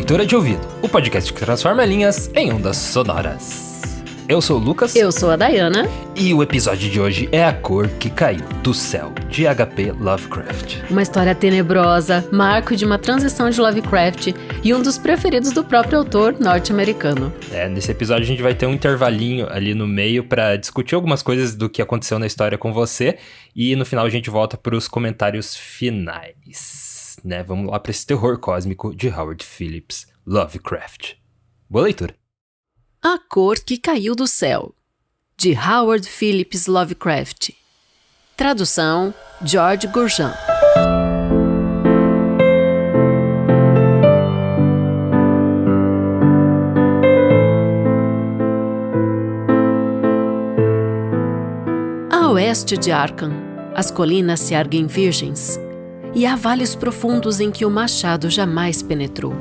Leitura de Ouvido, o podcast que transforma linhas em ondas sonoras. Eu sou o Lucas. Eu sou a Dayana. E o episódio de hoje é A Cor que Caiu do Céu, de H.P. Lovecraft. Uma história tenebrosa, marco de uma transição de Lovecraft e um dos preferidos do próprio autor norte-americano. Nesse episódio a gente vai ter um intervalinho ali no meio para discutir algumas coisas do que aconteceu na história com você e no final a gente volta para os comentários finais. Vamos lá para esse terror cósmico de Howard Phillips Lovecraft. Boa leitura! A Cor que Caiu do Céu, de Howard Phillips Lovecraft. Tradução, George Gurjan. A oeste de Arkham, as colinas se erguem virgens, e há vales profundos em que o machado jamais penetrou.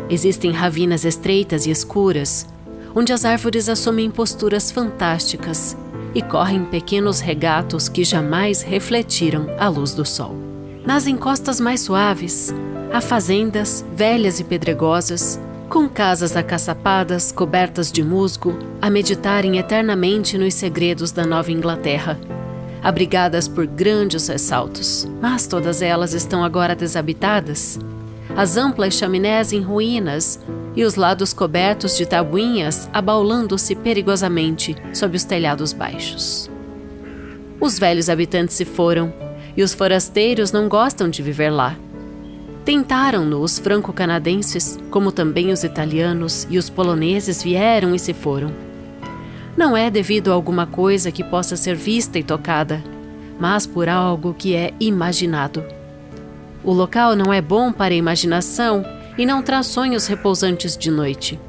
Existem ravinas estreitas e escuras, onde as árvores assumem posturas fantásticas e correm pequenos regatos que jamais refletiram a luz do sol. Nas encostas mais suaves, há fazendas velhas e pedregosas, com casas acaçapadas cobertas de musgo, a meditarem eternamente nos segredos da Nova Inglaterra, abrigadas por grandes ressaltos, mas todas elas estão agora desabitadas. As amplas chaminés em ruínas e os lados cobertos de tabuinhas abaulando-se perigosamente sob os telhados baixos. Os velhos habitantes se foram e os forasteiros não gostam de viver lá. Tentaram-no os franco-canadenses, como também os italianos e os poloneses vieram e se foram. Não é devido a alguma coisa que possa ser vista e tocada, mas por algo que é imaginado. O local não é bom para a imaginação e não traz sonhos repousantes de noite.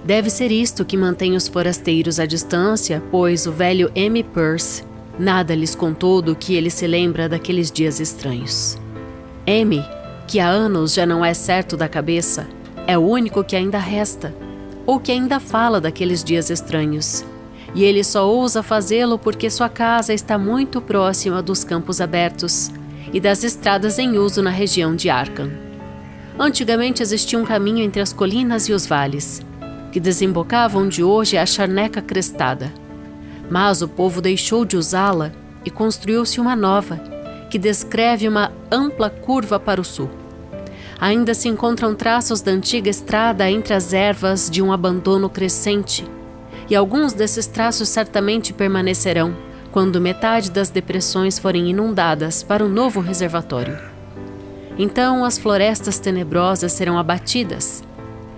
Deve ser isto que mantém os forasteiros à distância, pois o velho M. Peirce nada lhes contou do que ele se lembra daqueles dias estranhos. M., que há anos já não é certo da cabeça, é o único que ainda resta, ou que ainda fala daqueles dias estranhos. E ele só ousa fazê-lo porque sua casa está muito próxima dos campos abertos e das estradas em uso na região de Arkham. Antigamente existia um caminho entre as colinas e os vales, que desembocavam onde hoje é a Charneca Crestada. Mas o povo deixou de usá-la e construiu-se uma nova, que descreve uma ampla curva para o sul. Ainda se encontram traços da antiga estrada entre as ervas de um abandono crescente, e alguns desses traços certamente permanecerão quando metade das depressões forem inundadas para o novo reservatório. Então as florestas tenebrosas serão abatidas,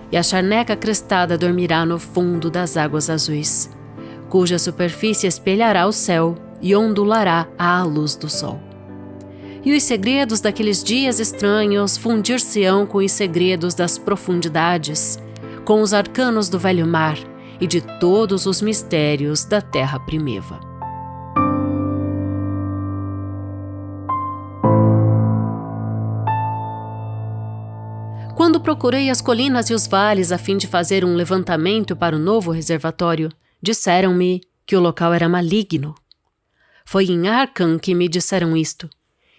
e a Charneca Crestada dormirá no fundo das águas azuis, cuja superfície espelhará o céu e ondulará à luz do sol. E os segredos daqueles dias estranhos fundir-se-ão com os segredos das profundidades, com os arcanos do velho mar e de todos os mistérios da terra primeva. Quando procurei as colinas e os vales a fim de fazer um levantamento para o novo reservatório, disseram-me que o local era maligno. Foi em Arkham que me disseram isto.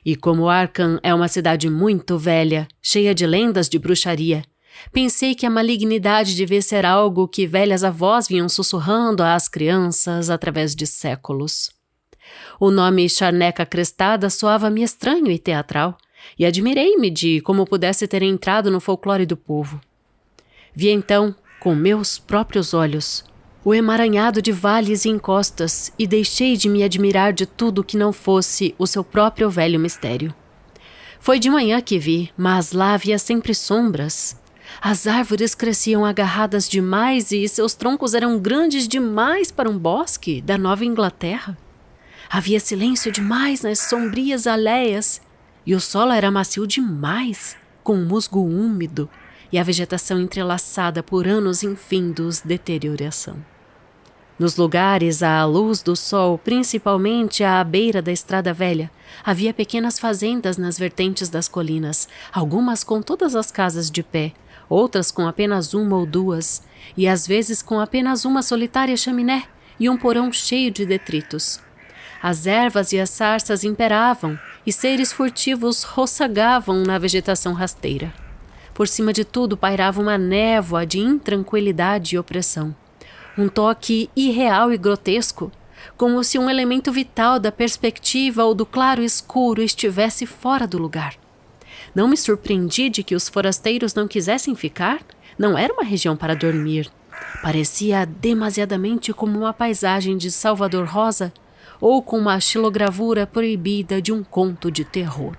E como Arkham é uma cidade muito velha, cheia de lendas de bruxaria, pensei que a malignidade devia ser algo que velhas avós vinham sussurrando às crianças através de séculos. O nome Charneca Crestada soava-me estranho e teatral, e admirei-me de como pudesse ter entrado no folclore do povo. Vi então, com meus próprios olhos, o emaranhado de vales e encostas e deixei de me admirar de tudo que não fosse o seu próprio velho mistério. Foi de manhã que vi, mas lá havia sempre sombras. As árvores cresciam agarradas demais e seus troncos eram grandes demais para um bosque da Nova Inglaterra. Havia silêncio demais nas sombrias aleias e o solo era macio demais, com um musgo úmido e a vegetação entrelaçada por anos infindos de deterioração. Nos lugares à luz do sol, principalmente à beira da estrada velha, havia pequenas fazendas nas vertentes das colinas, algumas com todas as casas de pé, outras com apenas uma ou duas, e às vezes com apenas uma solitária chaminé e um porão cheio de detritos. As ervas e as sarças imperavam, e seres furtivos roçagavam na vegetação rasteira. Por cima de tudo pairava uma névoa de intranquilidade e opressão. Um toque irreal e grotesco, como se um elemento vital da perspectiva ou do claro escuro estivesse fora do lugar. Não me surpreendi de que os forasteiros não quisessem ficar. Não era uma região para dormir. Parecia demasiadamente como uma paisagem de Salvador Rosa ou com uma xilogravura proibida de um conto de terror.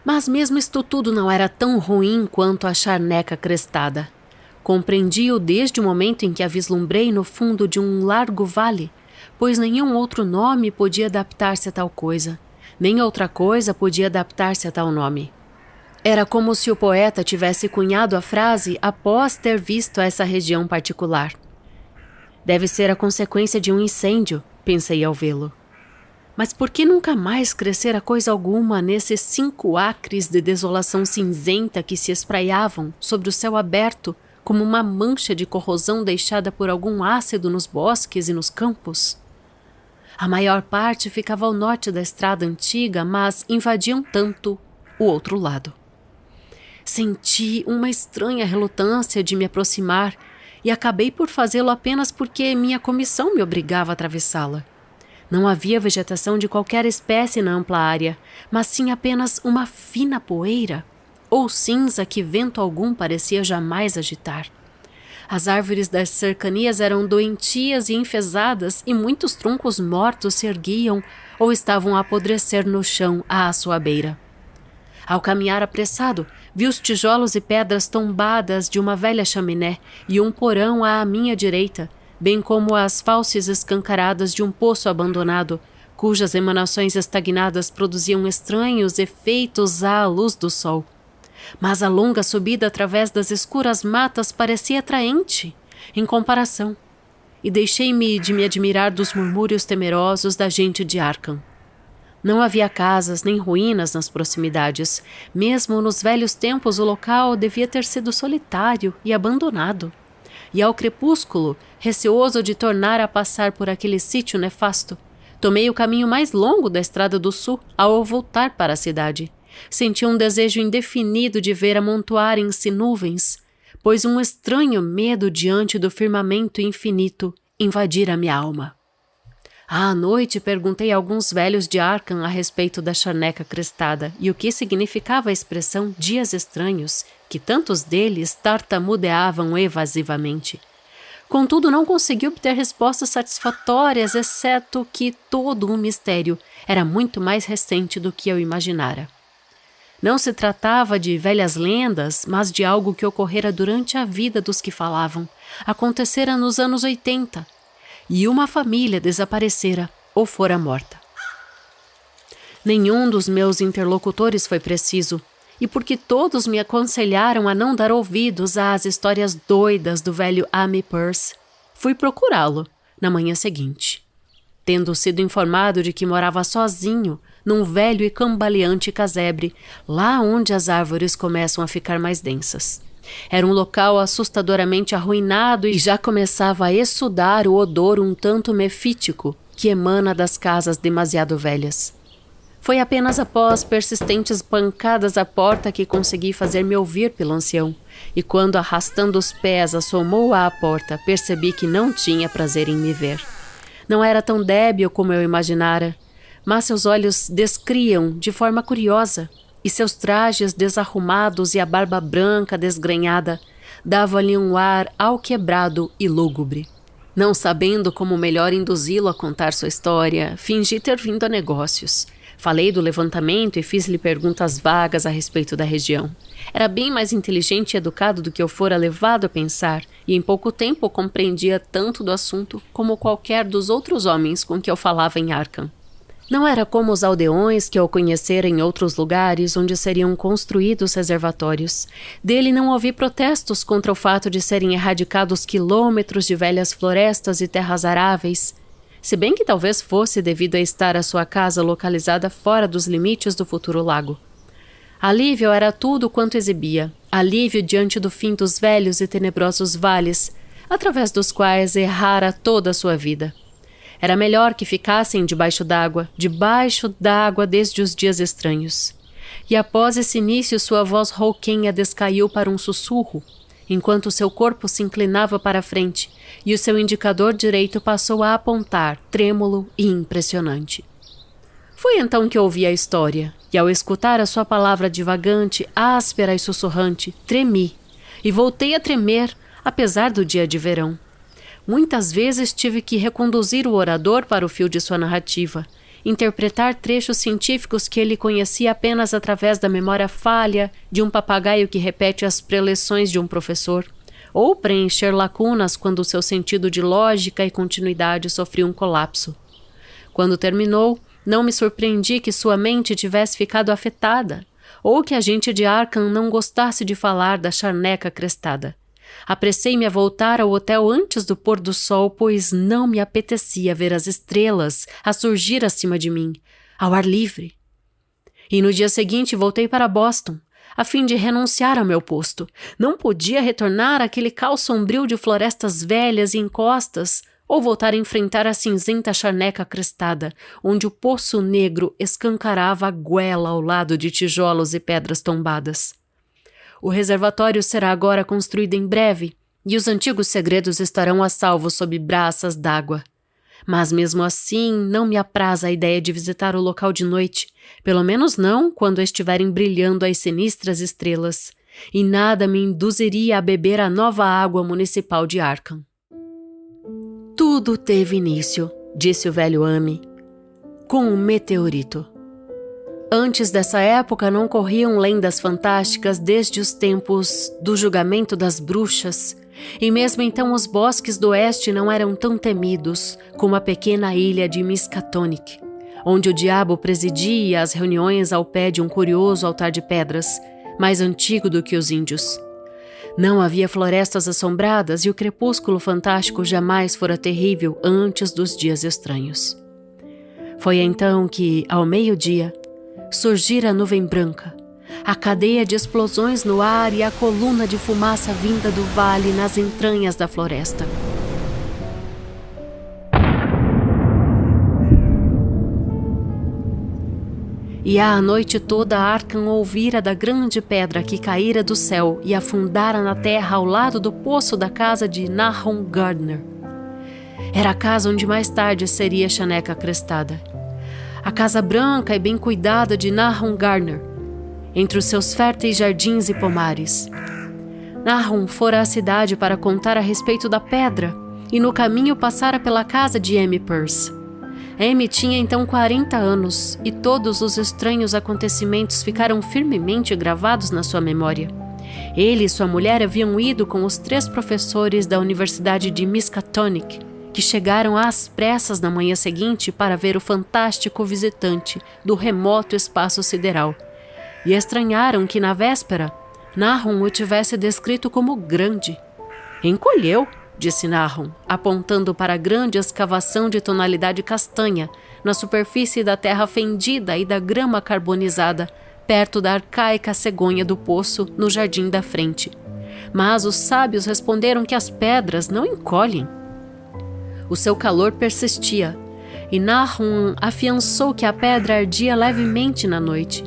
Mas mesmo isto tudo não era tão ruim quanto a charneca crestada. Compreendi-o desde o momento em que a vislumbrei no fundo de um largo vale, pois nenhum outro nome podia adaptar-se a tal coisa, nem outra coisa podia adaptar-se a tal nome. Era como se o poeta tivesse cunhado a frase após ter visto essa região particular. Deve ser a consequência de um incêndio, pensei ao vê-lo. Mas por que nunca mais crescera coisa alguma nesses 5 acres de desolação cinzenta que se espraiavam sobre o céu aberto como uma mancha de corrosão deixada por algum ácido nos bosques e nos campos? A maior parte ficava ao norte da estrada antiga, mas invadiam tanto o outro lado. Senti uma estranha relutância de me aproximar e acabei por fazê-lo apenas porque minha comissão me obrigava a atravessá-la. Não havia vegetação de qualquer espécie na ampla área, mas sim apenas uma fina poeira ou cinza que vento algum parecia jamais agitar. As árvores das cercanias eram doentias e enfesadas e muitos troncos mortos se erguiam ou estavam a apodrecer no chão à sua beira. Ao caminhar apressado, vi os tijolos e pedras tombadas de uma velha chaminé e um porão à minha direita, bem como as fauces escancaradas de um poço abandonado, cujas emanações estagnadas produziam estranhos efeitos à luz do sol. Mas a longa subida através das escuras matas parecia atraente, em comparação, e deixei-me de me admirar dos murmúrios temerosos da gente de Arkham. Não havia casas nem ruínas nas proximidades. Mesmo nos velhos tempos o local devia ter sido solitário e abandonado. E ao crepúsculo, receoso de tornar a passar por aquele sítio nefasto, tomei o caminho mais longo da Estrada do Sul ao voltar para a cidade. Senti um desejo indefinido de ver amontoarem-se nuvens, pois um estranho medo diante do firmamento infinito invadira minha alma. À noite perguntei a alguns velhos de Arkham a respeito da charneca crestada e o que significava a expressão dias estranhos, que tantos deles tartamudeavam evasivamente. Contudo, não consegui obter respostas satisfatórias, exceto que todo o mistério era muito mais recente do que eu imaginara. Não se tratava de velhas lendas, mas de algo que ocorrera durante a vida dos que falavam. Acontecera nos anos 80, e uma família desaparecera ou fora morta. Nenhum dos meus interlocutores foi preciso, e porque todos me aconselharam a não dar ouvidos às histórias doidas do velho Amy Pearce, fui procurá-lo na manhã seguinte. Tendo sido informado de que morava sozinho num velho e cambaleante casebre, lá onde as árvores começam a ficar mais densas. Era um local assustadoramente arruinado e já começava a exudar o odor um tanto mefítico que emana das casas demasiado velhas. Foi apenas após persistentes pancadas à porta que consegui fazer-me ouvir pelo ancião, e quando, arrastando os pés, assomou à porta, percebi que não tinha prazer em me ver. Não era tão débil como eu imaginara, mas seus olhos descriam de forma curiosa, e seus trajes desarrumados e a barba branca desgrenhada davam-lhe um ar alquebrado e lúgubre. Não sabendo como melhor induzi-lo a contar sua história, fingi ter vindo a negócios. Falei do levantamento e fiz-lhe perguntas vagas a respeito da região. Era bem mais inteligente e educado do que eu fora levado a pensar, e em pouco tempo compreendia tanto do assunto como qualquer dos outros homens com que eu falava em Arkham. Não era como os aldeões que eu conhecera em outros lugares onde seriam construídos reservatórios. Dele não ouvi protestos contra o fato de serem erradicados quilômetros de velhas florestas e terras aráveis, se bem que talvez fosse devido a estar a sua casa localizada fora dos limites do futuro lago. Alívio era tudo quanto exibia, alívio diante do fim dos velhos e tenebrosos vales, através dos quais errara toda a sua vida. Era melhor que ficassem debaixo d'água desde os dias estranhos. e após esse início sua voz rouquenha descaiu para um sussurro, enquanto seu corpo se inclinava para a frente e o seu indicador direito passou a apontar, trêmulo e impressionante. Foi então que ouvi a história, e ao escutar a sua palavra divagante, áspera e sussurrante, tremi, e voltei a tremer, apesar do dia de verão. Muitas vezes tive que reconduzir o orador para o fio de sua narrativa, interpretar trechos científicos que ele conhecia apenas através da memória falha de um papagaio que repete as preleções de um professor, ou preencher lacunas quando seu sentido de lógica e continuidade sofria um colapso. Quando terminou, não me surpreendi que sua mente tivesse ficado afetada, ou que a gente de Arkham não gostasse de falar da charneca crestada. Apressei-me a voltar ao hotel antes do pôr do sol, pois não me apetecia ver as estrelas a surgir acima de mim, ao ar livre. E no dia seguinte voltei para Boston, a fim de renunciar ao meu posto. Não podia retornar àquele caos sombrio de florestas velhas e encostas, ou voltar a enfrentar a cinzenta charneca crestada, onde o poço negro escancarava a goela ao lado de tijolos e pedras tombadas. O reservatório será agora construído em breve, e os antigos segredos estarão a salvo sob braças d'água. Mas mesmo assim, não me apraz a ideia de visitar o local de noite, pelo menos não quando estiverem brilhando as sinistras estrelas, e nada me induziria a beber a nova água municipal de Arkham. Tudo teve início, disse o velho Amy, com um meteorito. Antes dessa época não corriam lendas fantásticas desde os tempos do julgamento das bruxas, e mesmo então os bosques do oeste não eram tão temidos como a pequena ilha de Miskatonic, onde o diabo presidia as reuniões ao pé de um curioso altar de pedras, mais antigo do que os índios. Não havia florestas assombradas e o crepúsculo fantástico jamais fora terrível antes dos dias estranhos. Foi então que, ao meio-dia, surgira a nuvem branca, a cadeia de explosões no ar e a coluna de fumaça vinda do vale nas entranhas da floresta. E à noite toda Arkham ouvira da grande pedra que caíra do céu e afundara na terra ao lado do poço da casa de Nahum Gardner. Era a casa onde mais tarde seria a Charneca Crestada. A casa branca e bem cuidada de Nahum Gardner, entre os seus férteis jardins e pomares. Nahum fora à cidade para contar a respeito da pedra e no caminho passara pela casa de Amy Peirce. Amy tinha então 40 anos e todos os estranhos acontecimentos ficaram firmemente gravados na sua memória. Ele e sua mulher haviam ido com os 3 professores da Universidade de Miskatonic, que chegaram às pressas na manhã seguinte para ver o fantástico visitante do remoto espaço sideral, e estranharam que na véspera Nahum o tivesse descrito como grande. Encolheu, disse Nahum, apontando para a grande escavação de tonalidade castanha na superfície da terra fendida e da grama carbonizada, perto da arcaica cegonha do poço no jardim da frente. Mas os sábios responderam que as pedras não encolhem. O seu calor persistia, e Nahum afiançou que a pedra ardia levemente na noite.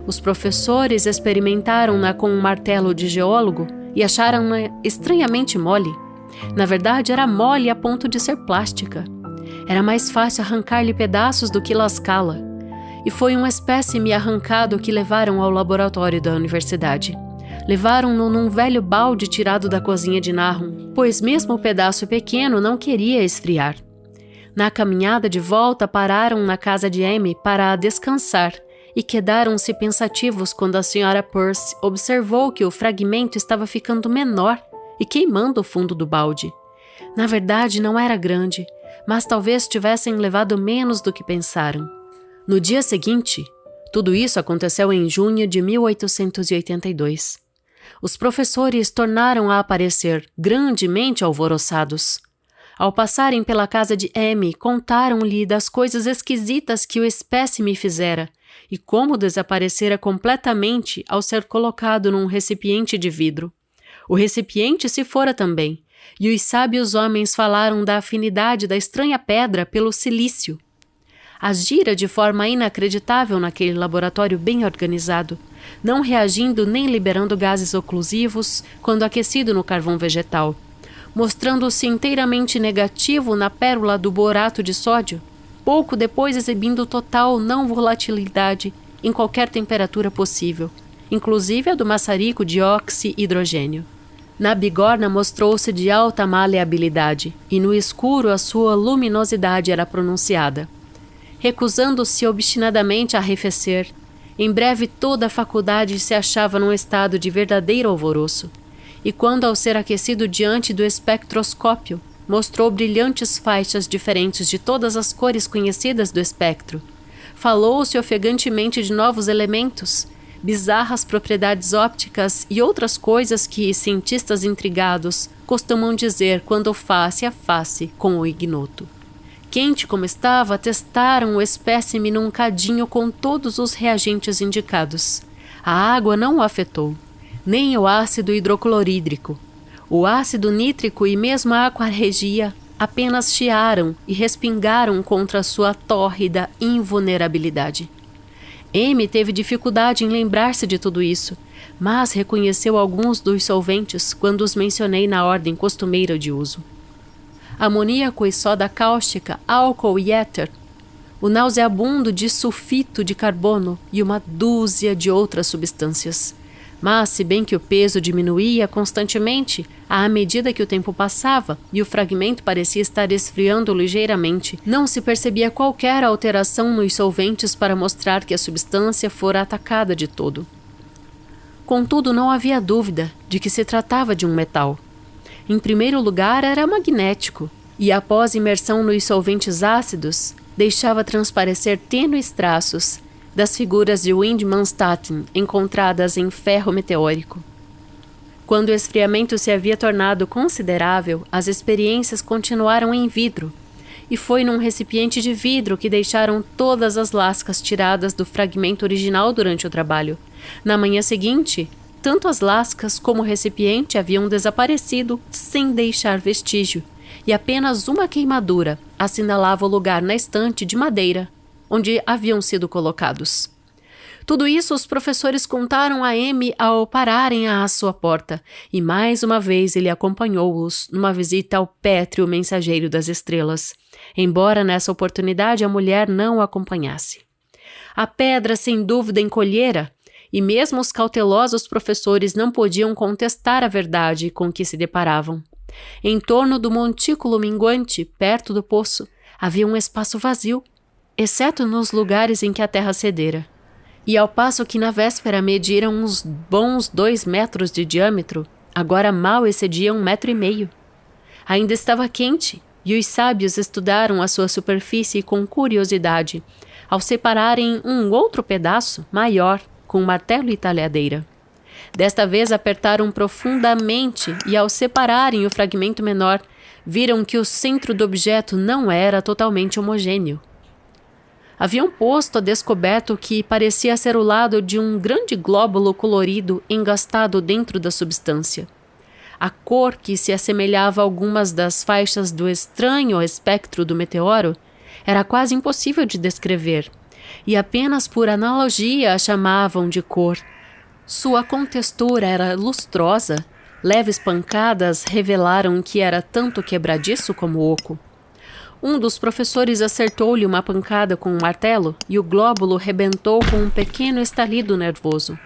Os professores experimentaram-na com um martelo de geólogo e acharam-na estranhamente mole. Na verdade, era mole a ponto de ser plástica. Era mais fácil arrancar-lhe pedaços do que lascá-la. E foi um espécime arrancado que levaram ao laboratório da universidade. Levaram-no num velho balde tirado da cozinha de Nahum, pois mesmo o pedaço pequeno não queria esfriar. Na caminhada de volta, pararam na casa de Amy para a descansar e quedaram-se pensativos quando a Sra. Peirce observou que o fragmento estava ficando menor e queimando o fundo do balde. Na verdade, não era grande, mas talvez tivessem levado menos do que pensaram. No dia seguinte, tudo isso aconteceu em junho de 1882. Os professores tornaram a aparecer, grandemente alvoroçados. Ao passarem pela casa de Amy, contaram-lhe das coisas esquisitas que o espécime fizera e como desaparecera completamente ao ser colocado num recipiente de vidro. O recipiente se fora também, e os sábios homens falaram da afinidade da estranha pedra pelo silício. agira de forma inacreditável naquele laboratório bem organizado, não reagindo nem liberando gases oclusivos quando aquecido no carvão vegetal, mostrando-se inteiramente negativo na pérola do borato de sódio, pouco depois exibindo total não volatilidade em qualquer temperatura possível, inclusive a do maçarico de oxi-hidrogênio. Na bigorna mostrou-se de alta maleabilidade, e no escuro a sua luminosidade era pronunciada. Recusando-se obstinadamente a arrefecer, em breve toda a faculdade se achava num estado de verdadeiro alvoroço, e quando ao ser aquecido diante do espectroscópio, mostrou brilhantes faixas diferentes de todas as cores conhecidas do espectro. Falou-se ofegantemente de novos elementos, bizarras propriedades ópticas e outras coisas que cientistas intrigados costumam dizer quando face a face com o ignoto. Quente como estava, testaram o espécime num cadinho com todos os reagentes indicados. A água não o afetou, nem o ácido hidroclorídrico. O ácido nítrico e mesmo a aquarregia apenas chiaram e respingaram contra sua tórrida invulnerabilidade. M teve dificuldade em lembrar-se de tudo isso, mas reconheceu alguns dos solventes quando os mencionei na ordem costumeira de uso. Amoníaco e soda cáustica, álcool e éter, o nauseabundo disulfito de carbono e uma dúzia de outras substâncias. Mas, se bem que o peso diminuía constantemente à medida que o tempo passava e o fragmento parecia estar esfriando ligeiramente, não se percebia qualquer alteração nos solventes para mostrar que a substância fora atacada de todo. Contudo, não havia dúvida de que se tratava de um metal. Em primeiro lugar, era magnético, e após imersão nos solventes ácidos, deixava transparecer tênues traços das figuras de Windmanstatten encontradas em ferro meteórico. Quando o esfriamento se havia tornado considerável, as experiências continuaram em vidro, e foi num recipiente de vidro que deixaram todas as lascas tiradas do fragmento original durante o trabalho. Na manhã seguinte, tanto as lascas como o recipiente haviam desaparecido sem deixar vestígio, e apenas uma queimadura assinalava o lugar na estante de madeira onde haviam sido colocados. Tudo isso os professores contaram a M ao pararem à sua porta, e mais uma vez ele acompanhou-os numa visita ao pétreo mensageiro das estrelas, embora nessa oportunidade a mulher não o acompanhasse. A pedra sem dúvida encolhera, e mesmo os cautelosos professores não podiam contestar a verdade com que se deparavam. Em torno do montículo minguante, perto do poço, havia um espaço vazio, exceto nos lugares em que a terra cedera. E ao passo que na véspera mediram uns bons 2 metros de diâmetro, agora mal excediam 1,5 metro. Ainda estava quente, e os sábios estudaram a sua superfície com curiosidade, ao separarem um outro pedaço, maior, com martelo e talhadeira. Desta vez apertaram profundamente e, ao separarem o fragmento menor, viram que o centro do objeto não era totalmente homogêneo. Haviam posto a descoberto o que parecia ser o lado de um grande glóbulo colorido engastado dentro da substância. A cor, que se assemelhava a algumas das faixas do estranho espectro do meteoro, era quase impossível de descrever, e apenas por analogia a chamavam de cor. Sua contextura era lustrosa, leves pancadas revelaram que era tanto quebradiço como oco. Um dos professores acertou-lhe uma pancada com um martelo e o glóbulo rebentou com um pequeno estalido nervoso.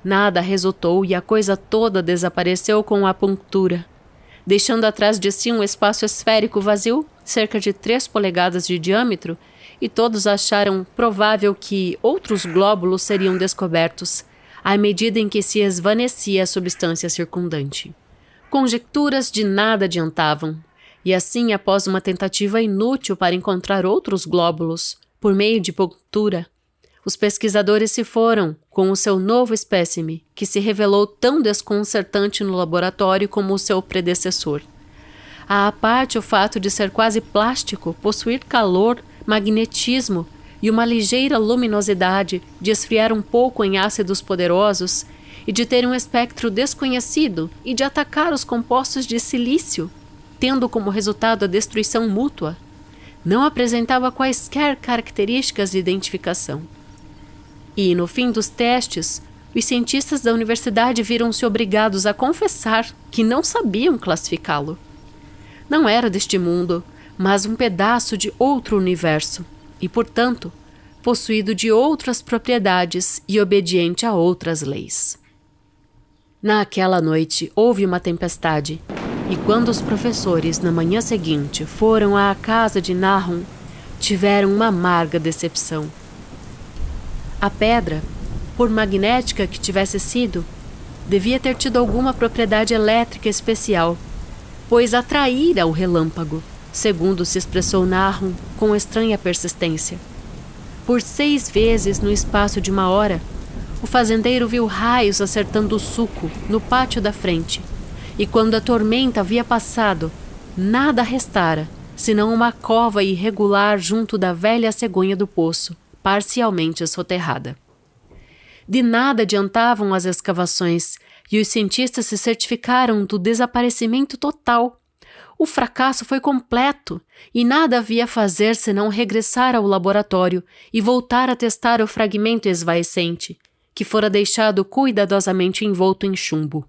Nada resultou e a coisa toda desapareceu com a punctura, deixando atrás de si um espaço esférico vazio, cerca de 3 polegadas de diâmetro, e todos acharam provável que outros glóbulos seriam descobertos, à medida em que se esvanecia a substância circundante. Conjecturas de nada adiantavam. E assim, após uma tentativa inútil para encontrar outros glóbulos, por meio de punctura, os pesquisadores se foram com o seu novo espécime, que se revelou tão desconcertante no laboratório como o seu predecessor. À parte o fato de ser quase plástico, possuir calor, magnetismo e uma ligeira luminosidade, de esfriar um pouco em ácidos poderosos e de ter um espectro desconhecido e de atacar os compostos de silício, tendo como resultado a destruição mútua, Não apresentava quaisquer características de identificação. E, no fim dos testes, os cientistas da universidade viram-se obrigados a confessar que não sabiam classificá-lo. Não era deste mundo, mas um pedaço de outro universo, e, portanto, possuído de outras propriedades e obediente a outras leis. Naquela noite houve uma tempestade, e quando os professores, na manhã seguinte, foram à casa de Nahum, tiveram uma amarga decepção. A pedra, por magnética que tivesse sido, devia ter tido alguma propriedade elétrica especial, pois atraíra o relâmpago, segundo se expressou Nahum com estranha persistência. Por 6 vezes no espaço de 1 hora, o fazendeiro viu raios acertando o suco no pátio da frente, e quando a tormenta havia passado, nada restara, senão uma cova irregular junto da velha cegonha do poço, parcialmente soterrada. De nada adiantavam as escavações, e os cientistas se certificaram do desaparecimento total. O fracasso foi completo, e nada havia a fazer senão regressar ao laboratório e voltar a testar o fragmento esvaecente, que fora deixado cuidadosamente envolto em chumbo.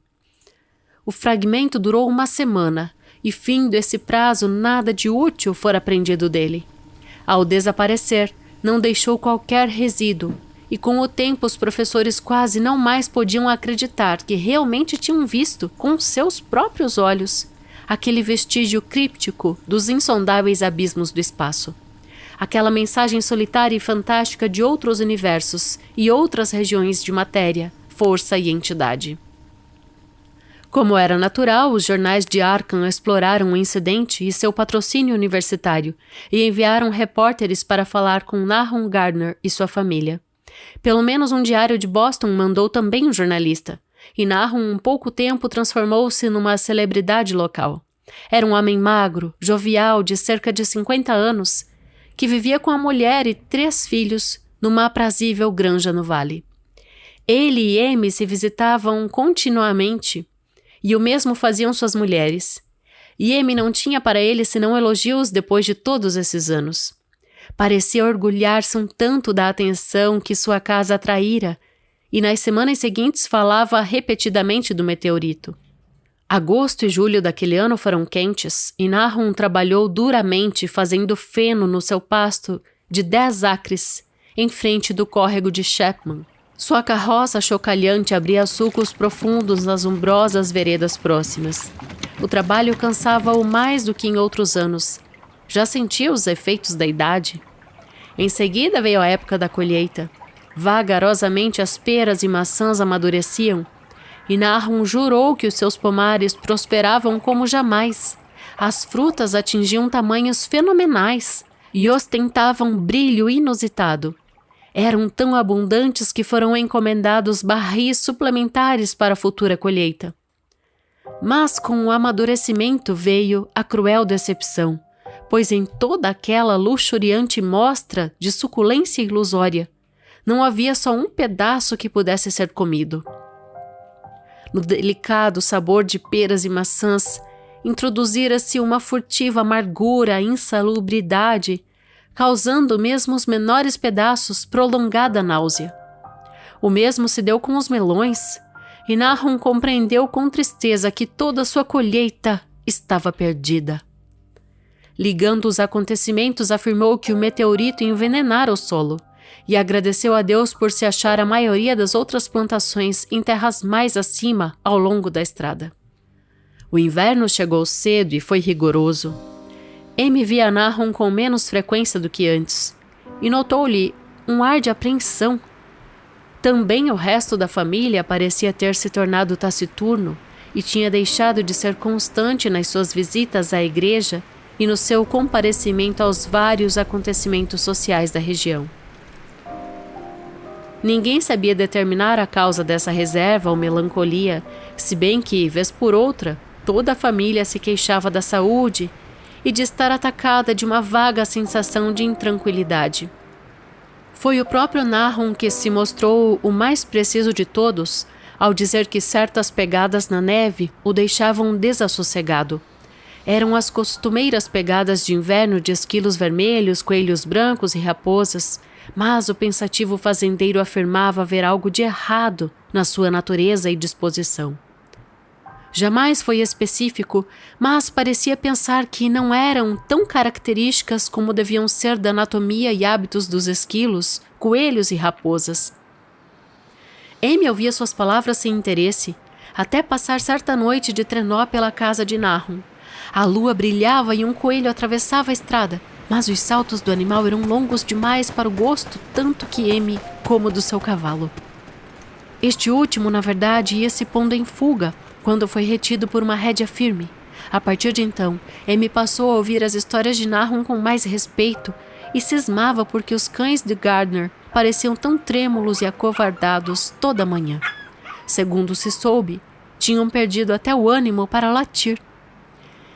O fragmento durou 1 semana, e findo esse prazo nada de útil fora aprendido dele. Ao desaparecer, não deixou qualquer resíduo, e com o tempo os professores quase não mais podiam acreditar que realmente tinham visto, com seus próprios olhos, aquele vestígio críptico dos insondáveis abismos do espaço. Aquela mensagem solitária e fantástica de outros universos e outras regiões de matéria, força e entidade. Como era natural, os jornais de Arkham exploraram o incidente e seu patrocínio universitário e enviaram repórteres para falar com Nahum Gardner e sua família. Pelo menos um diário de Boston mandou também um jornalista, e Nahum, em pouco tempo, transformou-se numa celebridade local. Era um homem magro, jovial, de cerca de 50 anos, que vivia com a mulher e 3 filhos numa aprazível granja no vale. Ele e Amy se visitavam continuamente, e o mesmo faziam suas mulheres. E Amy não tinha para ele senão elogios depois de todos esses anos. Parecia orgulhar-se um tanto da atenção que sua casa atraíra, e nas semanas seguintes falava repetidamente do meteorito. Agosto e julho daquele ano foram quentes, e Nahum trabalhou duramente fazendo feno no seu pasto de 10 acres, em frente do córrego de Chapman. Sua carroça chocalhante abria sulcos profundos nas umbrosas veredas próximas. O trabalho cansava-o mais do que em outros anos. Já sentia os efeitos da idade. Em seguida veio a época da colheita. Vagarosamente as peras e maçãs amadureciam, e Nahum jurou que os seus pomares prosperavam como jamais. As frutas atingiam tamanhos fenomenais e ostentavam brilho inusitado. Eram tão abundantes que foram encomendados barris suplementares para a futura colheita. Mas com o amadurecimento veio a cruel decepção, pois em toda aquela luxuriante mostra de suculência ilusória, não havia só um pedaço que pudesse ser comido. No delicado sabor de peras e maçãs, introduzira-se uma furtiva amargura e insalubridade, causando mesmo os menores pedaços prolongada náusea. O mesmo se deu com os melões, e Nahum compreendeu com tristeza que toda sua colheita estava perdida. Ligando os acontecimentos, afirmou que o meteorito envenenara o solo, e agradeceu a Deus por se achar a maioria das outras plantações em terras mais acima ao longo da estrada. O inverno chegou cedo e foi rigoroso. Amy via Nahum com menos frequência do que antes, e notou-lhe um ar de apreensão. Também o resto da família parecia ter se tornado taciturno e tinha deixado de ser constante nas suas visitas à igreja e no seu comparecimento aos vários acontecimentos sociais da região. Ninguém sabia determinar a causa dessa reserva ou melancolia, se bem que, vez por outra, toda a família se queixava da saúde e de estar atacada de uma vaga sensação de intranquilidade. Foi o próprio Nahum que se mostrou o mais preciso de todos ao dizer que certas pegadas na neve o deixavam desassossegado. Eram as costumeiras pegadas de inverno de esquilos vermelhos, coelhos brancos e raposas, mas o pensativo fazendeiro afirmava ver algo de errado na sua natureza e disposição. Jamais foi específico, mas parecia pensar que não eram tão características como deviam ser da anatomia e hábitos dos esquilos, coelhos e raposas. Amy ouvia suas palavras sem interesse, até passar certa noite de trenó pela casa de Nahum. A lua brilhava e um coelho atravessava a estrada, mas os saltos do animal eram longos demais para o gosto tanto que Amy como do seu cavalo. Este último, na verdade, ia se pondo em fuga, quando foi retido por uma rédea firme. A partir de então, Amy passou a ouvir as histórias de Nahum com mais respeito e cismava porque os cães de Gardner pareciam tão trêmulos e acovardados toda manhã. Segundo se soube, tinham perdido até o ânimo para latir.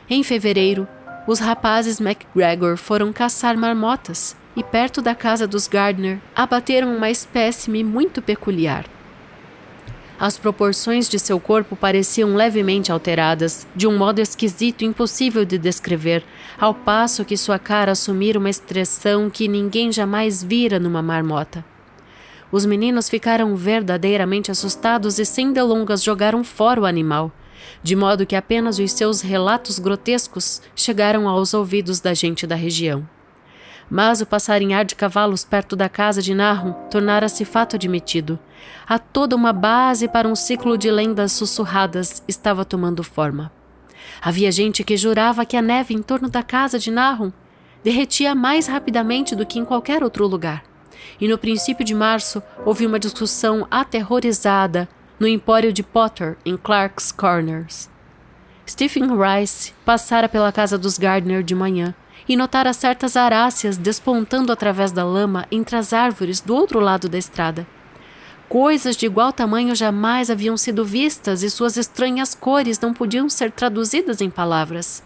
Em fevereiro, os rapazes MacGregor foram caçar marmotas e, perto da casa dos Gardner, abateram uma espécime muito peculiar. As proporções de seu corpo pareciam levemente alteradas, de um modo esquisito e impossível de descrever, ao passo que sua cara assumira uma expressão que ninguém jamais vira numa marmota. Os meninos ficaram verdadeiramente assustados e sem delongas jogaram fora o animal, de modo que apenas os seus relatos grotescos chegaram aos ouvidos da gente da região. Mas o passarinhar de cavalos perto da casa de Nahum tornara-se fato admitido. Há toda uma base para um ciclo de lendas sussurradas estava tomando forma. Havia gente que jurava que a neve em torno da casa de Nahum derretia mais rapidamente do que em qualquer outro lugar. E no princípio de março houve uma discussão aterrorizada no empório de Potter, em Clark's Corners. Stephen Rice passara pela casa dos Gardner de manhã e notara certas aráceas despontando através da lama entre as árvores do outro lado da estrada. Coisas de igual tamanho jamais haviam sido vistas e suas estranhas cores não podiam ser traduzidas em palavras.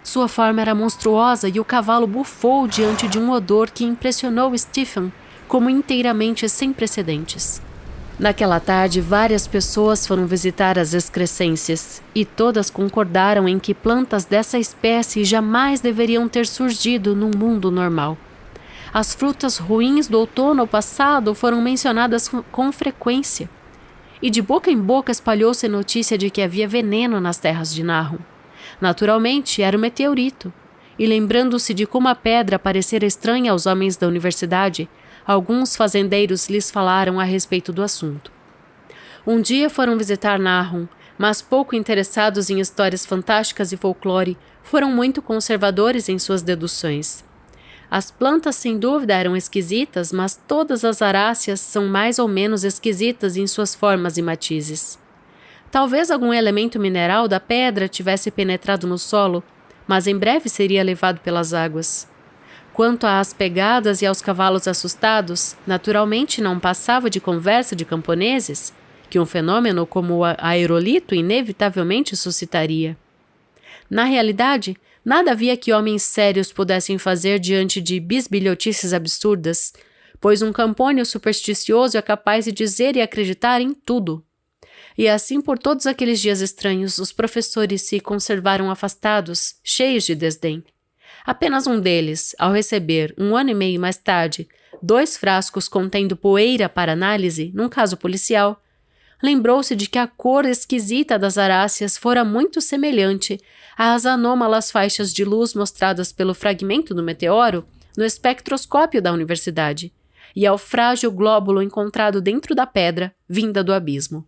Sua forma era monstruosa e o cavalo bufou diante de um odor que impressionou Stephen como inteiramente sem precedentes. Naquela tarde, várias pessoas foram visitar as excrescências e todas concordaram em que plantas dessa espécie jamais deveriam ter surgido num mundo normal. As frutas ruins do outono passado foram mencionadas com frequência, e de boca em boca espalhou-se a notícia de que havia veneno nas terras de Nahum. Naturalmente, era um meteorito, e lembrando-se de como a pedra parecera estranha aos homens da universidade, alguns fazendeiros lhes falaram a respeito do assunto. Um dia foram visitar Nahum, mas pouco interessados em histórias fantásticas e folclore, foram muito conservadores em suas deduções. As plantas sem dúvida eram esquisitas, mas todas as aráceas são mais ou menos esquisitas em suas formas e matizes. Talvez algum elemento mineral da pedra tivesse penetrado no solo, mas em breve seria levado pelas águas. Quanto às pegadas e aos cavalos assustados, naturalmente não passava de conversa de camponeses, que um fenômeno como o aerolito inevitavelmente suscitaria. Na realidade, nada havia que homens sérios pudessem fazer diante de bisbilhotices absurdas, pois um campônio supersticioso é capaz de dizer e acreditar em tudo. E assim, por todos aqueles dias estranhos, os professores se conservaram afastados, cheios de desdém. Apenas um deles, ao receber, 1 ano e meio mais tarde, 2 frascos contendo poeira para análise, num caso policial, lembrou-se de que a cor esquisita das aráceas fora muito semelhante às anômalas faixas de luz mostradas pelo fragmento do meteoro no espectroscópio da universidade, e ao frágil glóbulo encontrado dentro da pedra, vinda do abismo.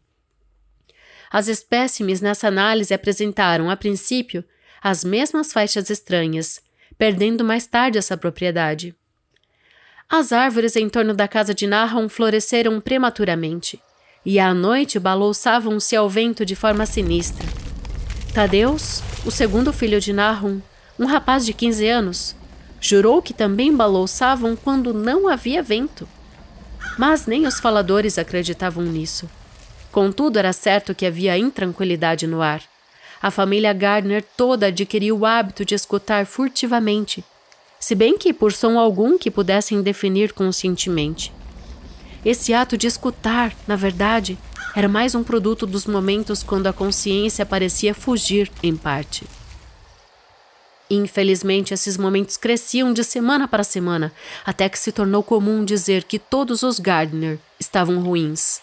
As espécimes nessa análise apresentaram, a princípio, as mesmas faixas estranhas, perdendo mais tarde essa propriedade. As árvores em torno da casa de Nahum floresceram prematuramente, e à noite balouçavam-se ao vento de forma sinistra. Tadeus, o segundo filho de Nahum, um rapaz de 15 anos, jurou que também balouçavam quando não havia vento. Mas nem os faladores acreditavam nisso. Contudo, era certo que havia intranquilidade no ar. A família Gardner toda adquiriu o hábito de escutar furtivamente, se bem que por som algum que pudessem definir conscientemente. Esse ato de escutar, na verdade, era mais um produto dos momentos quando a consciência parecia fugir em parte. Infelizmente, esses momentos cresciam de semana para semana, até que se tornou comum dizer que todos os Gardner estavam ruins.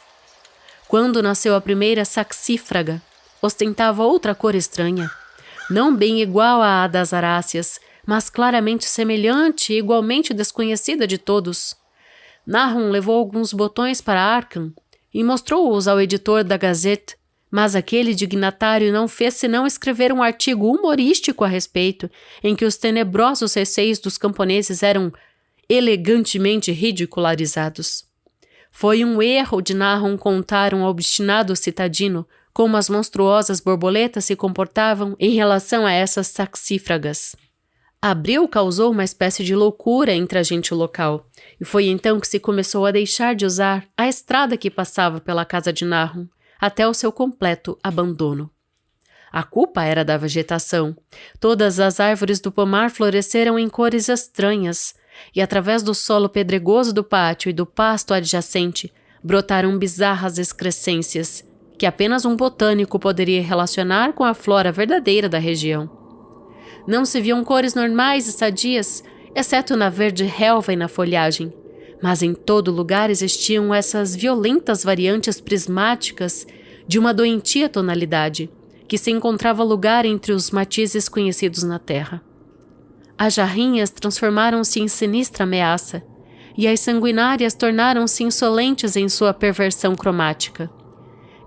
Quando nasceu a primeira saxífraga, ostentava outra cor estranha, não bem igual à das aráceas, mas claramente semelhante e igualmente desconhecida de todos. Nahum levou alguns botões para Arkham e mostrou-os ao editor da Gazette, mas aquele dignatário não fez senão escrever um artigo humorístico a respeito, em que os tenebrosos receios dos camponeses eram elegantemente ridicularizados. Foi um erro de Nahum contar um obstinado citadino como as monstruosas borboletas se comportavam em relação a essas saxífragas. Abril causou uma espécie de loucura entre a gente local, e foi então que se começou a deixar de usar a estrada que passava pela casa de Nahum, até o seu completo abandono. A culpa era da vegetação. Todas as árvores do pomar floresceram em cores estranhas, e através do solo pedregoso do pátio e do pasto adjacente, brotaram bizarras excrescências, que apenas um botânico poderia relacionar com a flora verdadeira da região. Não se viam cores normais e sadias, exceto na verde relva e na folhagem, mas em todo lugar existiam essas violentas variantes prismáticas de uma doentia tonalidade, que se encontrava lugar entre os matizes conhecidos na terra. As jarrinhas transformaram-se em sinistra ameaça, e as sanguinárias tornaram-se insolentes em sua perversão cromática.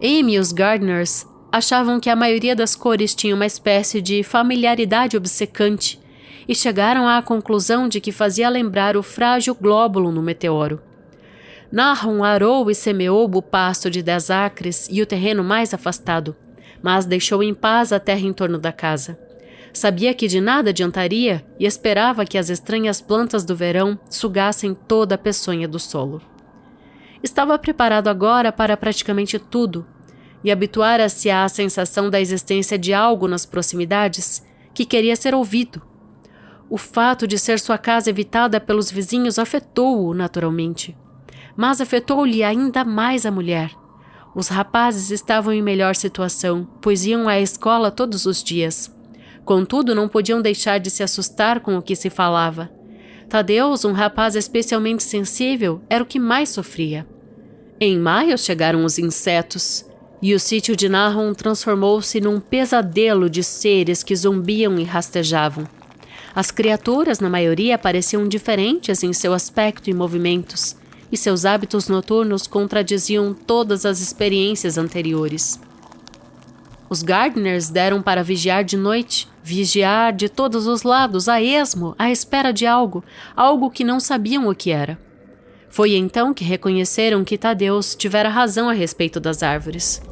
Amy e os Gardners achavam que a maioria das cores tinha uma espécie de familiaridade obcecante, e chegaram à conclusão de que fazia lembrar o frágil glóbulo no meteoro. Nahum arou e semeou o pasto de 10 acres e o terreno mais afastado, mas deixou em paz a terra em torno da casa. Sabia que de nada adiantaria e esperava que as estranhas plantas do verão sugassem toda a peçonha do solo. Estava preparado agora para praticamente tudo, e habituara-se à sensação da existência de algo nas proximidades que queria ser ouvido. O fato de ser sua casa evitada pelos vizinhos afetou-o naturalmente, mas afetou-lhe ainda mais a mulher. Os rapazes estavam em melhor situação, pois iam à escola todos os dias. Contudo, não podiam deixar de se assustar com o que se falava. Tadeus, um rapaz especialmente sensível, era o que mais sofria. Em maio chegaram os insetos, e o sítio de Nahum transformou-se num pesadelo de seres que zumbiam e rastejavam. As criaturas, na maioria, pareciam diferentes em seu aspecto e movimentos, e seus hábitos noturnos contradiziam todas as experiências anteriores. Os Gardners deram para vigiar de noite, vigiar de todos os lados, a esmo, à espera de algo que não sabiam o que era. Foi então que reconheceram que Tadeus tivera razão a respeito das árvores.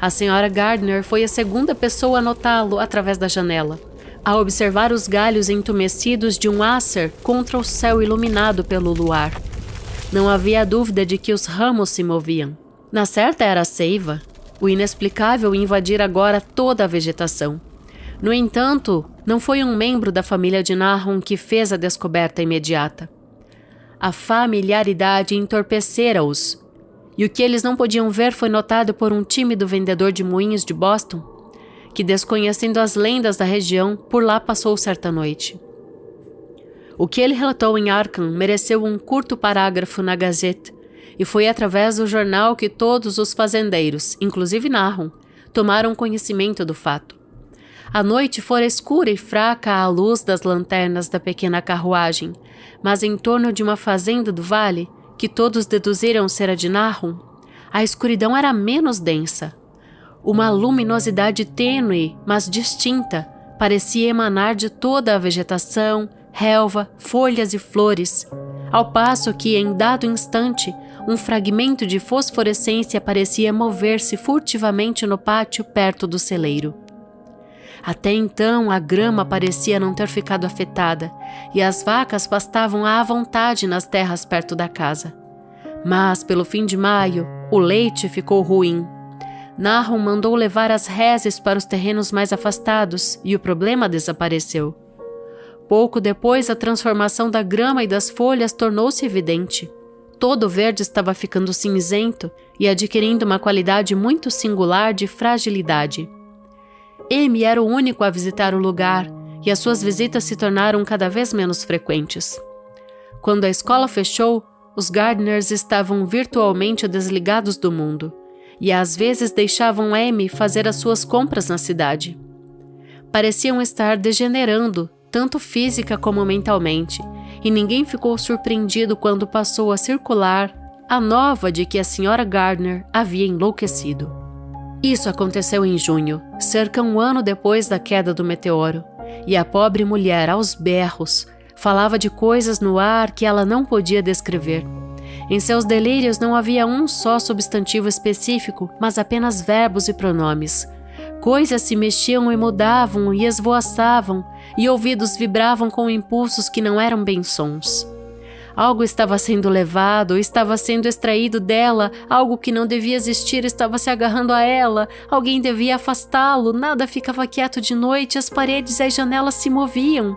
A senhora Gardner foi a segunda pessoa a notá-lo através da janela, a observar os galhos entumecidos de um acer contra o céu iluminado pelo luar. Não havia dúvida de que os ramos se moviam. Na certa era a seiva. O inexplicável invadira agora toda a vegetação. No entanto, não foi um membro da família de Nahum que fez a descoberta imediata. A familiaridade entorpecera-os, e o que eles não podiam ver foi notado por um tímido vendedor de moinhos de Boston, que, desconhecendo as lendas da região, por lá passou certa noite. O que ele relatou em Arkham mereceu um curto parágrafo na Gazette, e foi através do jornal que todos os fazendeiros, inclusive Nahum, tomaram conhecimento do fato. A noite fora escura e fraca à luz das lanternas da pequena carruagem, mas em torno de uma fazenda do vale, que todos deduziram ser a de Nahum, a escuridão era menos densa. Uma luminosidade tênue, mas distinta, parecia emanar de toda a vegetação, relva, folhas e flores, ao passo que, em dado instante, um fragmento de fosforescência parecia mover-se furtivamente no pátio perto do celeiro. Até então, a grama parecia não ter ficado afetada, e as vacas pastavam à vontade nas terras perto da casa. Mas, pelo fim de maio, o leite ficou ruim. Nahum mandou levar as reses para os terrenos mais afastados, e o problema desapareceu. Pouco depois, a transformação da grama e das folhas tornou-se evidente. Todo o verde estava ficando cinzento e adquirindo uma qualidade muito singular de fragilidade. Amy era o único a visitar o lugar, e as suas visitas se tornaram cada vez menos frequentes. Quando a escola fechou, os Gardners estavam virtualmente desligados do mundo, e às vezes deixavam Amy fazer as suas compras na cidade. Pareciam estar degenerando, tanto física como mentalmente, e ninguém ficou surpreendido quando passou a circular a nova de que a Sra. Gardner havia enlouquecido. Isso aconteceu em junho, cerca de um ano depois da queda do meteoro, e a pobre mulher, aos berros, falava de coisas no ar que ela não podia descrever. Em seus delírios não havia um só substantivo específico, mas apenas verbos e pronomes. Coisas se mexiam e mudavam e esvoaçavam, e ouvidos vibravam com impulsos que não eram bem sons. Algo estava sendo levado, estava sendo extraído dela, algo que não devia existir estava se agarrando a ela, alguém devia afastá-lo, nada ficava quieto de noite, as paredes e as janelas se moviam.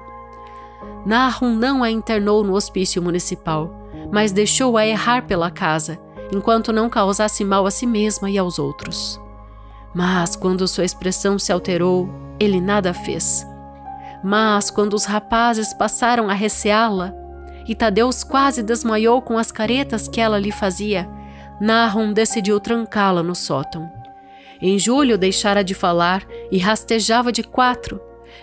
Nahum não a internou no hospício municipal, mas deixou-a errar pela casa, enquanto não causasse mal a si mesma e aos outros. Mas quando sua expressão se alterou, ele nada fez. Mas quando os rapazes passaram a receá-la, e Tadeus quase desmaiou com as caretas que ela lhe fazia, Nahum decidiu trancá-la no sótão. Em julho deixara de falar e rastejava de 4,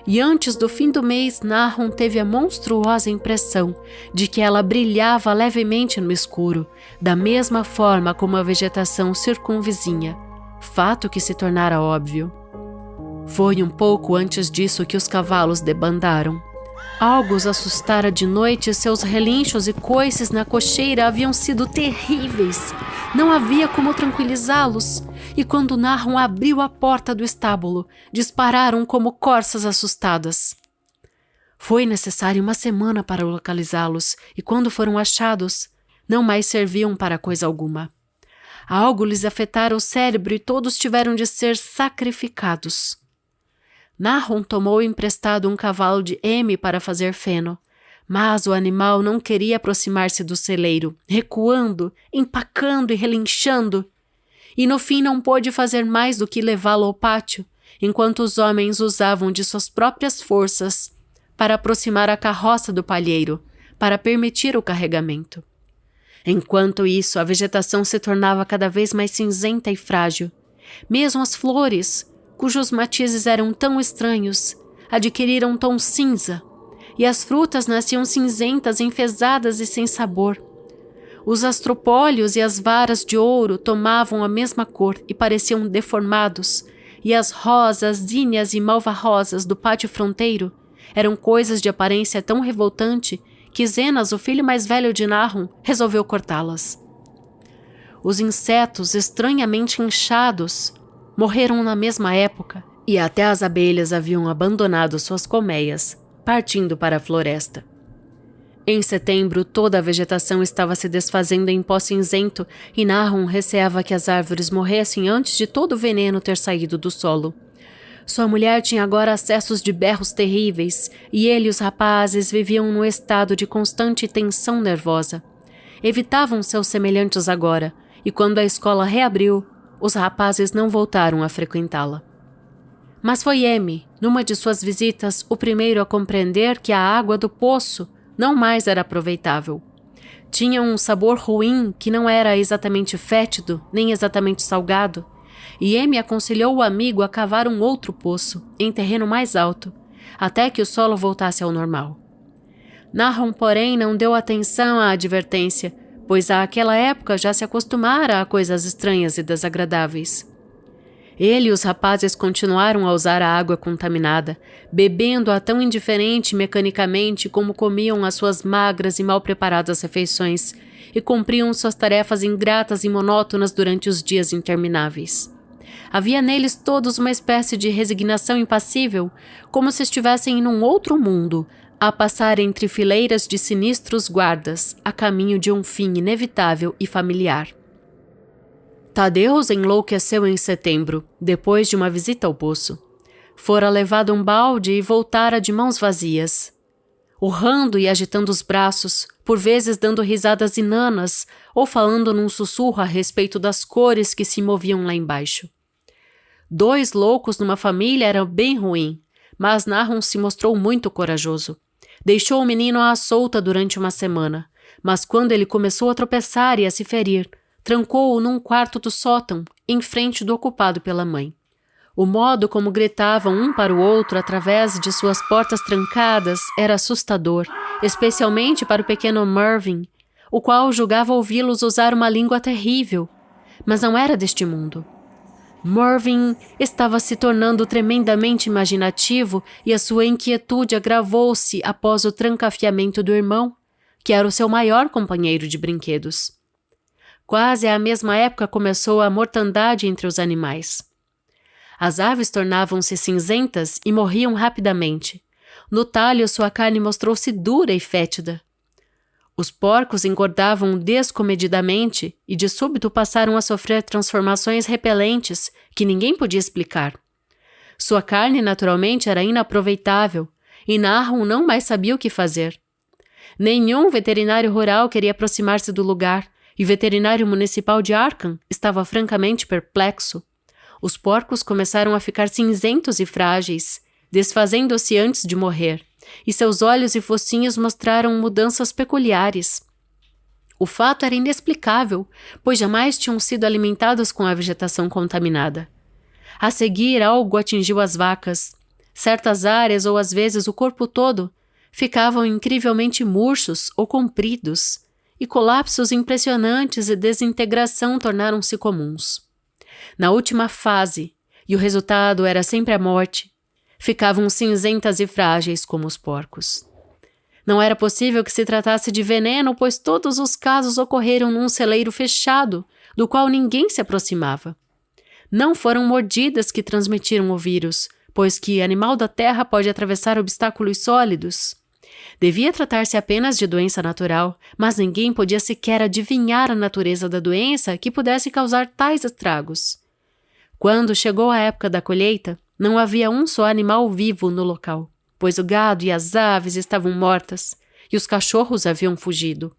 e antes do fim do mês Nahum teve a monstruosa impressão de que ela brilhava levemente no escuro, da mesma forma como a vegetação circunvizinha, fato que se tornara óbvio. Foi um pouco antes disso que os cavalos debandaram. Algo os assustara de noite e seus relinchos e coices na cocheira haviam sido terríveis. Não havia como tranquilizá-los. E quando Nahum abriu a porta do estábulo, dispararam como corças assustadas. Foi necessário 1 semana para localizá-los, e quando foram achados, não mais serviam para coisa alguma. Algo lhes afetara o cérebro e todos tiveram de ser sacrificados. Nahum tomou emprestado um cavalo de Amy para fazer feno, mas o animal não queria aproximar-se do celeiro, recuando, empacando e relinchando, e no fim não pôde fazer mais do que levá-lo ao pátio, enquanto os homens usavam de suas próprias forças para aproximar a carroça do palheiro, para permitir o carregamento. Enquanto isso, a vegetação se tornava cada vez mais cinzenta e frágil. Mesmo as flores, cujos matizes eram tão estranhos, adquiriram um tom cinza, e as frutas nasciam cinzentas, enfesadas e sem sabor. Os astropólios e as varas de ouro tomavam a mesma cor e pareciam deformados, e as rosas, zinhas e malva-rosas do pátio fronteiro eram coisas de aparência tão revoltante que Zenas, o filho mais velho de Nahum, resolveu cortá-las. Os insetos estranhamente inchados morreram na mesma época, e até as abelhas haviam abandonado suas colmeias, partindo para a floresta. Em setembro, toda a vegetação estava se desfazendo em pó cinzento e Nahum receava que as árvores morressem antes de todo o veneno ter saído do solo. Sua mulher tinha agora acessos de berros terríveis e ele e os rapazes viviam num estado de constante tensão nervosa. Evitavam seus semelhantes agora, e quando a escola reabriu, os rapazes não voltaram a frequentá-la. Mas foi Amy, numa de suas visitas, o primeiro a compreender que a água do poço não mais era aproveitável. Tinha um sabor ruim que não era exatamente fétido, nem exatamente salgado, e Amy aconselhou o amigo a cavar um outro poço, em terreno mais alto, até que o solo voltasse ao normal. Nahum, porém, não deu atenção à advertência, pois àquela época já se acostumara a coisas estranhas e desagradáveis. Ele e os rapazes continuaram a usar a água contaminada, bebendo-a tão indiferente mecanicamente como comiam as suas magras e mal preparadas refeições e cumpriam suas tarefas ingratas e monótonas durante os dias intermináveis. Havia neles todos uma espécie de resignação impassível, como se estivessem em um outro mundo, a passar entre fileiras de sinistros guardas, a caminho de um fim inevitável e familiar. Tadeus enlouqueceu em setembro, depois de uma visita ao poço. Fora levado um balde e voltara de mãos vazias. Urrando e agitando os braços, por vezes dando risadas inanas ou falando num sussurro a respeito das cores que se moviam lá embaixo. 2 loucos numa família era bem ruim, mas Nahum se mostrou muito corajoso. Deixou o menino à solta durante uma semana, mas quando ele começou a tropeçar e a se ferir, trancou-o num quarto do sótão, em frente do ocupado pela mãe. O modo como gritavam um para o outro através de suas portas trancadas era assustador, especialmente para o pequeno Mervyn, o qual julgava ouvi-los usar uma língua terrível, mas não era deste mundo. Mervyn estava se tornando tremendamente imaginativo e a sua inquietude agravou-se após o trancafiamento do irmão, que era o seu maior companheiro de brinquedos. Quase à mesma época começou a mortandade entre os animais. As aves tornavam-se cinzentas e morriam rapidamente. No talho, sua carne mostrou-se dura e fétida. Os porcos engordavam descomedidamente e de súbito passaram a sofrer transformações repelentes que ninguém podia explicar. Sua carne, naturalmente, era inaproveitável e Nahum não mais sabia o que fazer. Nenhum veterinário rural queria aproximar-se do lugar e o veterinário municipal de Arkham estava francamente perplexo. Os porcos começaram a ficar cinzentos e frágeis, desfazendo-se antes de morrer, e seus olhos e focinhos mostraram mudanças peculiares. O fato era inexplicável, pois jamais tinham sido alimentados com a vegetação contaminada. A seguir, algo atingiu as vacas. Certas áreas, ou às vezes o corpo todo, ficavam incrivelmente murchos ou compridos, e colapsos impressionantes e desintegração tornaram-se comuns. Na última fase, e o resultado era sempre a morte, ficavam cinzentas e frágeis como os porcos. Não era possível que se tratasse de veneno, pois todos os casos ocorreram num celeiro fechado, do qual ninguém se aproximava. Não foram mordidas que transmitiram o vírus, pois que animal da terra pode atravessar obstáculos sólidos? Devia tratar-se apenas de doença natural, mas ninguém podia sequer adivinhar a natureza da doença que pudesse causar tais estragos. Quando chegou a época da colheita, não havia um só animal vivo no local, pois o gado e as aves estavam mortas e os cachorros haviam fugido.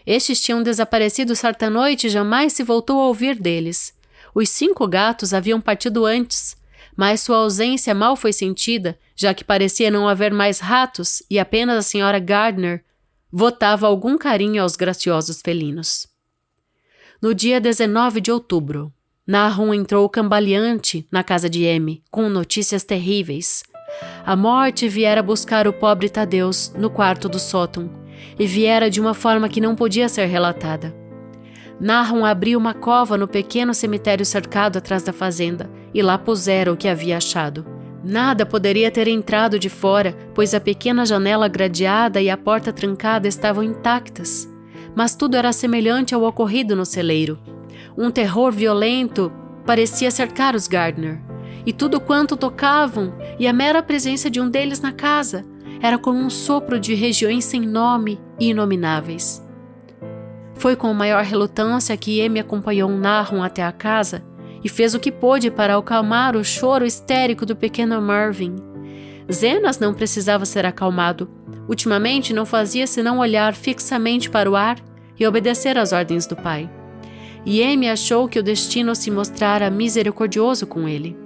Estes tinham desaparecido certa noite e jamais se voltou a ouvir deles. Os 5 gatos haviam partido antes, mas sua ausência mal foi sentida, já que parecia não haver mais ratos e apenas a senhora Gardner votava algum carinho aos graciosos felinos. No dia 19 de outubro, Nahum entrou cambaleante na casa de Amy, com notícias terríveis. A morte viera buscar o pobre Tadeus no quarto do sótão, e viera de uma forma que não podia ser relatada. Nahum abriu uma cova no pequeno cemitério cercado atrás da fazenda, e lá pusera o que havia achado. Nada poderia ter entrado de fora, pois a pequena janela gradeada e a porta trancada estavam intactas. Mas tudo era semelhante ao ocorrido no celeiro. Um terror violento parecia cercar os Gardner, e tudo quanto tocavam, e a mera presença de um deles na casa, era como um sopro de regiões sem nome e inomináveis. Foi com maior relutância que Amy acompanhou Nahum até a casa e fez o que pôde para acalmar o choro histérico do pequeno Mervyn. Zenas não precisava ser acalmado. Ultimamente não fazia senão olhar fixamente para o ar e obedecer às ordens do pai. E Amy achou que o destino se mostrara misericordioso com ele.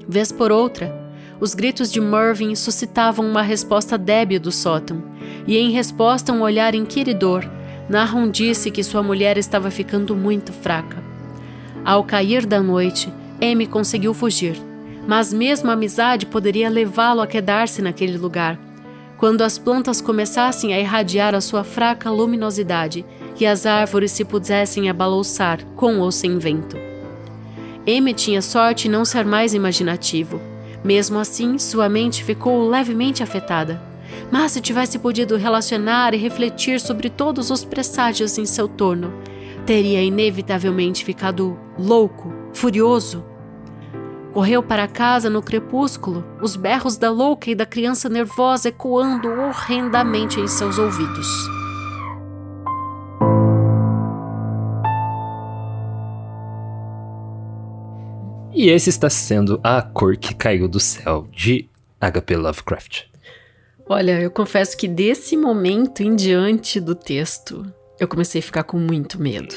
Vez por outra, os gritos de Mervyn suscitavam uma resposta débil do sótão, e em resposta a um olhar inquiridor, Nahum disse que sua mulher estava ficando muito fraca. Ao cair da noite, Amy conseguiu fugir, mas mesmo a amizade poderia levá-lo a quedar-se naquele lugar, quando as plantas começassem a irradiar a sua fraca luminosidade e as árvores se pudessem a balouçar com ou sem vento. Amy tinha sorte em não ser mais imaginativo. Mesmo assim, sua mente ficou levemente afetada. Mas se tivesse podido relacionar e refletir sobre todos os presságios em seu torno, teria inevitavelmente ficado louco, furioso. Correu para casa no crepúsculo, os berros da louca e da criança nervosa ecoando horrendamente em seus ouvidos. E esse está sendo A Cor que Caiu do Céu, de H.P. Lovecraft. Olha, eu confesso que desse momento em diante do texto, eu comecei a ficar com muito medo.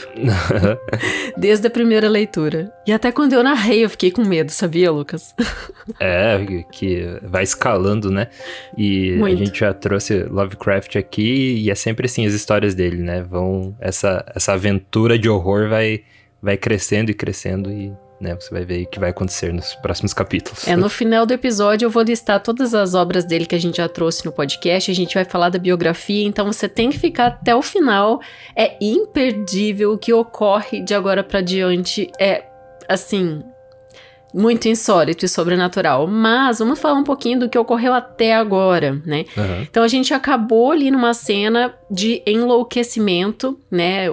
Desde a primeira leitura. E até quando eu narrei, eu fiquei com medo, sabia, Lucas? Que vai escalando, né? E muito. A gente já trouxe Lovecraft aqui e é sempre assim as histórias dele, né? Essa aventura de horror vai crescendo e crescendo e... né, você vai ver o que vai acontecer nos próximos capítulos. No final do episódio eu vou listar todas as obras dele que a gente já trouxe no podcast, a gente vai falar da biografia, então você tem que ficar até o final. É imperdível o que ocorre de agora pra diante, assim, muito insólito e sobrenatural. Mas vamos falar um pouquinho do que ocorreu até agora, né? Uhum. Então a gente acabou ali numa cena de enlouquecimento, né?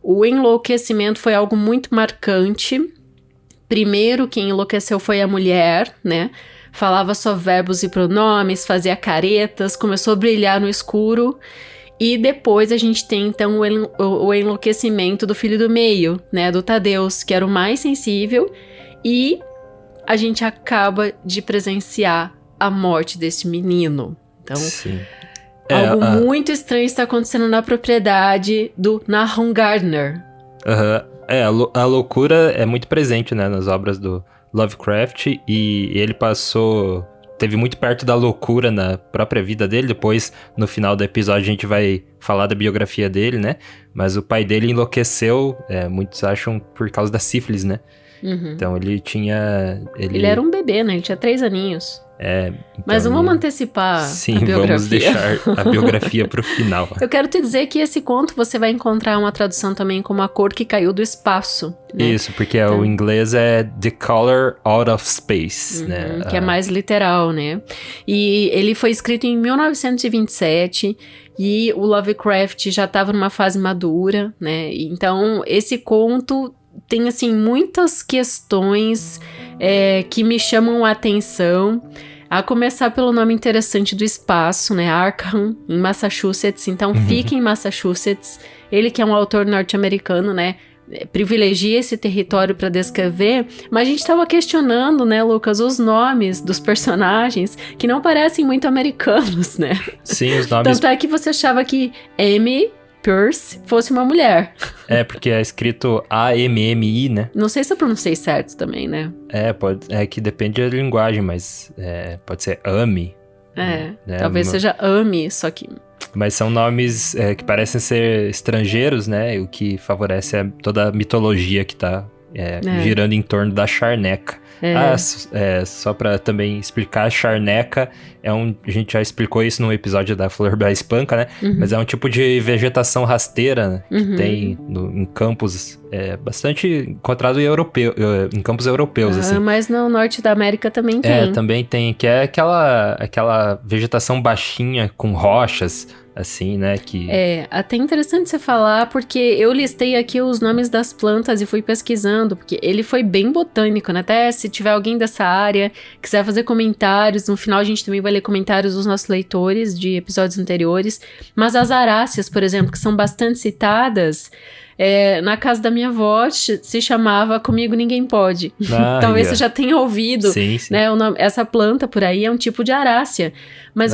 O enlouquecimento foi algo muito marcante. Primeiro, quem enlouqueceu foi a mulher, né? Falava só verbos e pronomes, fazia caretas, começou a brilhar no escuro. E depois a gente tem, então, o enlouquecimento do filho do meio, né? Do Tadeus, que era o mais sensível. E a gente acaba de presenciar a morte desse menino. Então, sim. Algo muito estranho está acontecendo na propriedade do Nahum Gardner. A loucura é muito presente, né, nas obras do Lovecraft, e ele teve muito perto da loucura na própria vida dele. Depois, no final do episódio, a gente vai falar da biografia dele, né, mas o pai dele enlouqueceu, muitos acham por causa da sífilis, né. Uhum. Então ele era um bebê, né, ele tinha 3 aninhos. Então, mas vamos antecipar a biografia. Vamos deixar a biografia pro final. Eu quero te dizer que esse conto você vai encontrar uma tradução também como A Cor que Caiu do Espaço. Né? Isso, porque o inglês é The Color Out of Space, né? Que é mais literal, né? E ele foi escrito em 1927 e o Lovecraft já estava numa fase madura, né? Então, esse conto tem, assim, muitas questões que me chamam a atenção. A começar pelo nome interessante do espaço, né? Arkham, em Massachusetts. Então, fica em Massachusetts. Ele que é um autor norte-americano, né? Privilegia esse território para descrever. Mas a gente estava questionando, né, Lucas, os nomes dos personagens que não parecem muito americanos, né? Sim, os nomes... Tanto é que você achava que Amy Pierce fosse uma mulher. Porque é escrito A-M-M-I, né? Não sei se eu pronunciei certo também, né? Que depende da linguagem, mas pode ser Amy. Talvez seja Amy, só que... Mas são nomes que parecem ser estrangeiros, né? O que favorece toda a mitologia que tá girando em torno da charneca. Só pra também explicar, a charneca a gente já explicou isso no episódio da Flor da Espanca, né? Mas é um tipo de vegetação rasteira, né? Que tem em campos bastante encontrado em campos europeus, assim. Mas no norte da América também tem. Também tem, que é aquela vegetação baixinha com rochas, assim, né? Até interessante você falar, porque eu listei aqui os nomes das plantas e fui pesquisando, porque ele foi bem botânico, né? Até se tiver alguém dessa área, quiser fazer comentários, no final a gente também vai ler comentários dos nossos leitores de episódios anteriores, mas as aráceas, por exemplo, que são bastante citadas, na casa da minha avó se chamava Comigo Ninguém Pode. Talvez você já tenha ouvido, sim. Né, essa planta por aí é um tipo de arácea. Mas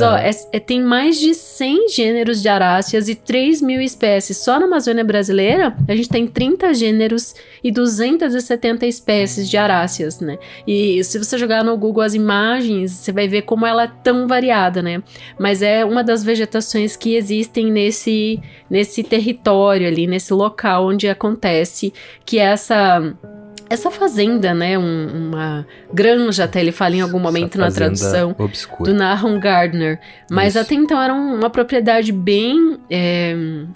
tem mais de 100 gêneros de aráceas e 3.000 espécies. Só na Amazônia brasileira, a gente tem 30 gêneros e 270 espécies de aráceas, né? E se você jogar no Google as imagens, você vai ver como ela é tão variada, né? Mas é uma das vegetações que existem nesse território ali, nesse local onde acontece, que é essa fazenda, né, uma granja, até ele fala em algum momento na tradução, obscura. Do Nahum Gardner, mas Isso. até então era uma propriedade bem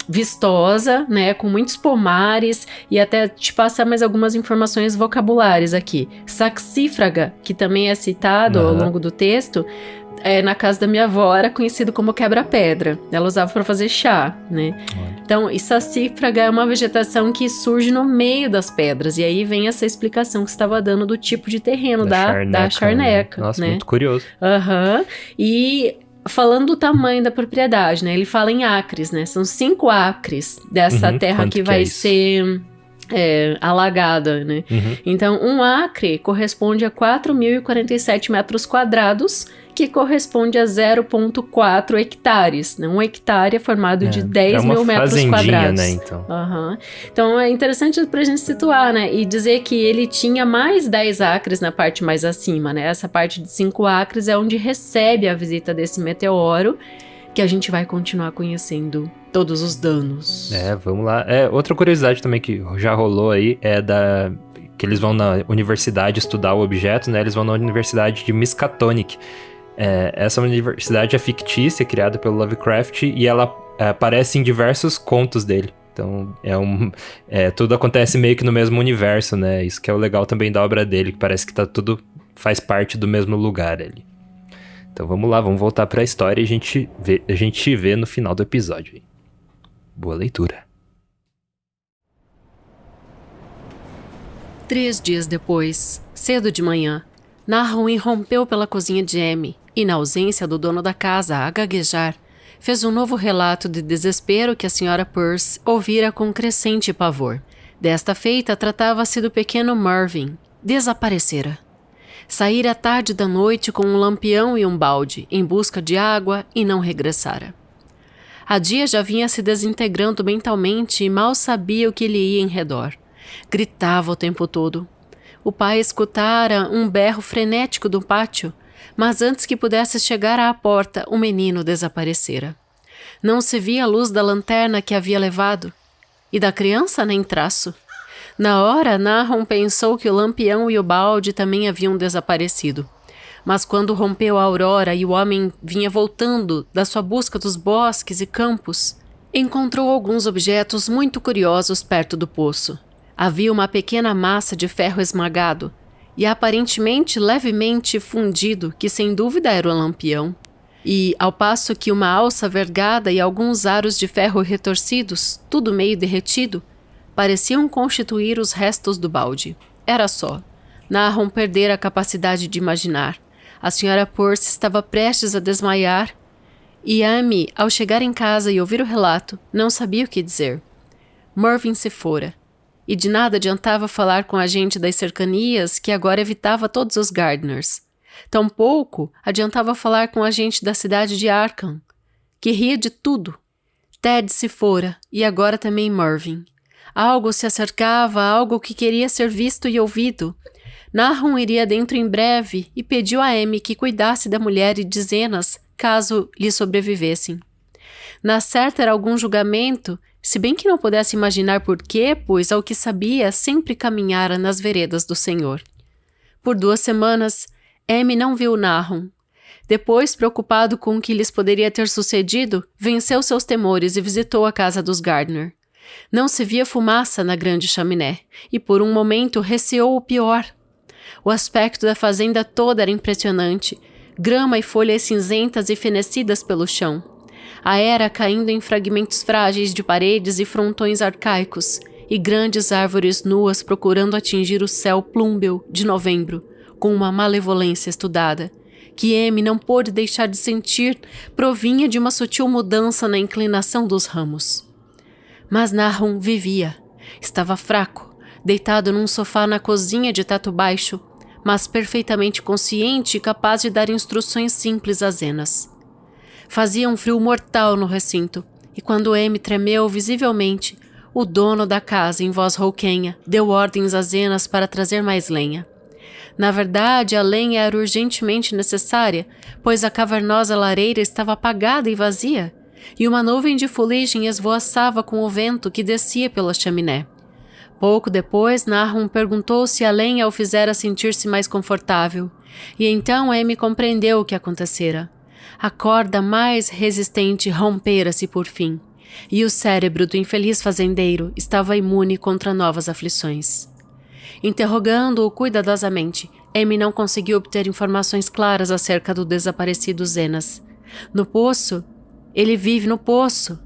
vistosa, né, com muitos pomares, e até te passar mais algumas informações vocabulárias aqui. Saxífraga, que também é citado ao longo do texto, na casa da minha avó era conhecido como quebra-pedra. Ela usava para fazer chá, né? Então, saxífraga é uma vegetação que surge no meio das pedras. E aí vem essa explicação que você estava dando do tipo de terreno da charneca. Nossa, né? muito curioso. E falando do tamanho da propriedade, né? Ele fala em acres, né? São 5 acres dessa terra que vai ser... alagada, né? Então, 1 acre corresponde a 4.047 metros quadrados, que que corresponde a 0,4 hectares. Né? Um hectare é formado de 10 mil metros quadrados. Né, então. Então é interessante pra gente situar, né? E dizer que ele tinha mais 10 acres na parte mais acima, né? Essa parte de 5 acres é onde recebe a visita desse meteoro, que a gente vai continuar conhecendo todos os danos. Vamos lá. Outra curiosidade também que já rolou aí que eles vão na universidade estudar o objeto, né? Eles vão na universidade de Miskatonic. Essa universidade é fictícia, criada pelo Lovecraft, e ela aparece em diversos contos dele. Então, tudo acontece meio que no mesmo universo, né? Isso que é o legal também da obra dele, que parece que tudo faz parte do mesmo lugar ali. Então vamos lá, vamos voltar pra história e a gente vê no final do episódio. Boa leitura. 3 dias depois, cedo de manhã, Nahum irrompeu pela cozinha de Amy e, na ausência do dono da casa a gaguejar, fez um novo relato de desespero que a Sra. Peirce ouvira com crescente pavor. Desta feita, tratava-se do pequeno Mervyn. Desaparecera. Saíra à tarde da noite com um lampião e um balde, em busca de água, e não regressara. A dia já vinha se desintegrando mentalmente e mal sabia o que lhe ia em redor. Gritava o tempo todo. O pai escutara um berro frenético do pátio, mas antes que pudesse chegar à porta, o menino desaparecera. Não se via a luz da lanterna que havia levado, e da criança nem traço. Na hora, Nahum pensou que o lampião e o balde também haviam desaparecido. Mas quando rompeu a aurora e o homem vinha voltando da sua busca dos bosques e campos, encontrou alguns objetos muito curiosos perto do poço. Havia uma pequena massa de ferro esmagado e aparentemente levemente fundido, que sem dúvida era o lampião. E, ao passo que uma alça vergada e alguns aros de ferro retorcidos, tudo meio derretido, pareciam constituir os restos do balde. Era só. Nahum perdera a capacidade de imaginar. A Sra. Peirce estava prestes a desmaiar e Amy, ao chegar em casa e ouvir o relato, não sabia o que dizer. Mervyn se fora, e de nada adiantava falar com a gente das cercanias que agora evitava todos os Gardners. Tampouco adiantava falar com a gente da cidade de Arkham, que ria de tudo. Ted se fora, e agora também Mervyn. Algo se acercava, algo que queria ser visto e ouvido. Nahum iria dentro em breve e pediu a Amy que cuidasse da mulher e de Zenas, caso lhe sobrevivessem. Na certa era algum julgamento, se bem que não pudesse imaginar por quê, pois, ao que sabia, sempre caminhara nas veredas do Senhor. Por 2 semanas, Amy não viu Nahum. Depois, preocupado com o que lhes poderia ter sucedido, venceu seus temores e visitou a casa dos Gardner. Não se via fumaça na grande chaminé, e por um momento receou o pior. O aspecto da fazenda toda era impressionante, grama e folhas cinzentas e fenecidas pelo chão. A era caindo em fragmentos frágeis de paredes e frontões arcaicos, e grandes árvores nuas procurando atingir o céu plúmbeo de novembro, com uma malevolência estudada, que Amy não pôde deixar de sentir provinha de uma sutil mudança na inclinação dos ramos. Mas Nahum vivia. Estava fraco, deitado num sofá na cozinha de teto baixo, mas perfeitamente consciente e capaz de dar instruções simples a Zenas. Fazia um frio mortal no recinto, e quando Amy tremeu visivelmente, o dono da casa, em voz rouquenha, deu ordens a Zenas para trazer mais lenha. Na verdade, a lenha era urgentemente necessária, pois a cavernosa lareira estava apagada e vazia, e uma nuvem de fuligem esvoaçava com o vento que descia pela chaminé. Pouco depois, Nahum perguntou se a lenha o fizera sentir-se mais confortável, e então Amy compreendeu o que acontecera. A corda mais resistente rompera-se por fim, e o cérebro do infeliz fazendeiro estava imune contra novas aflições. Interrogando-o cuidadosamente, Amy não conseguiu obter informações claras acerca do desaparecido Zenas. No poço? Ele vive no poço.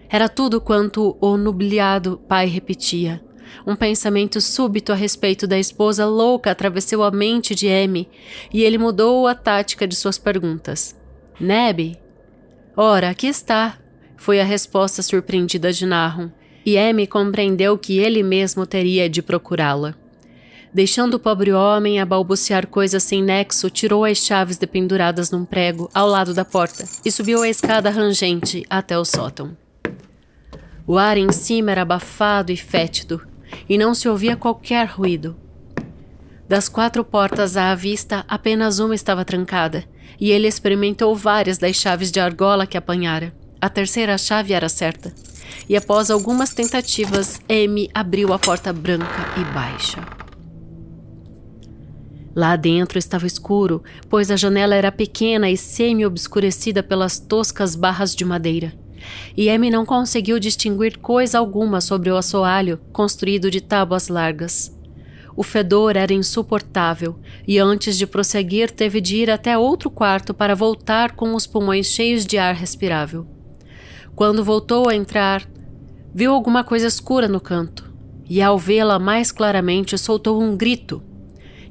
Era tudo quanto o nubliado pai repetia. Um pensamento súbito a respeito da esposa louca atravessou a mente de Amy, e ele mudou a tática de suas perguntas. Neb? Ora, aqui está, foi a resposta surpreendida de Nahum, e Amy compreendeu que ele mesmo teria de procurá-la. Deixando o pobre homem a balbuciar coisas sem nexo, tirou as chaves dependuradas num prego ao lado da porta e subiu a escada rangente até o sótão. O ar em cima era abafado e fétido, e não se ouvia qualquer ruído. Das 4 portas à vista, apenas uma estava trancada, e ele experimentou várias das chaves de argola que apanhara. A terceira chave era certa, e após algumas tentativas, Amy abriu a porta branca e baixa. Lá dentro estava escuro, pois a janela era pequena e semi-obscurecida pelas toscas barras de madeira. E Amy não conseguiu distinguir coisa alguma sobre o assoalho, construído de tábuas largas. O fedor era insuportável, e antes de prosseguir teve de ir até outro quarto para voltar com os pulmões cheios de ar respirável. Quando voltou a entrar, viu alguma coisa escura no canto, e ao vê-la mais claramente soltou um grito.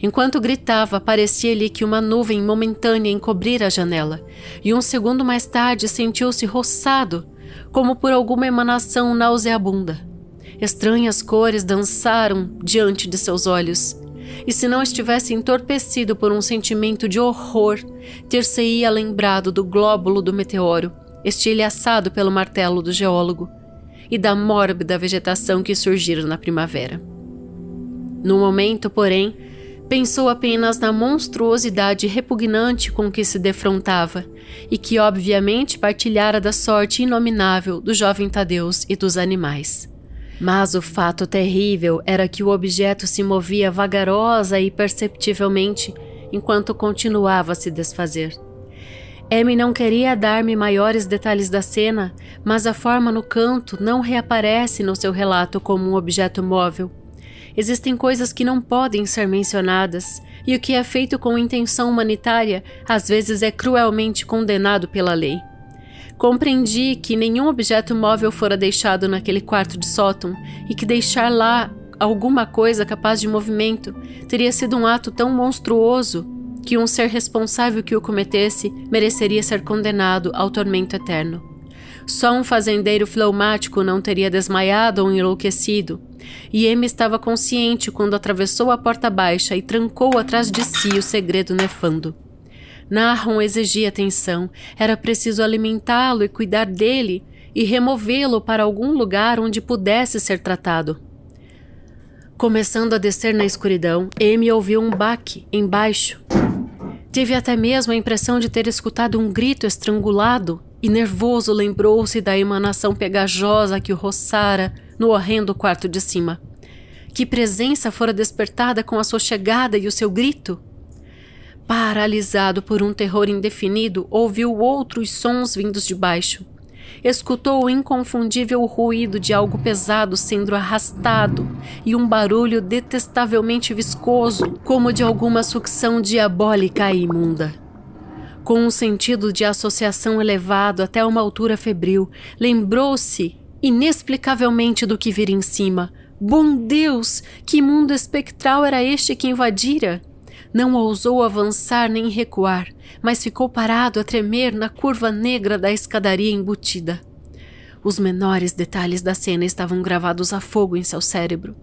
Enquanto gritava, parecia-lhe que uma nuvem momentânea encobrira a janela, e um segundo mais tarde sentiu-se roçado, como por alguma emanação nauseabunda. Estranhas cores dançaram diante de seus olhos, e se não estivesse entorpecido por um sentimento de horror, ter-se-ia lembrado do glóbulo do meteoro, estilhaçado pelo martelo do geólogo, e da mórbida vegetação que surgira na primavera. No momento, porém, pensou apenas na monstruosidade repugnante com que se defrontava e que obviamente partilhara da sorte inominável do jovem Tadeus e dos animais. Mas o fato terrível era que o objeto se movia vagarosa e perceptivelmente enquanto continuava a se desfazer. Amy não queria dar-me maiores detalhes da cena, mas a forma no canto não reaparece no seu relato como um objeto móvel. Existem coisas que não podem ser mencionadas, e o que é feito com intenção humanitária às vezes é cruelmente condenado pela lei. Compreendi que nenhum objeto móvel fora deixado naquele quarto de sótão e que deixar lá alguma coisa capaz de movimento teria sido um ato tão monstruoso que um ser responsável que o cometesse mereceria ser condenado ao tormento eterno. Só um fazendeiro fleumático não teria desmaiado ou enlouquecido, e Amy estava consciente quando atravessou a porta baixa e trancou atrás de si o segredo nefando. Nahum exigia atenção, era preciso alimentá-lo e cuidar dele e removê-lo para algum lugar onde pudesse ser tratado. Começando a descer na escuridão, Amy ouviu um baque embaixo. Teve até mesmo a impressão de ter escutado um grito estrangulado e nervoso lembrou-se da emanação pegajosa que o roçara no horrendo quarto de cima. Que presença fora despertada com a sua chegada e o seu grito? Paralisado por um terror indefinido, ouviu outros sons vindos de baixo. Escutou o inconfundível ruído de algo pesado sendo arrastado e um barulho detestavelmente viscoso, como de alguma sucção diabólica e imunda. Com um sentido de associação elevado até uma altura febril, lembrou-se inexplicavelmente do que vira em cima. Bom Deus! Que mundo espectral era este que invadira? Não ousou avançar nem recuar, mas ficou parado a tremer na curva negra da escadaria embutida. Os menores detalhes da cena estavam gravados a fogo em seu cérebro.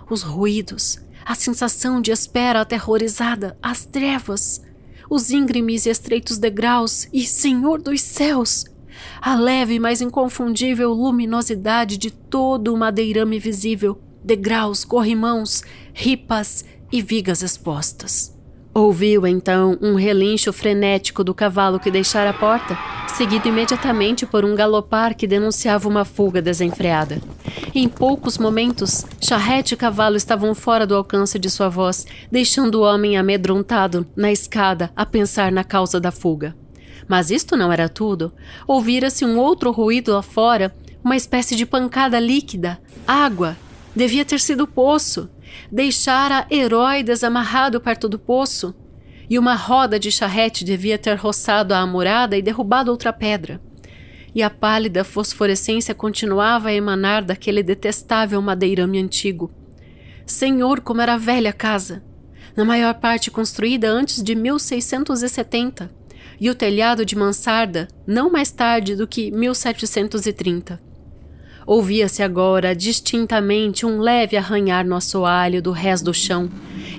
Os ruídos, a sensação de espera aterrorizada, as trevas, os íngremes e estreitos degraus e, Senhor dos céus, a leve, mas inconfundível luminosidade de todo o madeirame visível, degraus, corrimãos, ripas e vigas expostas. Ouviu, então, um relincho frenético do cavalo que deixara a porta, seguido imediatamente por um galopar que denunciava uma fuga desenfreada. Em poucos momentos, charrete e cavalo estavam fora do alcance de sua voz, deixando o homem amedrontado na escada a pensar na causa da fuga. Mas isto não era tudo. Ouvira-se um outro ruído lá fora, uma espécie de pancada líquida. Água! Devia ter sido o poço. Deixara herói desamarrado perto do poço, e uma roda de charrete devia ter roçado a amurada e derrubado outra pedra. E a pálida fosforescência continuava a emanar daquele detestável madeirame antigo. Senhor, como era velha a casa! Na maior parte construída antes de 1670, e o telhado de mansarda não mais tarde do que 1730. Ouvia-se agora distintamente um leve arranhar no assoalho do rés do chão,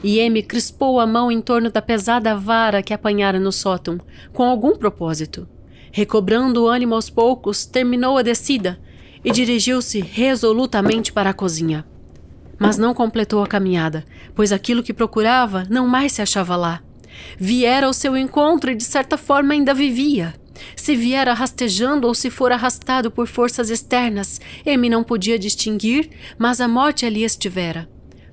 e Amy crispou a mão em torno da pesada vara que apanhara no sótão, com algum propósito. Recobrando o ânimo aos poucos, terminou a descida e dirigiu-se resolutamente para a cozinha. Mas não completou a caminhada, pois aquilo que procurava não mais se achava lá. Viera ao seu encontro e de certa forma ainda vivia. Se viera rastejando ou se for arrastado por forças externas, Amy não podia distinguir, mas a morte ali estivera.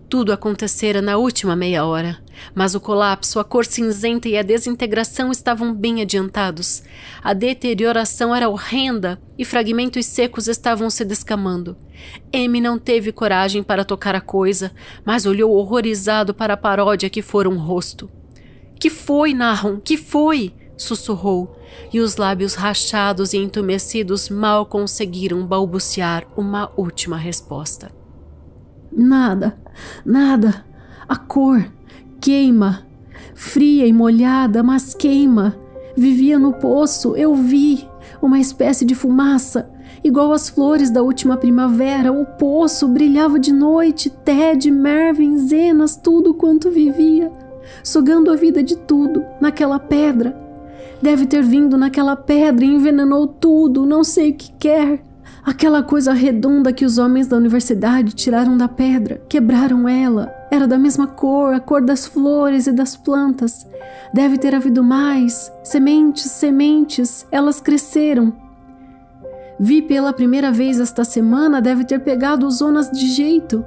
Tudo acontecera na última meia hora, mas o colapso, a cor cinzenta e a desintegração estavam bem adiantados. A deterioração era horrenda e fragmentos secos estavam se descamando. Amy não teve coragem para tocar a coisa, mas olhou horrorizado para a paródia que fora um rosto. — Que foi, Nahum? Que foi? Sussurrou, e os lábios rachados e entumecidos mal conseguiram balbuciar uma última resposta. Nada, nada. A cor queima. Fria e molhada, mas queima. Vivia no poço, eu vi. Uma espécie de fumaça. Igual às flores da última primavera, o poço brilhava de noite. Ted, Mervyn, Zenas, tudo quanto vivia. Sugando a vida de tudo, naquela pedra. Deve ter vindo naquela pedra e envenenou tudo, não sei o que quer. Aquela coisa redonda que os homens da universidade tiraram da pedra, quebraram ela. Era da mesma cor, a cor das flores e das plantas. Deve ter havido mais. Sementes, elas cresceram. Vi pela primeira vez esta semana, deve ter pegado os zonas de jeito.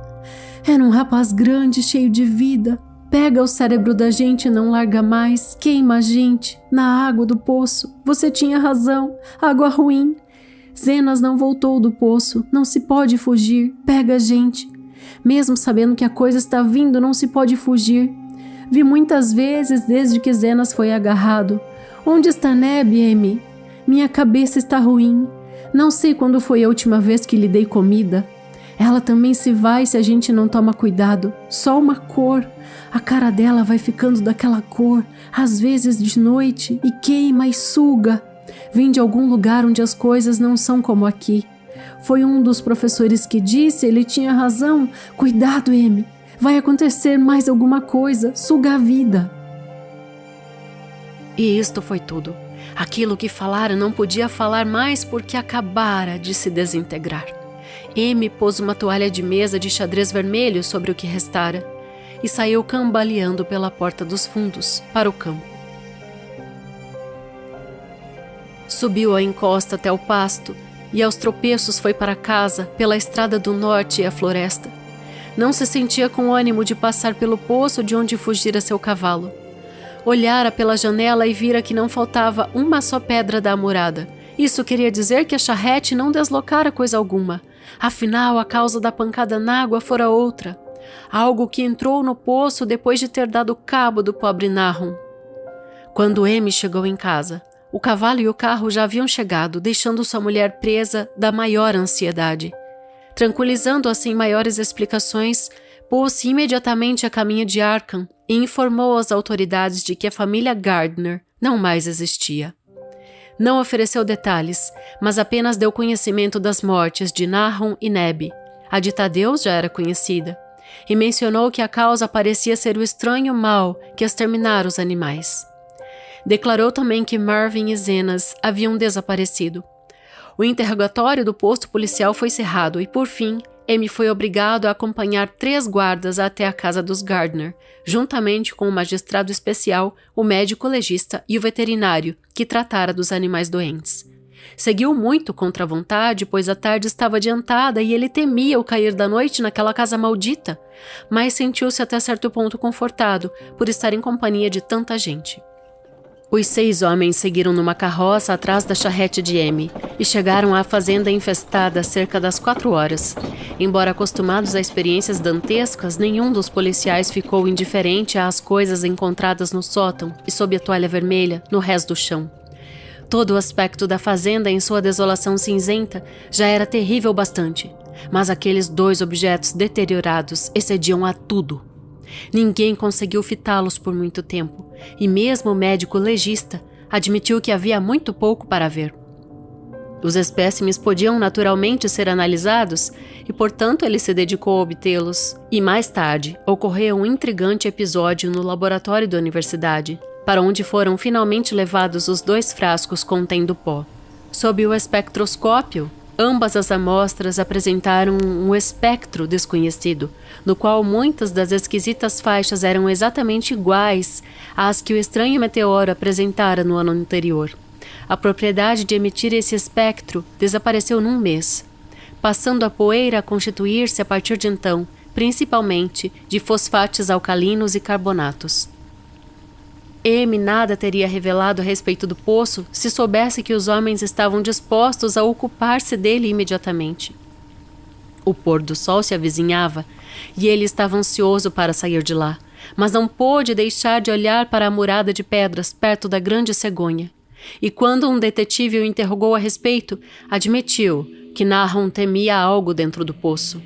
Era um rapaz grande, cheio de vida. Pega o cérebro da gente e não larga mais, queima a gente, na água do poço. Você tinha razão, água ruim. Zenas não voltou do poço, não se pode fugir, pega a gente. Mesmo sabendo que a coisa está vindo, não se pode fugir. Vi muitas vezes desde que Zenas foi agarrado. Onde está Neb, Amy? Minha cabeça está ruim. Não sei quando foi a última vez que lhe dei comida. Ela também se vai se a gente não toma cuidado. Só uma cor. A cara dela vai ficando daquela cor, às vezes de noite, e queima e suga. Vem de algum lugar onde as coisas não são como aqui. Foi um dos professores que disse, ele tinha razão. Cuidado, Amy. Vai acontecer mais alguma coisa. Suga a vida. E isto foi tudo. Aquilo que falara não podia falar mais porque acabara de se desintegrar. Amy pôs uma toalha de mesa de xadrez vermelho sobre o que restara e saiu cambaleando pela porta dos fundos para o campo. Subiu a encosta até o pasto e aos tropeços foi para casa pela estrada do norte e a floresta. Não se sentia com ânimo de passar pelo poço de onde fugira seu cavalo. Olhara pela janela e vira que não faltava uma só pedra da amurada. Isso queria dizer que a charrete não deslocara coisa alguma. Afinal, a causa da pancada na água fora outra. Algo que entrou no poço depois de ter dado cabo do pobre Nahum. Quando Amy chegou em casa, o cavalo e o carro já haviam chegado, deixando sua mulher presa da maior ansiedade. Tranquilizando assim maiores explicações, pôs-se imediatamente a caminho de Arkham e informou às autoridades de que a família Gardner não mais existia. Não ofereceu detalhes, mas apenas deu conhecimento das mortes de Nahum e Neb. A de Tadeu já era conhecida, e mencionou que a causa parecia ser o estranho mal que exterminara os animais. Declarou também que Mervyn e Zenas haviam desaparecido. O interrogatório do posto policial foi cerrado e, por fim, Amy foi obrigado a acompanhar 3 guardas até a casa dos Gardner, juntamente com o magistrado especial, o médico legista e o veterinário, que tratara dos animais doentes. Seguiu muito contra a vontade, pois a tarde estava adiantada e ele temia o cair da noite naquela casa maldita, mas sentiu-se até certo ponto confortado por estar em companhia de tanta gente. Os 6 homens seguiram numa carroça atrás da charrete de Amy e chegaram à fazenda infestada cerca das 4 horas. Embora acostumados a experiências dantescas, nenhum dos policiais ficou indiferente às coisas encontradas no sótão e sob a toalha vermelha no rés do chão. Todo o aspecto da fazenda em sua desolação cinzenta já era terrível bastante, mas aqueles 2 objetos deteriorados excediam a tudo. Ninguém conseguiu fitá-los por muito tempo, e mesmo o médico legista admitiu que havia muito pouco para ver. Os espécimes podiam naturalmente ser analisados e, portanto, ele se dedicou a obtê-los. E mais tarde, ocorreu um intrigante episódio no laboratório da universidade, para onde foram finalmente levados os 2 frascos contendo pó. Sob o espectroscópio, ambas as amostras apresentaram um espectro desconhecido, no qual muitas das esquisitas faixas eram exatamente iguais às que o estranho meteoro apresentara no ano anterior. A propriedade de emitir esse espectro desapareceu num mês, passando a poeira a constituir-se a partir de então, principalmente de fosfates alcalinos e carbonatos. M nada teria revelado a respeito do poço se soubesse que os homens estavam dispostos a ocupar-se dele imediatamente. O pôr do sol se avizinhava e ele estava ansioso para sair de lá, mas não pôde deixar de olhar para a murada de pedras perto da grande cegonha. E quando um detetive o interrogou a respeito, admitiu que Nahum temia algo dentro do poço,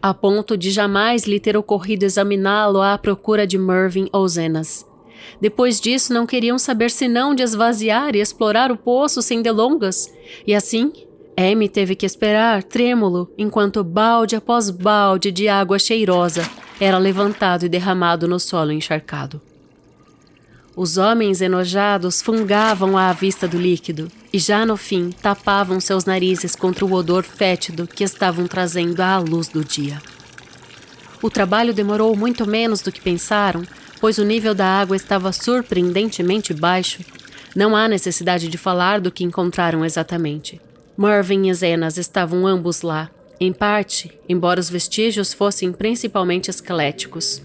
a ponto de jamais lhe ter ocorrido examiná-lo à procura de Mervyn ou Zenas. Depois disso, não queriam saber senão de esvaziar e explorar o poço sem delongas, e assim, M teve que esperar, trêmulo, enquanto balde após balde de água cheirosa era levantado e derramado no solo encharcado. Os homens enojados fungavam à vista do líquido e já no fim tapavam seus narizes contra o odor fétido que estavam trazendo à luz do dia. O trabalho demorou muito menos do que pensaram, pois o nível da água estava surpreendentemente baixo. Não há necessidade de falar do que encontraram exatamente. Mervyn e Zenas estavam ambos lá, em parte, embora os vestígios fossem principalmente esqueléticos.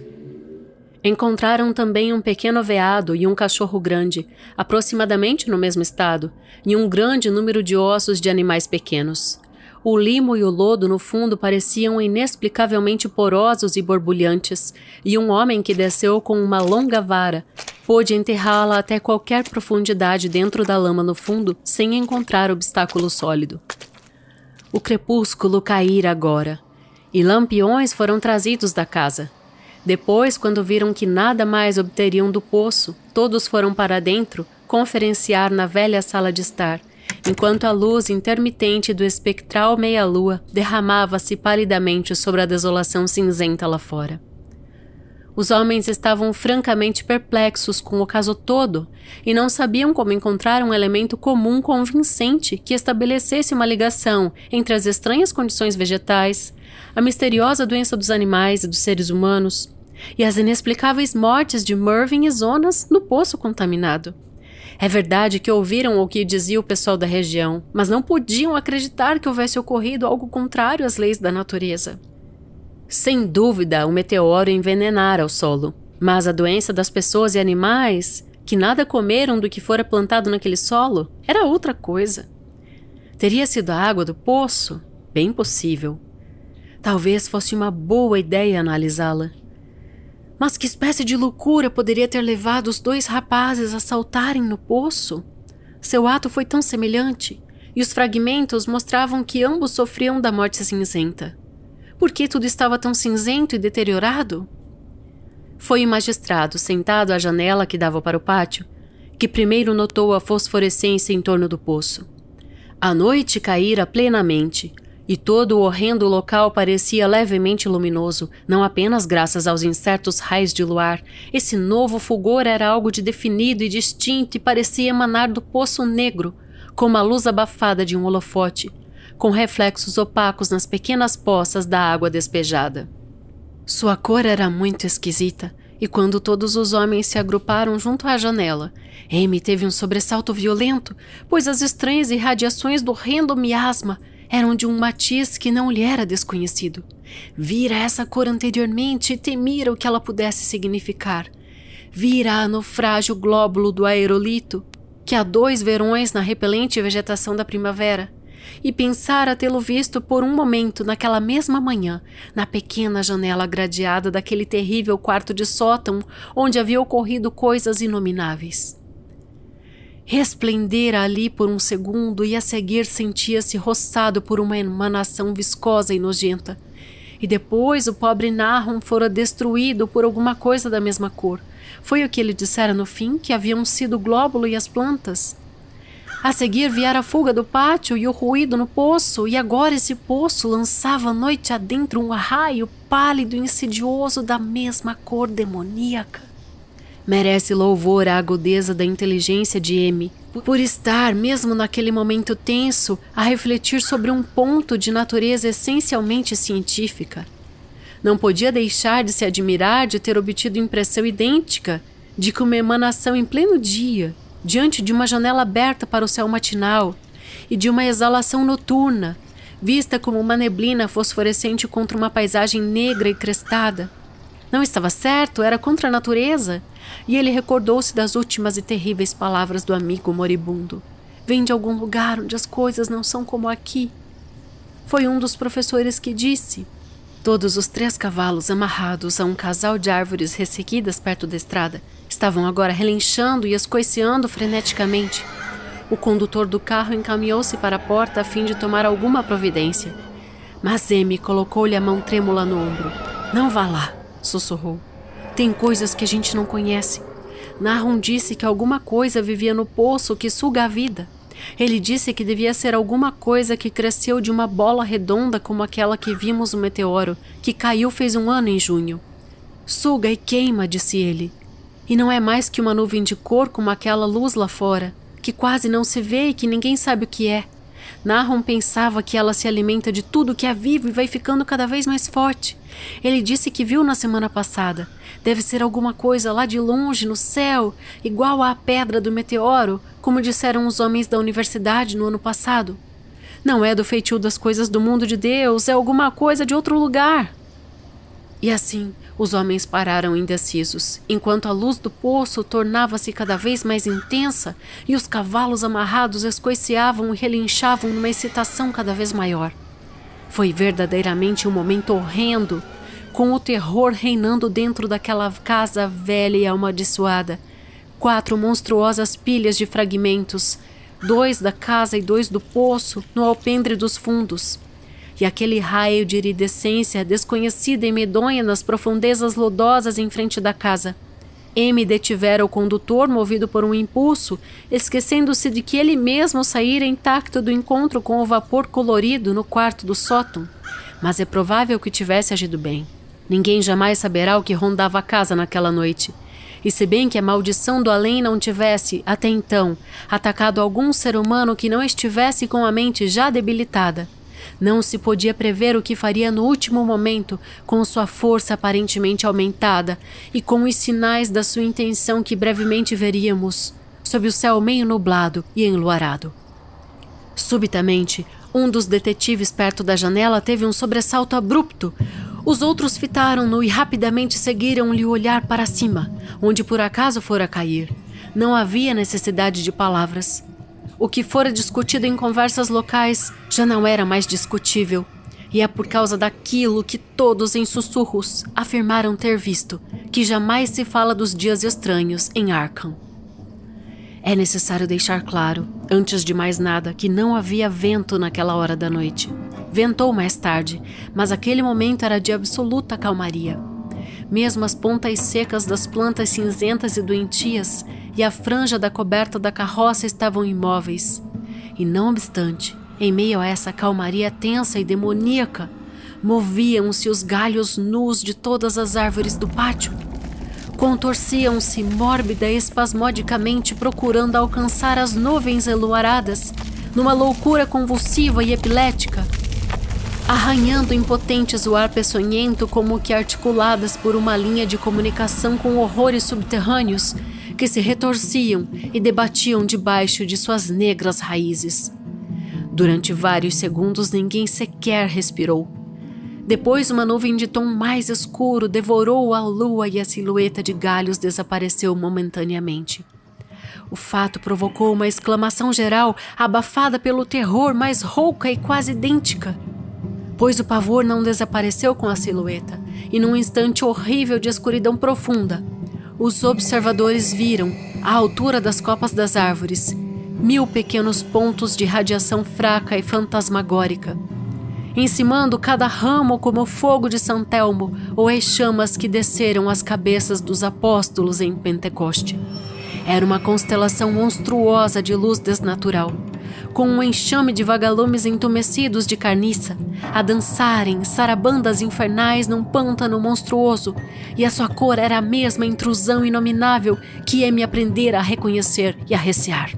Encontraram também um pequeno veado e um cachorro grande, aproximadamente no mesmo estado, e um grande número de ossos de animais pequenos. O limo e o lodo no fundo pareciam inexplicavelmente porosos e borbulhantes, e um homem que desceu com uma longa vara pôde enterrá-la até qualquer profundidade dentro da lama no fundo sem encontrar obstáculo sólido. O crepúsculo caíra agora, e lampiões foram trazidos da casa. Depois, quando viram que nada mais obteriam do poço, todos foram para dentro conferenciar na velha sala de estar, enquanto a luz intermitente do espectral meia-lua derramava-se palidamente sobre a desolação cinzenta lá fora. Os homens estavam francamente perplexos com o caso todo e não sabiam como encontrar um elemento comum convincente que estabelecesse uma ligação entre as estranhas condições vegetais, a misteriosa doença dos animais e dos seres humanos e as inexplicáveis mortes de Mervyn e Zenas no poço contaminado. É verdade que ouviram o que dizia o pessoal da região, mas não podiam acreditar que houvesse ocorrido algo contrário às leis da natureza. Sem dúvida, o meteoro envenenara o solo, mas a doença das pessoas e animais, que nada comeram do que fora plantado naquele solo, era outra coisa. Teria sido a água do poço? Bem possível. Talvez fosse uma boa ideia analisá-la. Mas que espécie de loucura poderia ter levado os 2 rapazes a saltarem no poço? Seu ato foi tão semelhante, e os fragmentos mostravam que ambos sofriam da morte cinzenta. Por que tudo estava tão cinzento e deteriorado? Foi o magistrado, sentado à janela que dava para o pátio, que primeiro notou a fosforescência em torno do poço. A noite caíra plenamente, e todo o horrendo local parecia levemente luminoso, não apenas graças aos incertos raios de luar. Esse novo fulgor era algo de definido e distinto e parecia emanar do poço negro, como a luz abafada de um holofote, com reflexos opacos nas pequenas poças da água despejada. Sua cor era muito esquisita, e quando todos os homens se agruparam junto à janela, Amy teve um sobressalto violento, pois as estranhas irradiações do horrendo miasma eram de um matiz que não lhe era desconhecido. Vira essa cor anteriormente e temira o que ela pudesse significar. Vira-a no frágil glóbulo do aerolito, que há 2 verões na repelente vegetação da primavera, e pensara tê-lo visto por um momento naquela mesma manhã, na pequena janela gradeada daquele terrível quarto de sótão onde havia ocorrido coisas inomináveis. Resplendera ali por um segundo e a seguir sentia-se roçado por uma emanação viscosa e nojenta. E depois o pobre Nahum fora destruído por alguma coisa da mesma cor. Foi o que ele dissera no fim, que haviam sido o glóbulo e as plantas. A seguir viera a fuga do pátio e o ruído no poço, e agora esse poço lançava noite adentro um raio pálido e insidioso da mesma cor demoníaca. Merece louvor a agudeza da inteligência de M, por estar, mesmo naquele momento tenso, a refletir sobre um ponto de natureza essencialmente científica. Não podia deixar de se admirar de ter obtido impressão idêntica de que uma emanação em pleno dia, diante de uma janela aberta para o céu matinal, e de uma exalação noturna, vista como uma neblina fosforescente contra uma paisagem negra e crestada. Não estava certo, era contra a natureza, e ele recordou-se das últimas e terríveis palavras do amigo moribundo. Vem de algum lugar onde as coisas não são como aqui. Foi um dos professores que disse. Todos os 3 cavalos amarrados a um casal de árvores ressequidas perto da estrada estavam agora relinchando e escoiceando freneticamente. O condutor do carro encaminhou-se para a porta a fim de tomar alguma providência. Mas M colocou-lhe a mão trêmula no ombro. Não vá lá, sussurrou. Tem coisas que a gente não conhece. Nahum disse que alguma coisa vivia no poço que suga a vida. Ele disse que devia ser alguma coisa que cresceu de uma bola redonda como aquela que vimos no meteoro, que caiu fez 1 ano em junho. Suga e queima, disse ele. E não é mais que uma nuvem de cor como aquela luz lá fora, que quase não se vê e que ninguém sabe o que é. Nahum pensava que ela se alimenta de tudo que é vivo e vai ficando cada vez mais forte. Ele disse que viu na semana passada. Deve ser alguma coisa lá de longe no céu, igual à pedra do meteoro, como disseram os homens da universidade no ano passado. Não é do feitio das coisas do mundo de Deus, é alguma coisa de outro lugar. E assim, os homens pararam indecisos, enquanto a luz do poço tornava-se cada vez mais intensa e os cavalos amarrados escoiceavam e relinchavam numa excitação cada vez maior. Foi verdadeiramente um momento horrendo, com o terror reinando dentro daquela casa velha e amaldiçoada. 4 monstruosas pilhas de fragmentos, 2 da casa e 2 do poço, no alpendre dos fundos. E aquele raio de iridescência desconhecida e medonha nas profundezas lodosas em frente da casa. M detivera o condutor movido por um impulso, esquecendo-se de que ele mesmo saíra intacto do encontro com o vapor colorido no quarto do sótão. Mas é provável que tivesse agido bem. Ninguém jamais saberá o que rondava a casa naquela noite. E se bem que a maldição do além não tivesse, até então, atacado algum ser humano que não estivesse com a mente já debilitada, não se podia prever o que faria no último momento, com sua força aparentemente aumentada e com os sinais da sua intenção que brevemente veríamos, sob o céu meio nublado e enluarado. Subitamente, um dos detetives perto da janela teve um sobressalto abrupto. Os outros fitaram-no e rapidamente seguiram-lhe o olhar para cima, onde por acaso fora cair. Não havia necessidade de palavras. O que fora discutido em conversas locais já não era mais discutível, e é por causa daquilo que todos em sussurros afirmaram ter visto, que jamais se fala dos dias estranhos em Arkham. É necessário deixar claro, antes de mais nada, que não havia vento naquela hora da noite. Ventou mais tarde, mas aquele momento era de absoluta calmaria. Mesmo as pontas secas das plantas cinzentas e doentias e a franja da coberta da carroça estavam imóveis. E não obstante, em meio a essa calmaria tensa e demoníaca, moviam-se os galhos nus de todas as árvores do pátio. Contorciam-se mórbida e espasmodicamente procurando alcançar as nuvens enluaradas, numa loucura convulsiva e epilética, arranhando impotentes o ar peçonhento como que articuladas por uma linha de comunicação com horrores subterrâneos que se retorciam e debatiam debaixo de suas negras raízes. Durante vários segundos ninguém sequer respirou. Depois uma nuvem de tom mais escuro devorou a lua e a silhueta de galhos desapareceu momentaneamente. O fato provocou uma exclamação geral, abafada pelo terror mais rouca e quase idêntica. Pois o pavor não desapareceu com a silhueta, e num instante horrível de escuridão profunda, os observadores viram, à altura das copas das árvores, 1000 pequenos pontos de radiação fraca e fantasmagórica, encimando cada ramo como o fogo de São Telmo ou as chamas que desceram as cabeças dos apóstolos em Pentecoste. Era uma constelação monstruosa de luz desnatural, com um enxame de vagalumes entumecidos de carniça, a dançarem sarabandas infernais num pântano monstruoso, e a sua cor era a mesma intrusão inominável que Amy aprendera a reconhecer e a recear.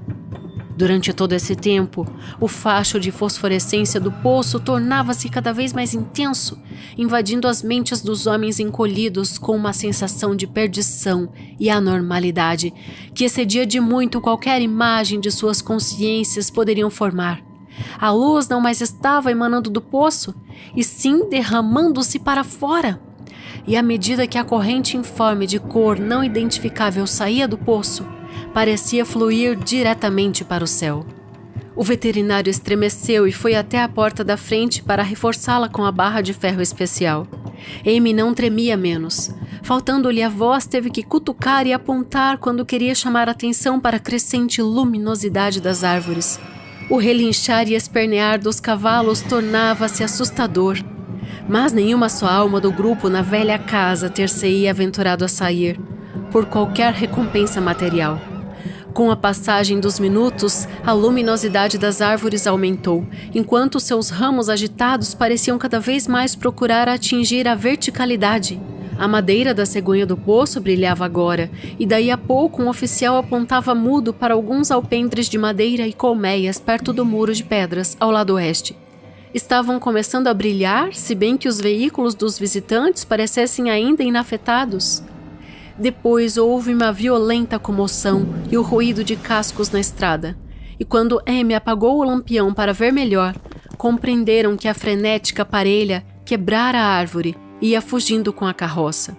Durante todo esse tempo, o facho de fosforescência do poço tornava-se cada vez mais intenso, invadindo as mentes dos homens encolhidos com uma sensação de perdição e anormalidade que excedia de muito qualquer imagem de suas consciências poderiam formar. A luz não mais estava emanando do poço, e sim derramando-se para fora. E à medida que a corrente informe de cor não identificável saía do poço, parecia fluir diretamente para o céu. O veterinário estremeceu e foi até a porta da frente para reforçá-la com a barra de ferro especial. Amy não tremia menos. Faltando-lhe a voz, teve que cutucar e apontar quando queria chamar a atenção para a crescente luminosidade das árvores. O relinchar e espernear dos cavalos tornava-se assustador. Mas nenhuma só alma do grupo na velha casa ter-se-ia aventurado a sair, por qualquer recompensa material. Com a passagem dos minutos, a luminosidade das árvores aumentou, enquanto seus ramos agitados pareciam cada vez mais procurar atingir a verticalidade. A madeira da cegonha do poço brilhava agora, e daí a pouco um oficial apontava mudo para alguns alpendres de madeira e colmeias perto do muro de pedras, ao lado oeste. Estavam começando a brilhar, se bem que os veículos dos visitantes parecessem ainda inafetados. Depois houve uma violenta comoção e o ruído de cascos na estrada. E quando Amy apagou o lampião para ver melhor, compreenderam que a frenética parelha quebrara a árvore e ia fugindo com a carroça.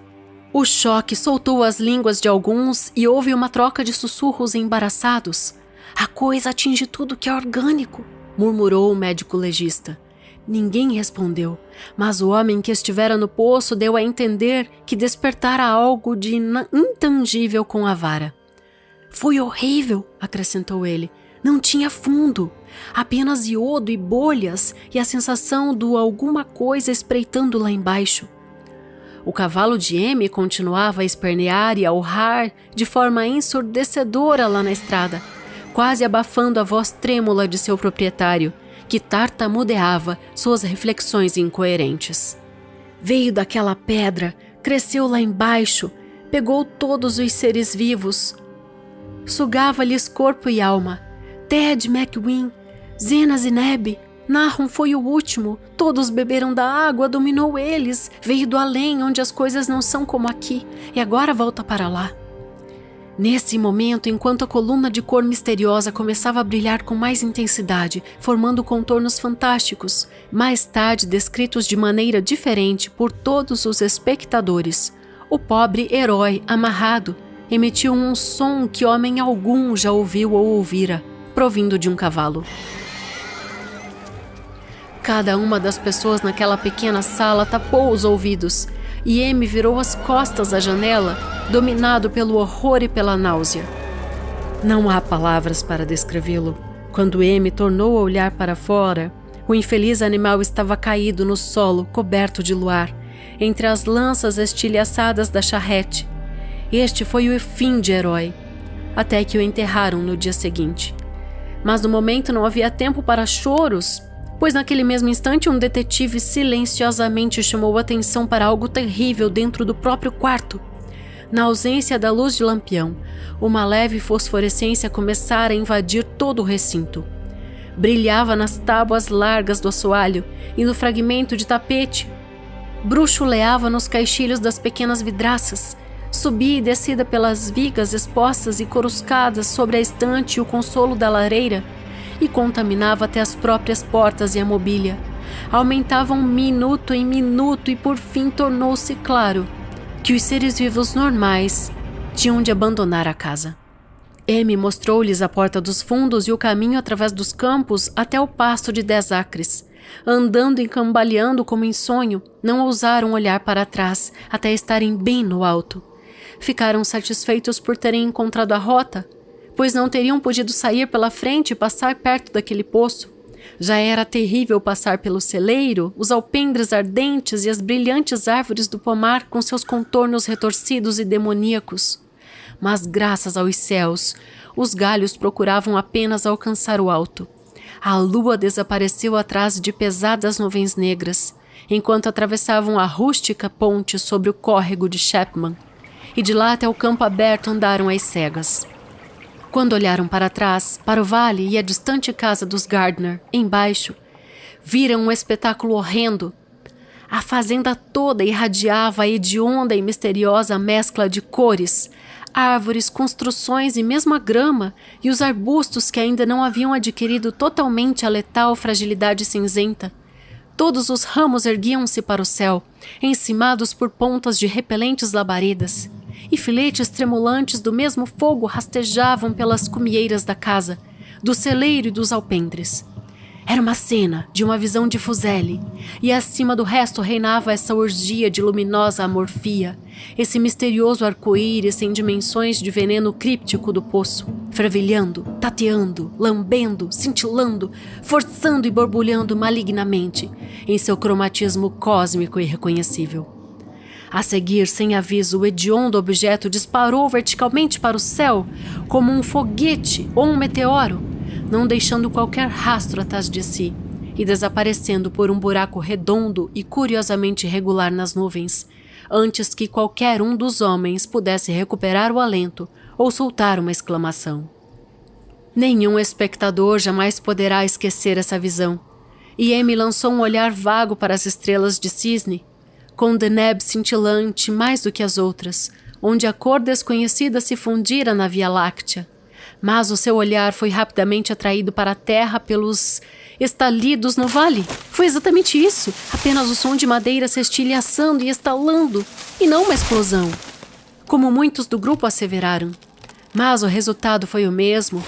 O choque soltou as línguas de alguns e houve uma troca de sussurros embaraçados. "A coisa atinge tudo que é orgânico", murmurou o médico legista. Ninguém respondeu, mas o homem que estivera no poço deu a entender que despertara algo de intangível com a vara. "Foi horrível", acrescentou ele. "Não tinha fundo, apenas iodo e bolhas e a sensação do alguma coisa espreitando lá embaixo." O cavalo de Amy continuava a espernear e a urrar de forma ensurdecedora lá na estrada, quase abafando a voz trêmula de seu proprietário, que tartamudeava suas reflexões incoerentes. "Veio daquela pedra, cresceu lá embaixo, pegou todos os seres vivos, sugava-lhes corpo e alma. Ted McWin, Zenas e Neb, Nahum foi o último, todos beberam da água, dominou eles, veio do além onde as coisas não são como aqui, e agora volta para lá." Nesse momento, enquanto a coluna de cor misteriosa começava a brilhar com mais intensidade, formando contornos fantásticos, mais tarde descritos de maneira diferente por todos os espectadores, o pobre herói amarrado emitiu um som que homem algum já ouviu ou ouvira, provindo de um cavalo. Cada uma das pessoas naquela pequena sala tapou os ouvidos, e Amy virou as costas à janela, dominado pelo horror e pela náusea. Não há palavras para descrevê-lo. Quando Amy tornou a olhar para fora, o infeliz animal estava caído no solo, coberto de luar, entre as lanças estilhaçadas da charrete. Este foi o fim de herói, até que o enterraram no dia seguinte. Mas no momento não havia tempo para choros, pois naquele mesmo instante um detetive silenciosamente chamou atenção para algo terrível dentro do próprio quarto. Na ausência da luz de lampião, uma leve fosforescência começara a invadir todo o recinto. Brilhava nas tábuas largas do assoalho e no fragmento de tapete. Bruxuleava nos caixilhos das pequenas vidraças, subia e descida pelas vigas expostas e coruscadas sobre a estante e o consolo da lareira, e contaminava até as próprias portas e a mobília. Aumentava minuto em minuto e por fim tornou-se claro que os seres vivos normais tinham de abandonar a casa. Amy mostrou-lhes a porta dos fundos e o caminho através dos campos até o pasto de 10 acres. Andando e cambaleando como em sonho, não ousaram olhar para trás até estarem bem no alto. Ficaram satisfeitos por terem encontrado a rota, pois não teriam podido sair pela frente e passar perto daquele poço. Já era terrível passar pelo celeiro, os alpendres ardentes e as brilhantes árvores do pomar com seus contornos retorcidos e demoníacos. Mas graças aos céus, os galhos procuravam apenas alcançar o alto. A lua desapareceu atrás de pesadas nuvens negras, enquanto atravessavam a rústica ponte sobre o córrego de Chapman, e de lá até o campo aberto andaram às cegas. Quando olharam para trás, para o vale e a distante casa dos Gardner, embaixo, viram um espetáculo horrendo. A fazenda toda irradiava a hedionda e misteriosa mescla de cores, árvores, construções e mesmo a grama e os arbustos que ainda não haviam adquirido totalmente a letal fragilidade cinzenta. Todos os ramos erguiam-se para o céu, encimados por pontas de repelentes labaredas, e filetes tremulantes do mesmo fogo rastejavam pelas cumieiras da casa, do celeiro e dos alpendres. Era uma cena de uma visão de Fuseli, e acima do resto reinava essa orgia de luminosa amorfia, esse misterioso arco-íris sem dimensões de veneno críptico do poço, fervilhando, tateando, lambendo, cintilando, forçando e borbulhando malignamente, em seu cromatismo cósmico e irreconhecível. A seguir, sem aviso, o hediondo objeto disparou verticalmente para o céu, como um foguete ou um meteoro, não deixando qualquer rastro atrás de si, e desaparecendo por um buraco redondo e curiosamente irregular nas nuvens, antes que qualquer um dos homens pudesse recuperar o alento ou soltar uma exclamação. Nenhum espectador jamais poderá esquecer essa visão, e Amy lançou um olhar vago para as estrelas de cisne, com Deneb cintilante mais do que as outras, onde a cor desconhecida se fundira na Via Láctea. Mas o seu olhar foi rapidamente atraído para a terra pelos estalidos no vale. Foi exatamente isso, apenas o som de madeira se estilhaçando e estalando, e não uma explosão, como muitos do grupo asseveraram. Mas o resultado foi o mesmo,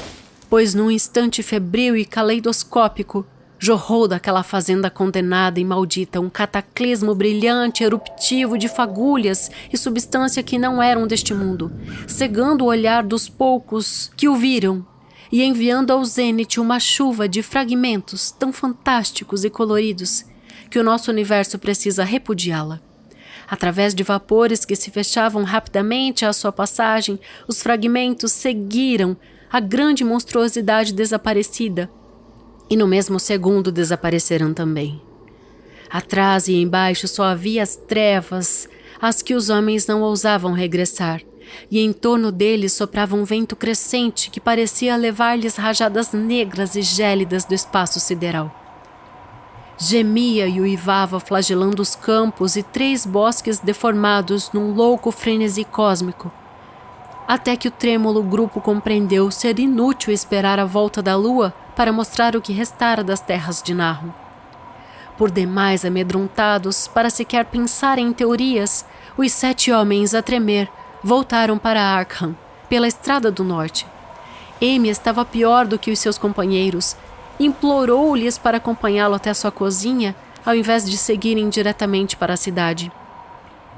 pois num instante febril e caleidoscópico, jorrou daquela fazenda condenada e maldita um cataclismo brilhante, eruptivo de fagulhas e substância que não eram deste mundo, cegando o olhar dos poucos que o viram e enviando ao zênite uma chuva de fragmentos tão fantásticos e coloridos que o nosso universo precisa repudiá-la. Através de vapores que se fechavam rapidamente à sua passagem, os fragmentos seguiram a grande monstruosidade desaparecida, e no mesmo segundo desapareceram também. Atrás e embaixo só havia as trevas, às que os homens não ousavam regressar, e em torno deles soprava um vento crescente que parecia levar-lhes rajadas negras e gélidas do espaço sideral. Gemia e uivava flagelando os campos e 3 bosques deformados num louco frenesi cósmico, até que o trêmulo grupo compreendeu ser inútil esperar a volta da lua para mostrar o que restara das terras de Nahum. Por demais amedrontados para sequer pensar em teorias, os 7 homens a tremer voltaram para Arkham, pela estrada do norte. Amy estava pior do que os seus companheiros. Implorou-lhes para acompanhá-lo até sua cozinha, ao invés de seguirem diretamente para a cidade.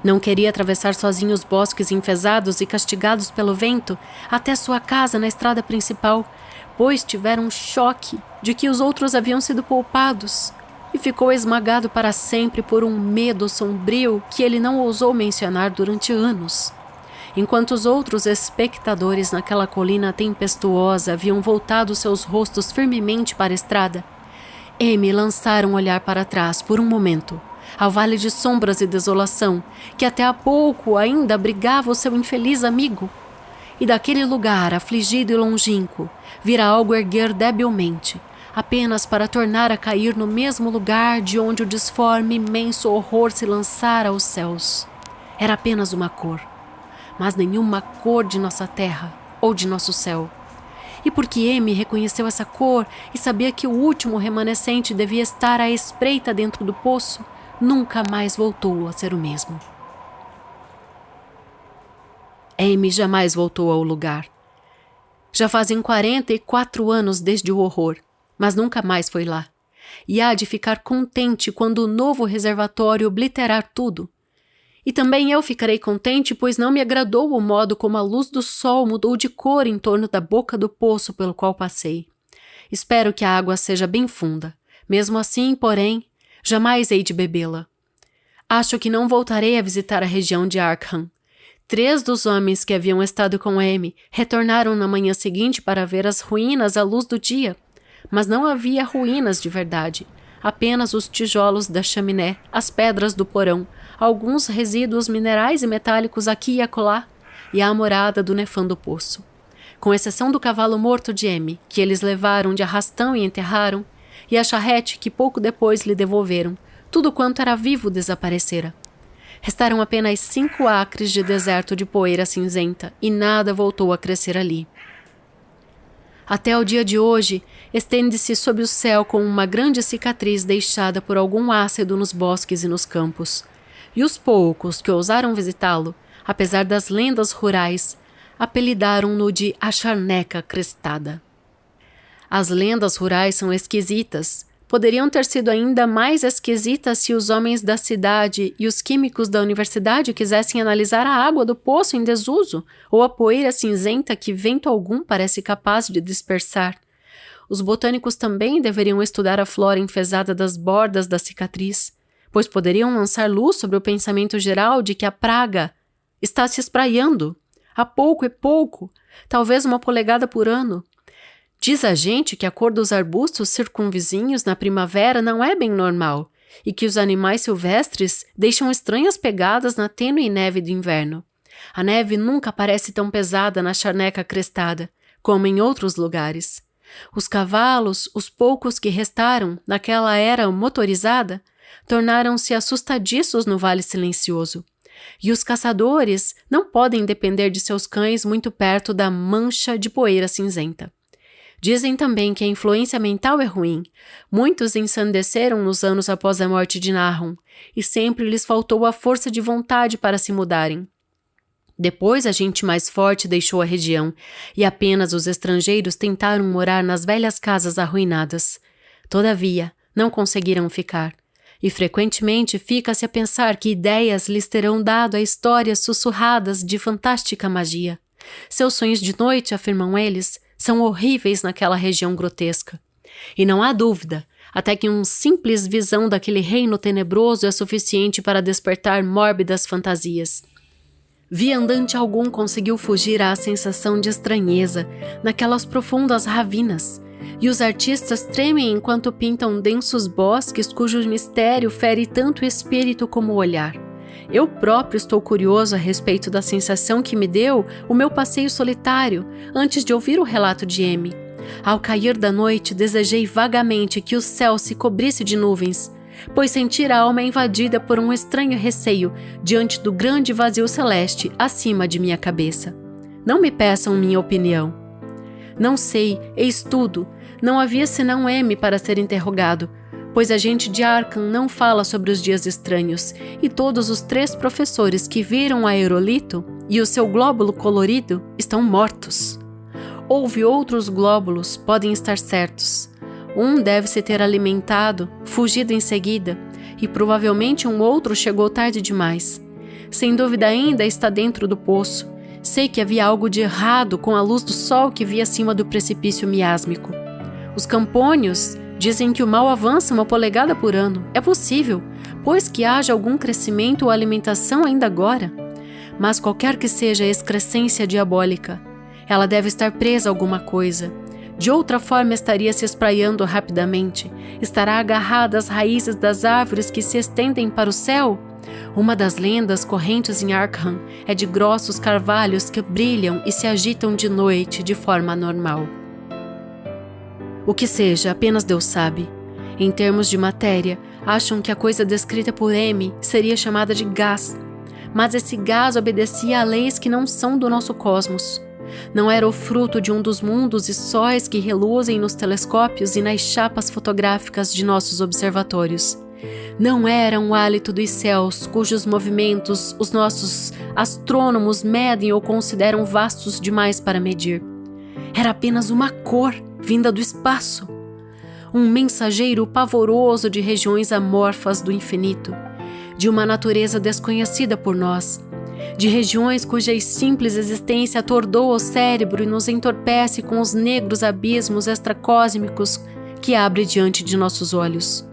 Não queria atravessar sozinho os bosques enfesados e castigados pelo vento até sua casa na estrada principal, pois tiveram um choque de que os outros haviam sido poupados, e ficou esmagado para sempre por um medo sombrio que ele não ousou mencionar durante anos. Enquanto os outros espectadores naquela colina tempestuosa haviam voltado seus rostos firmemente para a estrada, Amy lançara um olhar para trás por um momento, ao vale de sombras e desolação, que até há pouco ainda abrigava o seu infeliz amigo. E daquele lugar, afligido e longínquo, vira algo erguer debilmente, apenas para tornar a cair no mesmo lugar de onde o disforme imenso horror se lançara aos céus. Era apenas uma cor, mas nenhuma cor de nossa terra ou de nosso céu. E porque Amy reconheceu essa cor e sabia que o último remanescente devia estar à espreita dentro do poço, nunca mais voltou a ser o mesmo. Amy jamais voltou ao lugar. Já fazem 44 anos desde o horror, mas nunca mais foi lá. E há de ficar contente quando o novo reservatório obliterar tudo. E também eu ficarei contente, pois não me agradou o modo como a luz do sol mudou de cor em torno da boca do poço pelo qual passei. Espero que a água seja bem funda. Mesmo assim, porém, jamais hei de bebê-la. Acho que não voltarei a visitar a região de Arkham. 3 dos homens que haviam estado com Amy retornaram na manhã seguinte para ver as ruínas à luz do dia. Mas não havia ruínas de verdade. Apenas os tijolos da chaminé, as pedras do porão, alguns resíduos minerais e metálicos aqui e acolá, e a morada do nefando poço. Com exceção do cavalo morto de Amy, que eles levaram de arrastão e enterraram, e a charrete que pouco depois lhe devolveram, tudo quanto era vivo desaparecera. Restaram apenas 5 acres de deserto de poeira cinzenta, e nada voltou a crescer ali. Até o dia de hoje, estende-se sob o céu como uma grande cicatriz deixada por algum ácido nos bosques e nos campos. E os poucos que ousaram visitá-lo, apesar das lendas rurais, apelidaram-no de a Charneca Crestada. As lendas rurais são esquisitas. Poderiam ter sido ainda mais esquisitas se os homens da cidade e os químicos da universidade quisessem analisar a água do poço em desuso ou a poeira cinzenta que vento algum parece capaz de dispersar. Os botânicos também deveriam estudar a flora enfesada das bordas da cicatriz, pois poderiam lançar luz sobre o pensamento geral de que a praga está se espraiando, a pouco e pouco, talvez 1 polegada por ano. Diz a gente que a cor dos arbustos circunvizinhos na primavera não é bem normal e que os animais silvestres deixam estranhas pegadas na tênue neve do inverno. A neve nunca parece tão pesada na Charneca Crestada como em outros lugares. Os cavalos, os poucos que restaram naquela era motorizada, tornaram-se assustadiços no Vale Silencioso. E os caçadores não podem depender de seus cães muito perto da mancha de poeira cinzenta. Dizem também que a influência mental é ruim. Muitos ensandeceram nos anos após a morte de Nahum, e sempre lhes faltou a força de vontade para se mudarem. Depois a gente mais forte deixou a região, e apenas os estrangeiros tentaram morar nas velhas casas arruinadas. Todavia, não conseguiram ficar. E frequentemente fica-se a pensar que ideias lhes terão dado a histórias sussurradas de fantástica magia. Seus sonhos de noite, afirmam eles, são horríveis naquela região grotesca. E não há dúvida, até que uma simples visão daquele reino tenebroso é suficiente para despertar mórbidas fantasias. Viandante algum conseguiu fugir à sensação de estranheza naquelas profundas ravinas, e os artistas tremem enquanto pintam densos bosques cujo mistério fere tanto o espírito como o olhar. Eu próprio estou curioso a respeito da sensação que me deu o meu passeio solitário antes de ouvir o relato de Amy. Ao cair da noite, desejei vagamente que o céu se cobrisse de nuvens, pois senti a alma invadida por um estranho receio diante do grande vazio celeste acima de minha cabeça. Não me peçam minha opinião. Não sei, eis tudo. Não havia senão Amy para ser interrogado, pois a gente de Arkham não fala sobre os dias estranhos, e todos os 3 professores que viram Aerolito e o seu glóbulo colorido estão mortos. Houve outros glóbulos, podem estar certos. Um deve se ter alimentado, fugido em seguida, e provavelmente um outro chegou tarde demais. Sem dúvida ainda está dentro do poço. Sei que havia algo de errado com a luz do sol que via acima do precipício miásmico. Os campônios dizem que o mal avança 1 polegada por ano. É possível, pois que haja algum crescimento ou alimentação ainda agora. Mas qualquer que seja a excrescência diabólica, ela deve estar presa a alguma coisa. De outra forma estaria se espraiando rapidamente. Estará agarrada às raízes das árvores que se estendem para o céu. Uma das lendas correntes em Arkham é de grossos carvalhos que brilham e se agitam de noite de forma anormal. O que seja, apenas Deus sabe. Em termos de matéria, acham que a coisa descrita por Amy seria chamada de gás. Mas esse gás obedecia a leis que não são do nosso cosmos. Não era o fruto de um dos mundos e sóis que reluzem nos telescópios e nas chapas fotográficas de nossos observatórios. Não era um hálito dos céus cujos movimentos os nossos astrônomos medem ou consideram vastos demais para medir. Era apenas uma cor vinda do espaço. Um mensageiro pavoroso de regiões amorfas do infinito, de uma natureza desconhecida por nós, de regiões cuja simples existência atordoa o cérebro e nos entorpece com os negros abismos extracósmicos que abre diante de nossos olhos.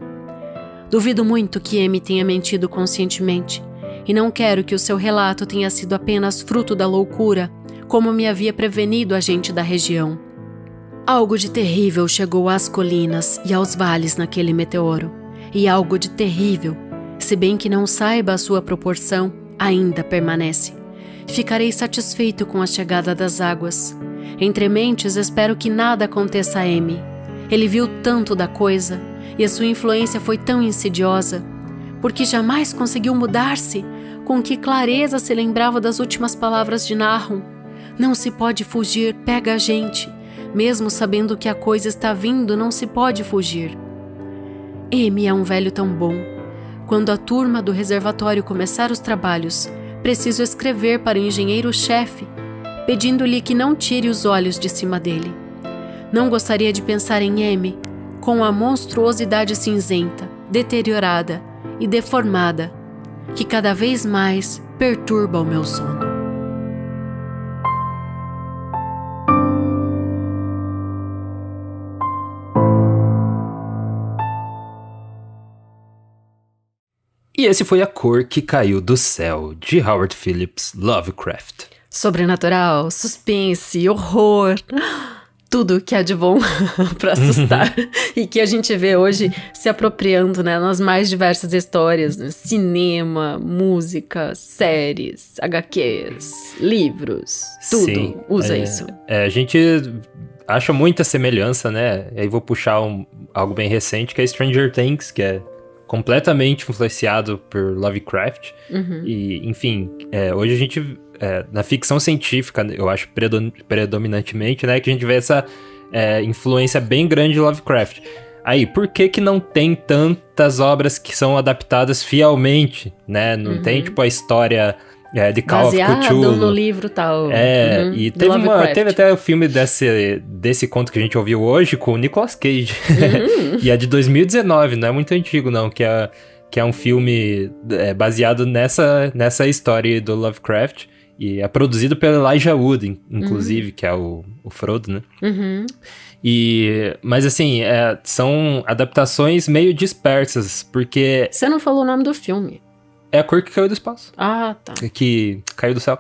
Duvido muito que Amy tenha mentido conscientemente, e não quero que o seu relato tenha sido apenas fruto da loucura, como me havia prevenido a gente da região. Algo de terrível chegou às colinas e aos vales naquele meteoro, e algo de terrível, se bem que não saiba a sua proporção, ainda permanece. Ficarei satisfeito com a chegada das águas. Entre mentes, espero que nada aconteça a Amy. Ele viu tanto da coisa, e a sua influência foi tão insidiosa, porque jamais conseguiu mudar-se. Com que clareza se lembrava das últimas palavras de Nahum. Não se pode fugir, pega a gente. Mesmo sabendo que a coisa está vindo, não se pode fugir. Amy é um velho tão bom. Quando a turma do reservatório começar os trabalhos, preciso escrever para o engenheiro-chefe, pedindo-lhe que não tire os olhos de cima dele. Não gostaria de pensar em Amy, com a monstruosidade cinzenta, deteriorada e deformada, que cada vez mais perturba o meu sono. E esse foi A Cor que Caiu do Céu, de Howard Phillips Lovecraft. Sobrenatural, suspense, horror, tudo que há de bom pra assustar. E que a gente vê hoje se apropriando, né, nas mais diversas histórias, né? Cinema, música, séries, HQs, livros, tudo. Sim, usa isso. A gente acha muita semelhança, né? E aí vou puxar algo bem recente, que é Stranger Things, que é completamente influenciado por Lovecraft. E, enfim, hoje a gente, na ficção científica, eu acho predominantemente, né, que a gente vê essa influência bem grande de Lovecraft. Aí, por que não tem tantas obras que são adaptadas fielmente, né? Não tem, tipo, a história de Call of Cthulhu. Baseado no livro tal. E teve até o filme desse conto que a gente ouviu hoje com o Nicolas Cage. E é de 2019, não é muito antigo não, que é um filme baseado nessa história do Lovecraft. E é produzido pelo Elijah Wood, inclusive, que é o Frodo, né? Mas assim, são adaptações meio dispersas, porque... Você não falou o nome do filme. É A Cor que Caiu do Espaço. Ah, tá. Que caiu do céu.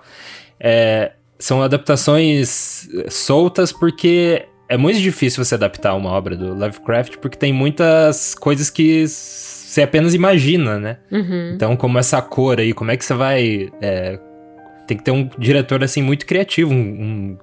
São adaptações soltas porque é muito difícil você adaptar uma obra do Lovecraft, porque tem muitas coisas que você apenas imagina, né? Então, como essa cor aí, como é que você vai... tem que ter um diretor, assim, muito criativo.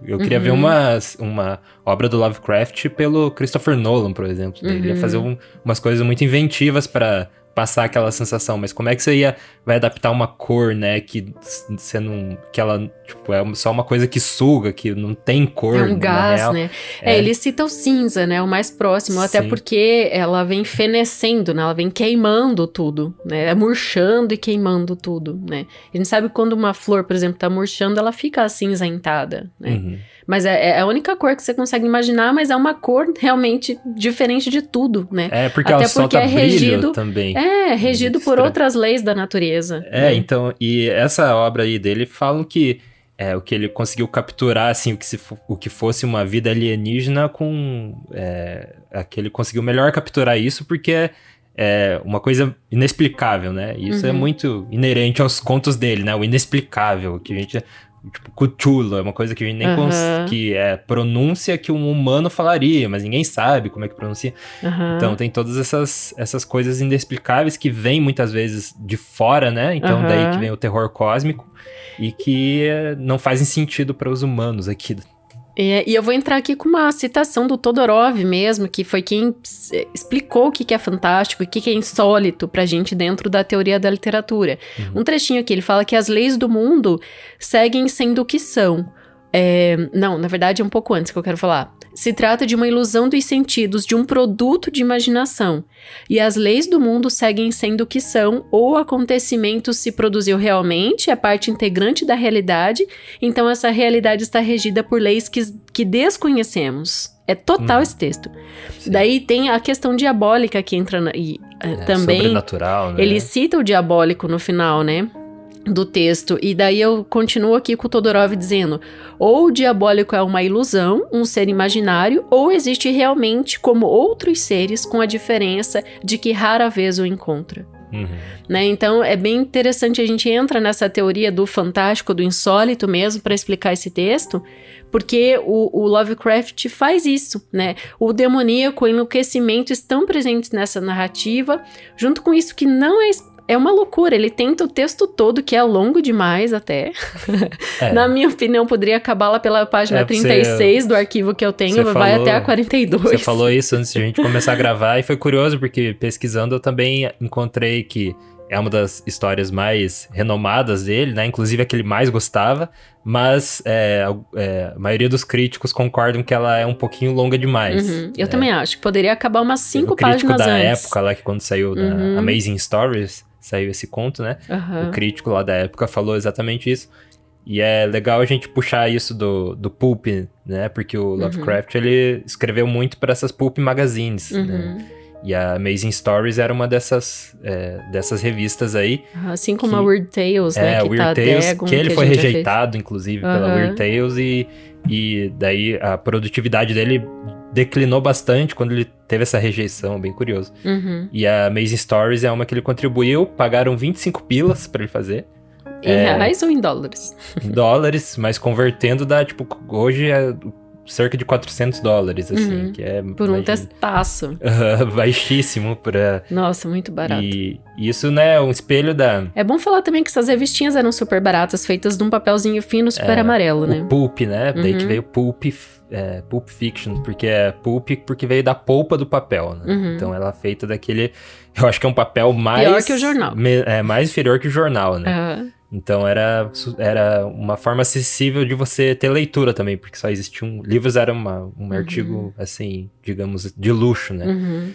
Eu queria ver uma obra do Lovecraft pelo Christopher Nolan, por exemplo. Ele ia fazer umas coisas muito inventivas pra passar aquela sensação, mas como é que você vai adaptar uma cor, né, que você não, que ela, tipo, é só uma coisa que suga, que não tem cor, é um gás, real. Né? Ele cita o cinza, né, o mais próximo, até porque ela vem fenecendo, né, ela vem queimando tudo, né, murchando e queimando tudo, né. A gente sabe que quando uma flor, por exemplo, tá murchando, ela fica acinzentada, né. Mas é a única cor que você consegue imaginar, mas é uma cor realmente diferente de tudo, né? Porque até ela solta brilho também. Regido por outras leis da natureza. Então, e essa obra aí dele falam que o que ele conseguiu capturar, assim, o que fosse uma vida alienígena que ele conseguiu melhor capturar isso porque é uma coisa inexplicável, né? E isso é muito inerente aos contos dele, né? O inexplicável, que a gente... Tipo, Cthulhu, é uma coisa que a gente nem que é pronúncia que um humano falaria, mas ninguém sabe como é que pronuncia. Então tem todas essas coisas inexplicáveis que vêm muitas vezes de fora, né? Então daí que vem o terror cósmico e que não fazem sentido para os humanos aqui. E eu vou entrar aqui com uma citação do Todorov mesmo, que foi quem explicou o que é fantástico e o que é insólito pra gente dentro da teoria da literatura. Um trechinho aqui, ele fala que as leis do mundo seguem sendo o que são. Não, na verdade é um pouco antes que eu quero falar. Se trata de uma ilusão dos sentidos, de um produto de imaginação. E as leis do mundo seguem sendo o que são, ou o acontecimento se produziu realmente, é parte integrante da realidade, então essa realidade está regida por leis que desconhecemos. É total esse texto. Sim. Daí tem a questão diabólica que entra também. Sobrenatural, né? Ele cita o diabólico no final, né? Do texto, e daí eu continuo aqui com o Todorov dizendo: ou o diabólico é uma ilusão, um ser imaginário, ou existe realmente como outros seres, com a diferença de que rara vez o encontra. Né? Então é bem interessante, a gente entra nessa teoria do fantástico, do insólito mesmo, para explicar esse texto, porque o Lovecraft faz isso, né? O demoníaco, o enlouquecimento estão presentes nessa narrativa, junto com isso que não é uma loucura, ele tenta o texto todo, que é longo demais até. Na minha opinião, poderia acabar lá pela página 36 do arquivo que eu tenho, vai até a 42. Você falou isso antes de a gente começar a gravar, e foi curioso, porque pesquisando eu também encontrei que é uma das histórias mais renomadas dele, né? Inclusive a que ele mais gostava, mas a maioria dos críticos concordam que ela é um pouquinho longa demais. Eu também acho, que poderia acabar umas 5 páginas antes. O crítico da época lá, que quando saiu da Amazing Stories, saiu esse conto, né? O crítico lá da época falou exatamente isso. E é legal a gente puxar isso do pulp, né? Porque o Lovecraft, ele escreveu muito para essas pulp magazines, né? E a Amazing Stories era uma dessas revistas aí. Assim como a Weird Tales, né? Que Weird Tales, que ele foi rejeitado, inclusive, pela Weird Tales. E daí a produtividade dele declinou bastante quando ele teve essa rejeição, bem curioso. E a Amazing Stories é uma que ele contribuiu, pagaram 25 pilas pra ele fazer. Em reais ou em dólares? Em dólares, mas convertendo dá, tipo, hoje é cerca de $400, assim, que é... Por um testaço. Baixíssimo pra... Nossa, muito barato. E isso, né, é um espelho da... É bom falar também que essas revistinhas eram super baratas, feitas de um papelzinho fino, super amarelo, né? O pulp, né? Daí que veio pulp fiction, porque é pulp porque veio da polpa do papel, né? Então ela é feita daquele... Eu acho que é um papel mais... Pior que o jornal. Mais inferior que o jornal, né? Então era uma forma acessível de você ter leitura também, porque só existiam... Livros era um artigo, assim, digamos, de luxo, né?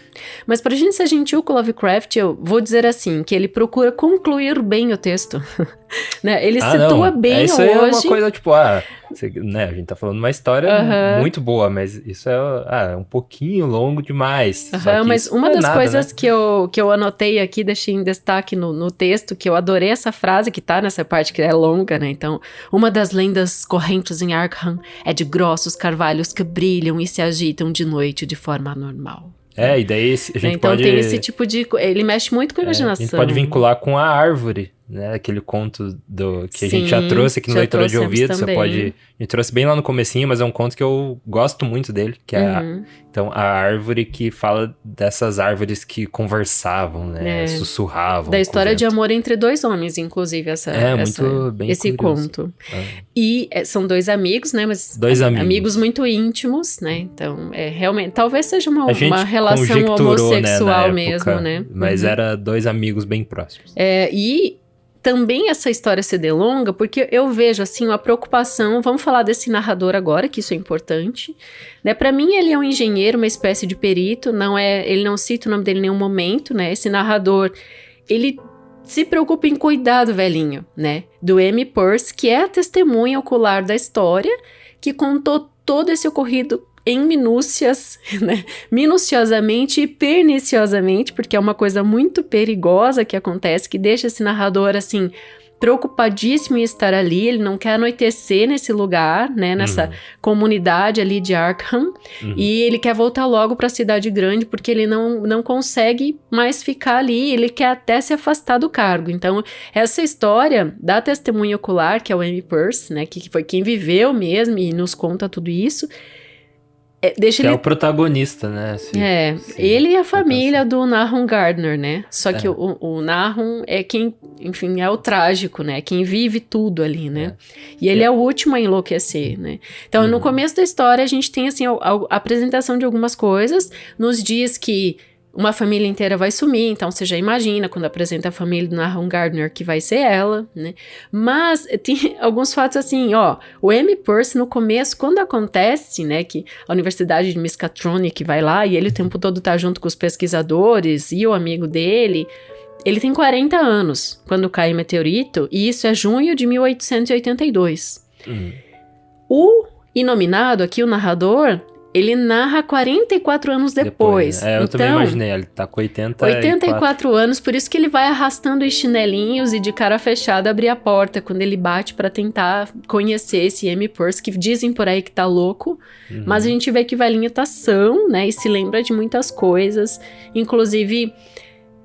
Mas pra gente ser gentil com o Lovecraft, eu vou dizer assim, que ele procura concluir bem o texto. Né? Ele situa bem isso hoje... Isso é uma coisa, tipo, né, a gente tá falando uma história muito boa, mas isso é um pouquinho longo demais. Mas uma das coisas, né, que eu anotei aqui, deixei em destaque no texto, que eu adorei essa frase que tá nessa parte que é longa, né? Então, uma das lendas correntes em Arkham é de grossos carvalhos que brilham e se agitam de noite de forma anormal. E daí a gente então, pode... tem esse tipo de... Ele mexe muito com a imaginação. A gente pode vincular com a árvore, né? Aquele conto que a gente já trouxe aqui no Leitura de Ouvido. Você pode... A gente trouxe bem lá no comecinho, mas é um conto que eu gosto muito dele, que é então, a árvore que fala dessas árvores que conversavam, né? Sussurravam. Da história de amor entre dois homens, inclusive, esse conto. E são dois amigos, né? Mas amigos muito íntimos, né? Então, realmente... Talvez seja uma relação homossexual, né, mesmo, né? Mas era dois amigos bem próximos. E também essa história se delonga, porque eu vejo, assim, uma preocupação... Vamos falar desse narrador agora, que isso é importante. Né? Para mim, ele é um engenheiro, uma espécie de perito. Ele não cita o nome dele em nenhum momento, né? Esse narrador, ele se preocupa em cuidar do velhinho, né? Do M. Peirce, que é a testemunha ocular da história, que contou todo esse ocorrido em minúcias, né? Minuciosamente e perniciosamente, porque é uma coisa muito perigosa que acontece, que deixa esse narrador, assim, preocupadíssimo em estar ali. Ele não quer anoitecer nesse lugar, né? Nessa comunidade ali de Arkham. E ele quer voltar logo para a cidade grande, porque ele não consegue mais ficar ali. Ele quer até se afastar do cargo. Então, essa história da testemunha ocular, que é o M. Peirce, né? Que foi quem viveu mesmo e nos conta tudo isso... é o protagonista, né? Ele e a família do Nahum Gardner, né? Só que o Nahum é quem, enfim, é o trágico, né? Quem vive tudo ali, né? E ele é o último a enlouquecer, né? Então, no começo da história, a gente tem, assim, a apresentação de algumas coisas, nos dias que uma família inteira vai sumir, então você já imagina quando apresenta a família do Nahum Gardner que vai ser ela, né? Mas tem alguns fatos assim, o M. Peirce no começo, quando acontece, né, que a Universidade de Miskatonic vai lá e ele o tempo todo tá junto com os pesquisadores e o amigo dele, ele tem 40 anos quando cai o meteorito, e isso é junho de 1882. O inominado aqui, o narrador... Ele narra 44 anos depois. Eu também imaginei, ele tá com 84 anos, por isso que ele vai arrastando os chinelinhos e de cara fechada abrir a porta quando ele bate pra tentar conhecer esse M. Peirce, que dizem por aí que tá louco, mas a gente vê que o velhinho tá são, né, e se lembra de muitas coisas, inclusive...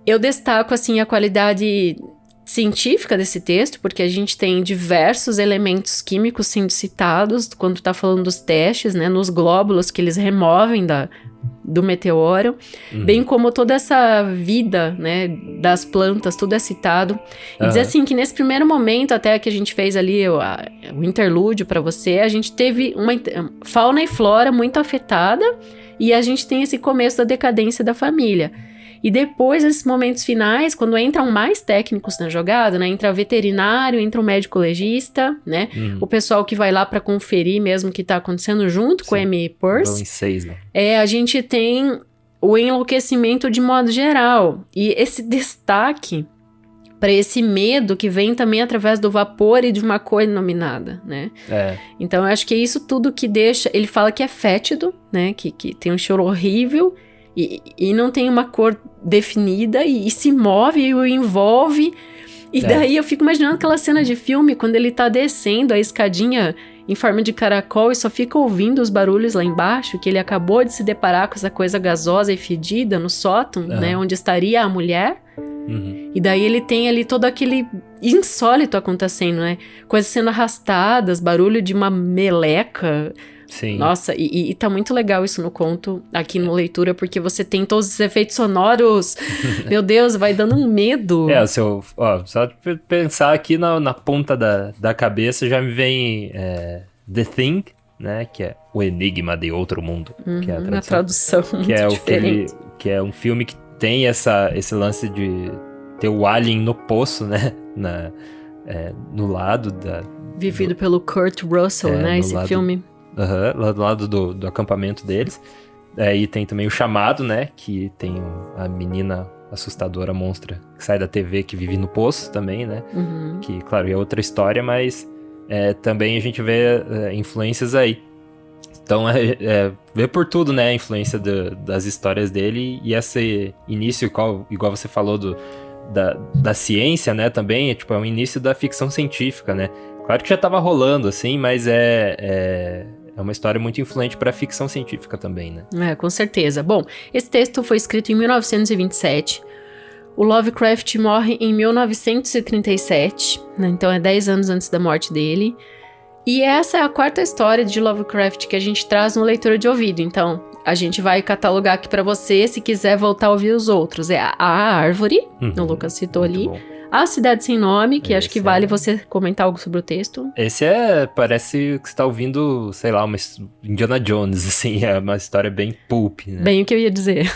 Eu destaco, assim, a qualidade científica desse texto, porque a gente tem diversos elementos químicos sendo citados quando tá falando dos testes, né, nos glóbulos que eles removem do meteoro, bem como toda essa vida, né, das plantas, tudo é citado. E dizer assim, que nesse primeiro momento, até que a gente fez ali o interlúdio para você, a gente teve uma fauna e flora muito afetada, e a gente tem esse começo da decadência da família. E depois, nesses momentos finais, quando entram mais técnicos na jogada, né? Entra veterinário, entra o médico legista, né? O pessoal que vai lá para conferir mesmo o que tá acontecendo junto com a Amy Peirce. Vão em 6, né? A gente tem o enlouquecimento de modo geral. E esse destaque para esse medo que vem também através do vapor e de uma cor inominada, né? Então, eu acho que é isso tudo que deixa... Ele fala que é fétido, né? Que tem um cheiro horrível... E não tem uma cor definida e se move e o envolve. E daí eu fico imaginando aquela cena de filme quando ele tá descendo a escadinha em forma de caracol e só fica ouvindo os barulhos lá embaixo, que ele acabou de se deparar com essa coisa gasosa e fedida no sótão, né, onde estaria a mulher. E daí ele tem ali todo aquele insólito acontecendo, né? Coisas sendo arrastadas, barulho de uma meleca... Sim. Nossa, e tá muito legal isso no conto, aqui no Leitura, porque você tem todos os efeitos sonoros. Meu Deus, vai dando um medo. Só de pensar aqui na ponta da cabeça já me vem The Thing, né, que é O Enigma de Outro Mundo, que é a tradução que é diferente. Que é um filme que tem esse lance de ter o alien no poço, né, no lado vivido pelo Kurt Russell, né, esse filme. Lá do lado do acampamento deles. E tem também o Chamado, né? Que tem a menina assustadora, monstra, que sai da TV, que vive no poço também, né? Que, claro, é outra história, mas também a gente vê influências aí. Então, vê por tudo, né? A influência das histórias dele e esse início, igual você falou da ciência, né? Também é um início da ficção científica, né? Claro que já tava rolando, assim, mas é uma história muito influente para a ficção científica também, né? Com certeza. Bom, esse texto foi escrito em 1927. O Lovecraft morre em 1937, né? Então é 10 anos antes da morte dele. E essa é a quarta história de Lovecraft que a gente traz no Leitura de Ouvido. Então, a gente vai catalogar aqui para você, se quiser voltar a ouvir os outros. É A Árvore, o Lucas citou ali. Bom. A Cidade Sem Nome, que acho que vale você comentar algo sobre o texto. Esse parece que você tá ouvindo, sei lá, uma Indiana Jones, assim, é uma história bem pulp, né? Bem o que eu ia dizer.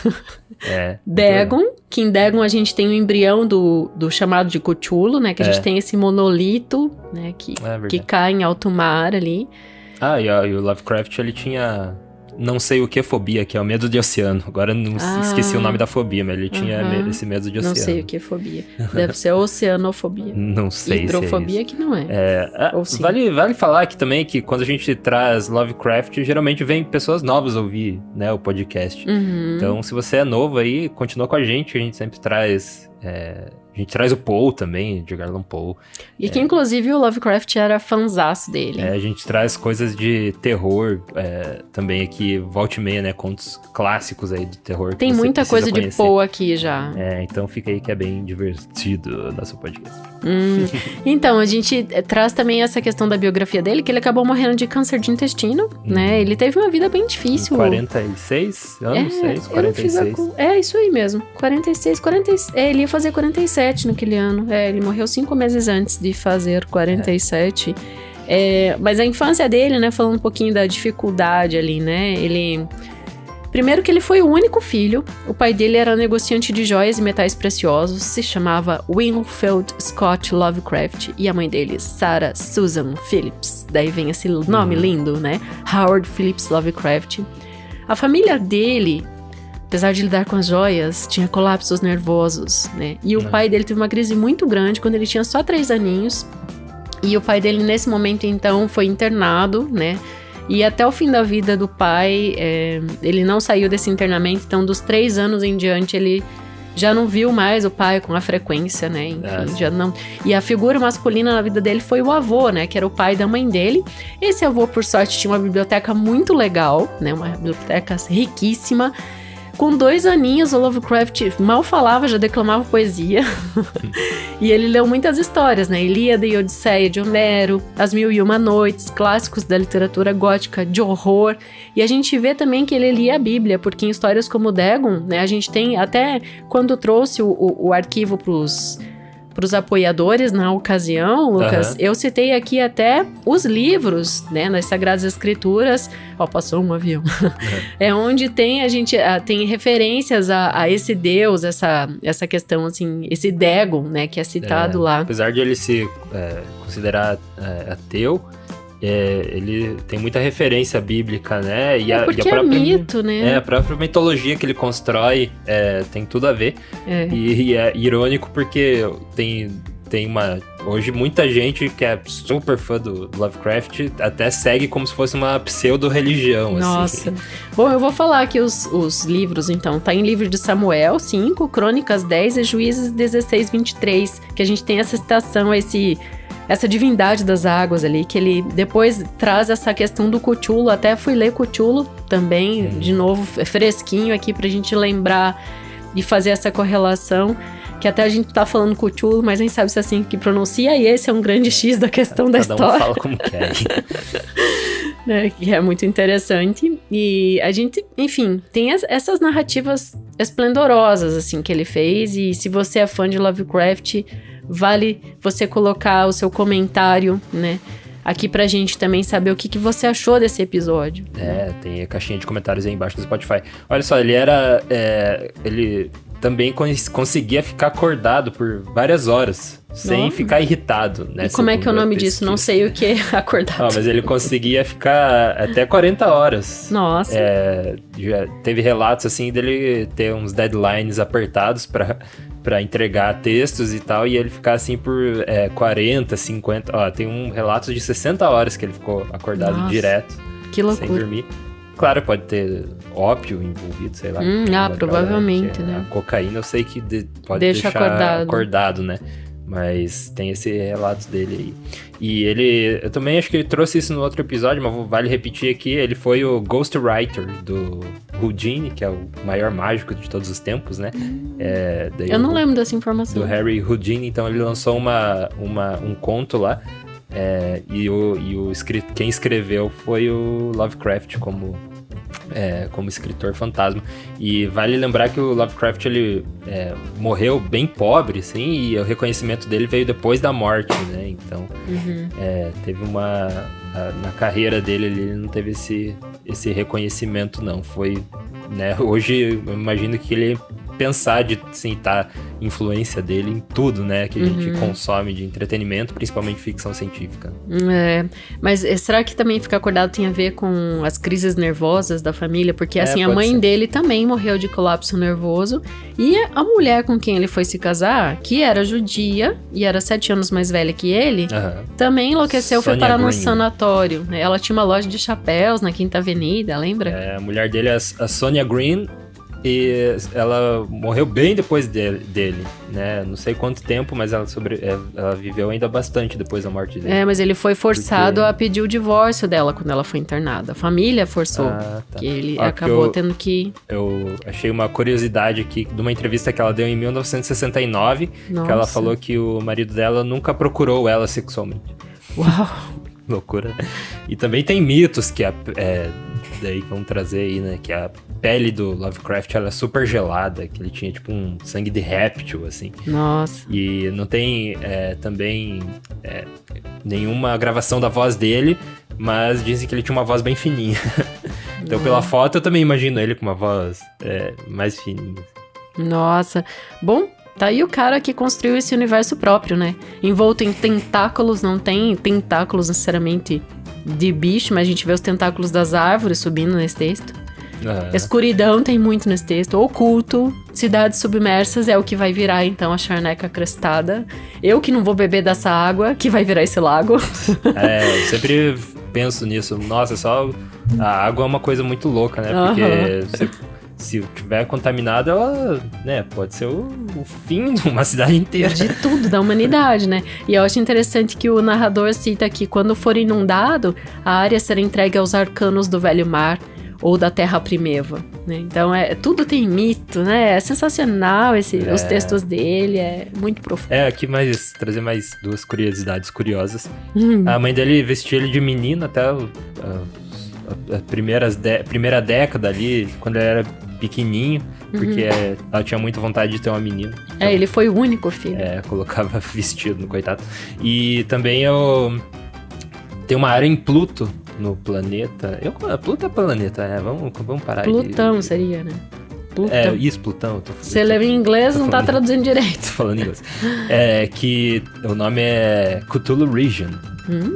Dagon, que em Dagon a gente tem o embrião do chamado de Cthulhu, né? Que a gente tem esse monolito, né? Que cai em alto mar ali. E o Lovecraft, ele tinha... Não sei o que fobia, que é o medo de oceano. Agora esqueci o nome da fobia, mas ele tinha esse medo de oceano. Não sei o que é fobia. Deve ser oceanofobia. Não sei. Hidrofobia que não é. Vale falar aqui também que quando a gente traz Lovecraft, geralmente vem pessoas novas ouvir, né, o podcast. Então, se você é novo aí, continua com a gente sempre traz... A gente traz o Poe também, Edgar Allan Poe. E que, inclusive, o Lovecraft era fanzaço dele. A gente traz coisas de terror também aqui, volta e meia, né? Contos clássicos aí do terror. Tem muita coisa de Poe aqui já. Então fica aí que é bem divertido o nosso podcast. Então, a gente traz também essa questão da biografia dele, que ele acabou morrendo de câncer de intestino, né? Ele teve uma vida bem difícil. 46 anos, 46. Isso aí mesmo. 46. Ele ia fazer 47 naquele ano. Ele morreu 5 meses antes de fazer 47. Mas a infância dele, né, falando um pouquinho da dificuldade ali, né, primeiro que ele foi o único filho. O pai dele era negociante de joias e metais preciosos, se chamava Winfield Scott Lovecraft, e a mãe dele, Sarah Susan Phillips. Daí vem esse nome lindo, né, Howard Phillips Lovecraft. A família dele, apesar de lidar com as joias, tinha colapsos nervosos, né? E o pai dele teve uma crise muito grande quando ele tinha só 3 aninhos. E o pai dele, nesse momento, então, foi internado, né? E até o fim da vida do pai, ele não saiu desse internamento. Então, dos 3 anos em diante, ele já não viu mais o pai com a frequência, né? Enfim, já não... E a figura masculina na vida dele foi o avô, né? Que era o pai da mãe dele. Esse avô, por sorte, tinha uma biblioteca muito legal, né? Uma biblioteca riquíssima, Com 2 aninhos, o Lovecraft mal falava, já declamava poesia. E ele leu muitas histórias, né? Ilíada e Odisseia de Homero, As Mil e Uma Noites, clássicos da literatura gótica de horror. E a gente vê também que ele lia a Bíblia, porque em histórias como Dagon, né? A gente tem, até quando trouxe o arquivo pros apoiadores na ocasião, Lucas, eu citei aqui até os livros, né, nas Sagradas Escrituras. Ó, passou um avião. É onde a gente tem referências a esse Deus, essa questão, assim, esse Dagon, né, que é citado lá. Apesar de ele se considerar ateu, ele tem muita referência bíblica, né? E a própria mito, né? A própria mitologia que ele constrói tem tudo a ver. E é irônico porque hoje muita gente que é super fã do Lovecraft até segue como se fosse uma pseudo-religião. Nossa. Assim. Bom, eu vou falar aqui os livros, então. Tá em Livro de Samuel 5, Crônicas 10 e Juízes 16, 23, que a gente tem essa citação, essa divindade das águas ali, que ele depois traz essa questão do Cthulhu. Até fui ler Cthulhu também, de novo, fresquinho aqui pra gente lembrar e fazer essa correlação, que até a gente tá falando Cthulhu, mas nem sabe se é assim que pronuncia, e esse é um grande X da questão da história. Cada um fala como quer. Que é muito interessante. E a gente, enfim, tem essas narrativas esplendorosas, assim, que ele fez, e se você é fã de Lovecraft, vale você colocar o seu comentário, né, aqui pra gente também saber o que você achou desse episódio. Tem a caixinha de comentários aí embaixo do Spotify. Olha só, ele também conseguia ficar acordado por várias horas, sem ficar irritado, né? E como é que é o nome disso? Não sei o que é acordado. Mas ele conseguia ficar até 40 horas. Nossa. Já teve relatos, assim, dele ter uns deadlines apertados pra entregar textos e tal, e ele ficar assim por 40, 50... tem relatos de 60 horas que ele ficou acordado direto. Que loucura. Sem dormir. Claro, pode ter ópio envolvido, sei lá. Provavelmente, né? A cocaína eu sei que pode deixar acordado, né? Mas tem esse relato dele aí. E eu também acho que ele trouxe isso no outro episódio, mas vale repetir aqui, ele foi o ghostwriter do Houdini, que é o maior mágico de todos os tempos, né? Eu não lembro dessa informação. Do Harry Houdini, então ele lançou um conto lá, quem escreveu foi o Lovecraft como escritor fantasma. E vale lembrar que o Lovecraft ele morreu bem pobre, assim, e o reconhecimento dele veio depois da morte, né? Então, teve na carreira dele ele não teve esse reconhecimento, não. Foi, né? Hoje eu imagino que ele pensar de citar influência dele em tudo, né, que a gente consome de entretenimento, principalmente ficção científica. Mas será que também ficar acordado tem a ver com as crises nervosas da família? Porque assim, a mãe dele também morreu de colapso nervoso, e a mulher com quem ele foi se casar, que era judia e era 7 anos mais velha que ele, também enlouqueceu, foi parar no sanatório. Ela tinha uma loja de chapéus na Quinta Avenida, lembra? A mulher dele é a Sonia Green, e ela morreu bem depois dele, né? Não sei quanto tempo, mas ela viveu ainda bastante depois da morte dele. Mas ele foi forçado a pedir o divórcio dela quando ela foi internada. A família forçou, que ele acabou tendo que... Eu achei uma curiosidade aqui de uma entrevista que ela deu em 1969, que ela falou que o marido dela nunca procurou ela sexualmente. Uau! Loucura. E também tem mitos que daí que vamos trazer aí, né? Que a pele do Lovecraft, ela é super gelada, que ele tinha tipo um sangue de réptil, assim. Nossa. E não tem também nenhuma gravação da voz dele, mas dizem que ele tinha uma voz bem fininha. Então pela foto eu também imagino ele com uma voz mais fininha. Nossa. Bom, tá aí o cara que construiu esse universo próprio, né? Envolto em tentáculos, não tem tentáculos necessariamente de bicho, mas a gente vê os tentáculos das árvores subindo nesse texto. Escuridão tem muito nesse texto. Oculto, cidades submersas é o que vai virar então a charneca crestada. Eu que não vou beber dessa água, que vai virar esse lago. Eu sempre penso nisso. Nossa, a água é uma coisa muito louca, né? Porque se tiver contaminada, ela, né, pode ser o fim de uma cidade inteira. De tudo, da humanidade, né? E eu acho interessante que o narrador cita que quando for inundado, a área será entregue aos arcanos do velho mar ou da terra primeva. né? Então, tudo tem mito, né? É sensacional os textos dele, é muito profundo. Aqui trazer mais 2 curiosidades curiosas. A mãe dele vestia ele de menino até a primeira década ali, quando ele era pequenininho, porque ela tinha muita vontade de ter uma menina. Então, ele foi o único filho. Colocava vestido no coitado. E também tem uma área em Pluto, no planeta. Pluto é planeta, vamos parar aí. Plutão seria, né? Plutão. Isso, Plutão. Você leu em inglês, não tá traduzindo direito. Tô falando em inglês. Que o nome é Cthulhu Region.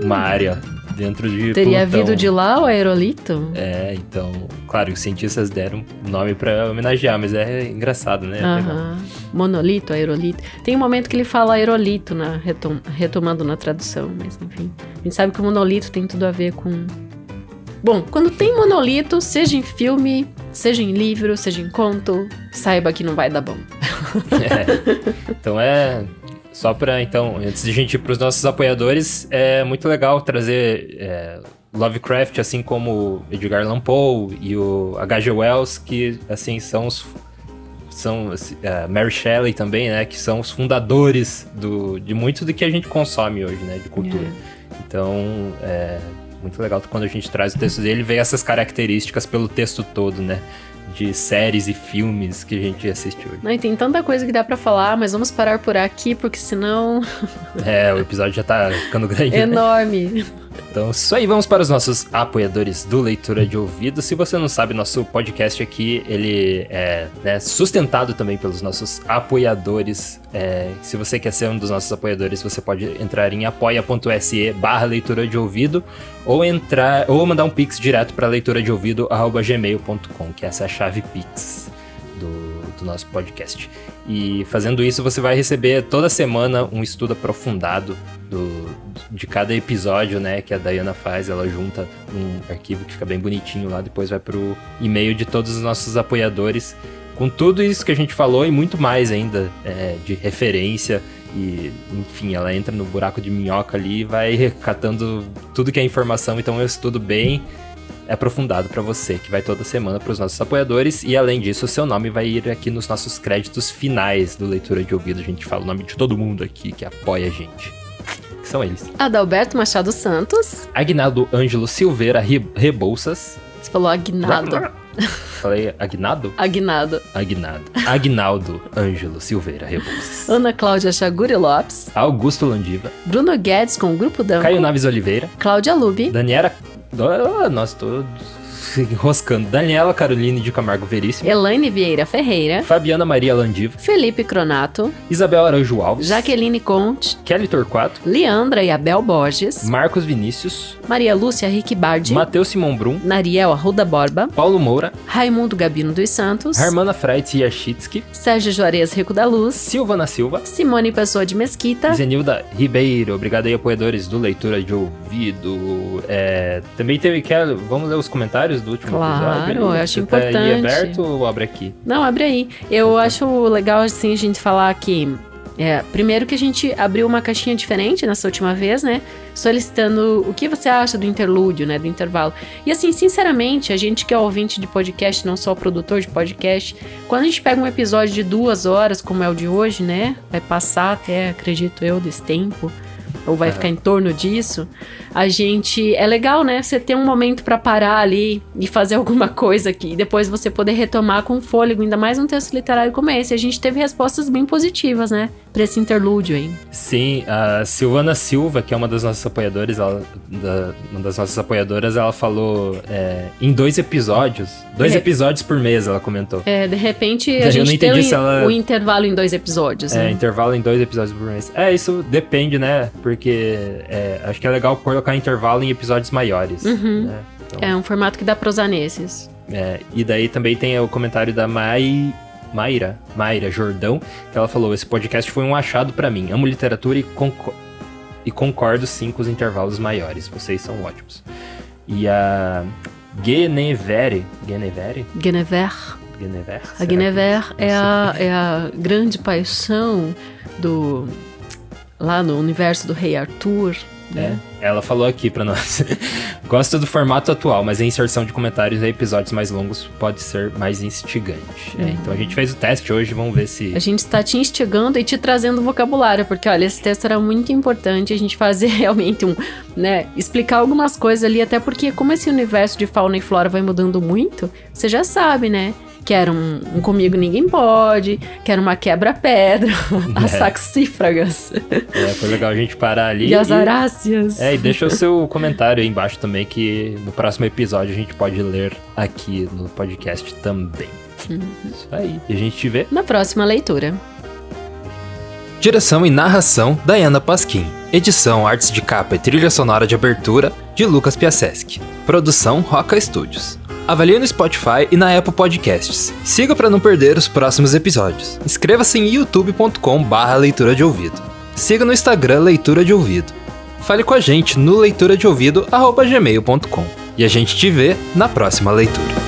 Uma área dentro de Teria Plutão. vindo de lá o aerolito? Então, claro, os cientistas deram o nome pra homenagear, mas é engraçado, né? Monolito, aerolito. Tem um momento que ele fala aerolito, retomando na tradução, mas enfim. A gente sabe que o monolito tem tudo a ver com... Bom, quando tem monolito, seja em filme, seja em livro, seja em conto, saiba que não vai dar bom. Então só pra, antes de a gente ir pros nossos apoiadores, é muito legal trazer Lovecraft, assim como Edgar Allan Poe e o H.G. Wells, que, assim, são Mary Shelley também, né, que são os fundadores de muito do que a gente consome hoje, né, de cultura. Então, muito legal quando a gente traz o texto dele, vê essas características pelo texto todo, né, de séries e filmes que a gente assiste hoje. Não, e tem tanta coisa que dá pra falar, mas vamos parar por aqui, porque senão... O episódio já tá ficando grande, enorme. Né? Então, isso aí, vamos para os nossos apoiadores do Leitura de Ouvido. Se você não sabe, nosso podcast aqui, ele é sustentado também pelos nossos apoiadores. Se você quer ser um dos nossos apoiadores, você pode entrar em apoia.se/leitura de ouvido ou mandar um pix direto para leituradeouvido@gmail.com, que essa é a chave pix do nosso podcast. E fazendo isso, você vai receber toda semana um estudo aprofundado de cada episódio, né, que a Dayana faz. Ela junta um arquivo que fica bem bonitinho lá, depois vai pro e-mail de todos os nossos apoiadores, com tudo isso que a gente falou e muito mais ainda, de referência. E, enfim, ela entra no buraco de minhoca ali e vai catando tudo que é informação. Então é um estudo bem aprofundado para você, que vai toda semana para os nossos apoiadores. E além disso, o seu nome vai ir aqui nos nossos créditos finais do Leitura de Ouvido. A gente fala o nome de todo mundo aqui que apoia a gente. Que são eles: Adalberto Machado Santos, Aguinaldo Ângelo Silveira Rebouças. Você falou Aguinaldo. Falei Aguinaldo? Aguinaldo Ângelo Silveira Rebouças. Ana Cláudia Chaguri Lopes, Augusto Landiva, Bruno Guedes com o Grupo Danco, Caio Naves Oliveira, Cláudia Lubi, Daniela... Nós todos enroscando. Daniela Caroline de Camargo Veríssimo, Elaine Vieira Ferreira, Fabiana Maria Landiva, Felipe Cronato, Isabel Araújo Alves, Jaqueline Conte, Kelly Torquato, Leandra e Abel Borges, Marcos Vinícius, Maria Lúcia Riquibardi, Matheus Simão Brum, Nariel Arruda Borba, Paulo Moura, Raimundo Gabino dos Santos, Hermana Freitz Yachitsky, Sérgio Juarez Rico da Luz, Silvana Silva, Simone Pessoa de Mesquita, Zenilda Ribeiro. Obrigado aí, apoiadores do Leitura de Ouvido. Também vamos ler os comentários do último episódio? Claro, eu acho importante. Tá aí aberto ou abre aqui? Não, abre aí. Eu acho legal, assim, a gente falar que... primeiro que a gente abriu uma caixinha diferente nessa última vez, né? Solicitando o que você acha do interlúdio, né? Do intervalo. E assim, sinceramente, a gente que é ouvinte de podcast, não só produtor de podcast, quando a gente pega um episódio de 2 horas, como é o de hoje, né? Vai passar até, acredito eu, desse tempo, ou vai ficar em torno disso. A gente... É legal, né? Você ter um momento pra parar ali e fazer alguma coisa aqui. E depois você poder retomar com fôlego, ainda mais um texto literário como esse. A gente teve respostas bem positivas, né? Pra esse interlúdio aí. Sim, a Silvana Silva, que é uma das nossas apoiadoras, ela falou em 2 episódios. 2 episódios por mês, ela comentou. De repente, a gente tem o intervalo em 2 episódios, né? Intervalo em 2 episódios por mês. Isso depende, né? Porque acho que é legal colocar intervalo em episódios maiores. Né? Então, é um formato que dá pra usar nesses. E daí também tem o comentário da Mayra Jordão, que ela falou: esse podcast foi um achado pra mim. Amo literatura e concordo sim com os intervalos maiores. Vocês são ótimos. E a Guinevere. A Guinevere é a grande paixão lá no universo do Rei Arthur. né? Ela falou aqui pra nós. Gosta do formato atual, mas a inserção de comentários em episódios mais longos pode ser mais instigante. Então a gente fez o teste hoje, vamos ver se... A gente está te instigando e te trazendo vocabulário, porque olha, esse texto era muito importante a gente fazer realmente explicar algumas coisas ali, até porque como esse universo de fauna e flora vai mudando muito, você já sabe, né? Quero um comigo ninguém pode, quero uma quebra-pedra, as saxífragas. Foi legal a gente parar ali. E as aráceas. E deixa o seu comentário aí embaixo também, que no próximo episódio a gente pode ler aqui no podcast também. Isso aí. E a gente te vê na próxima leitura. Direção e narração, Dayana Pasquim. Edição, artes de capa e trilha sonora de abertura, de Lucas Piaseschi. Produção, Roca Studios. Avalie no Spotify e na Apple Podcasts. Siga para não perder os próximos episódios. Inscreva-se em youtube.com/leitura de ouvido. Siga no Instagram Leitura de Ouvido. Fale com a gente no leituradeouvido@gmail.com. E a gente te vê na próxima leitura.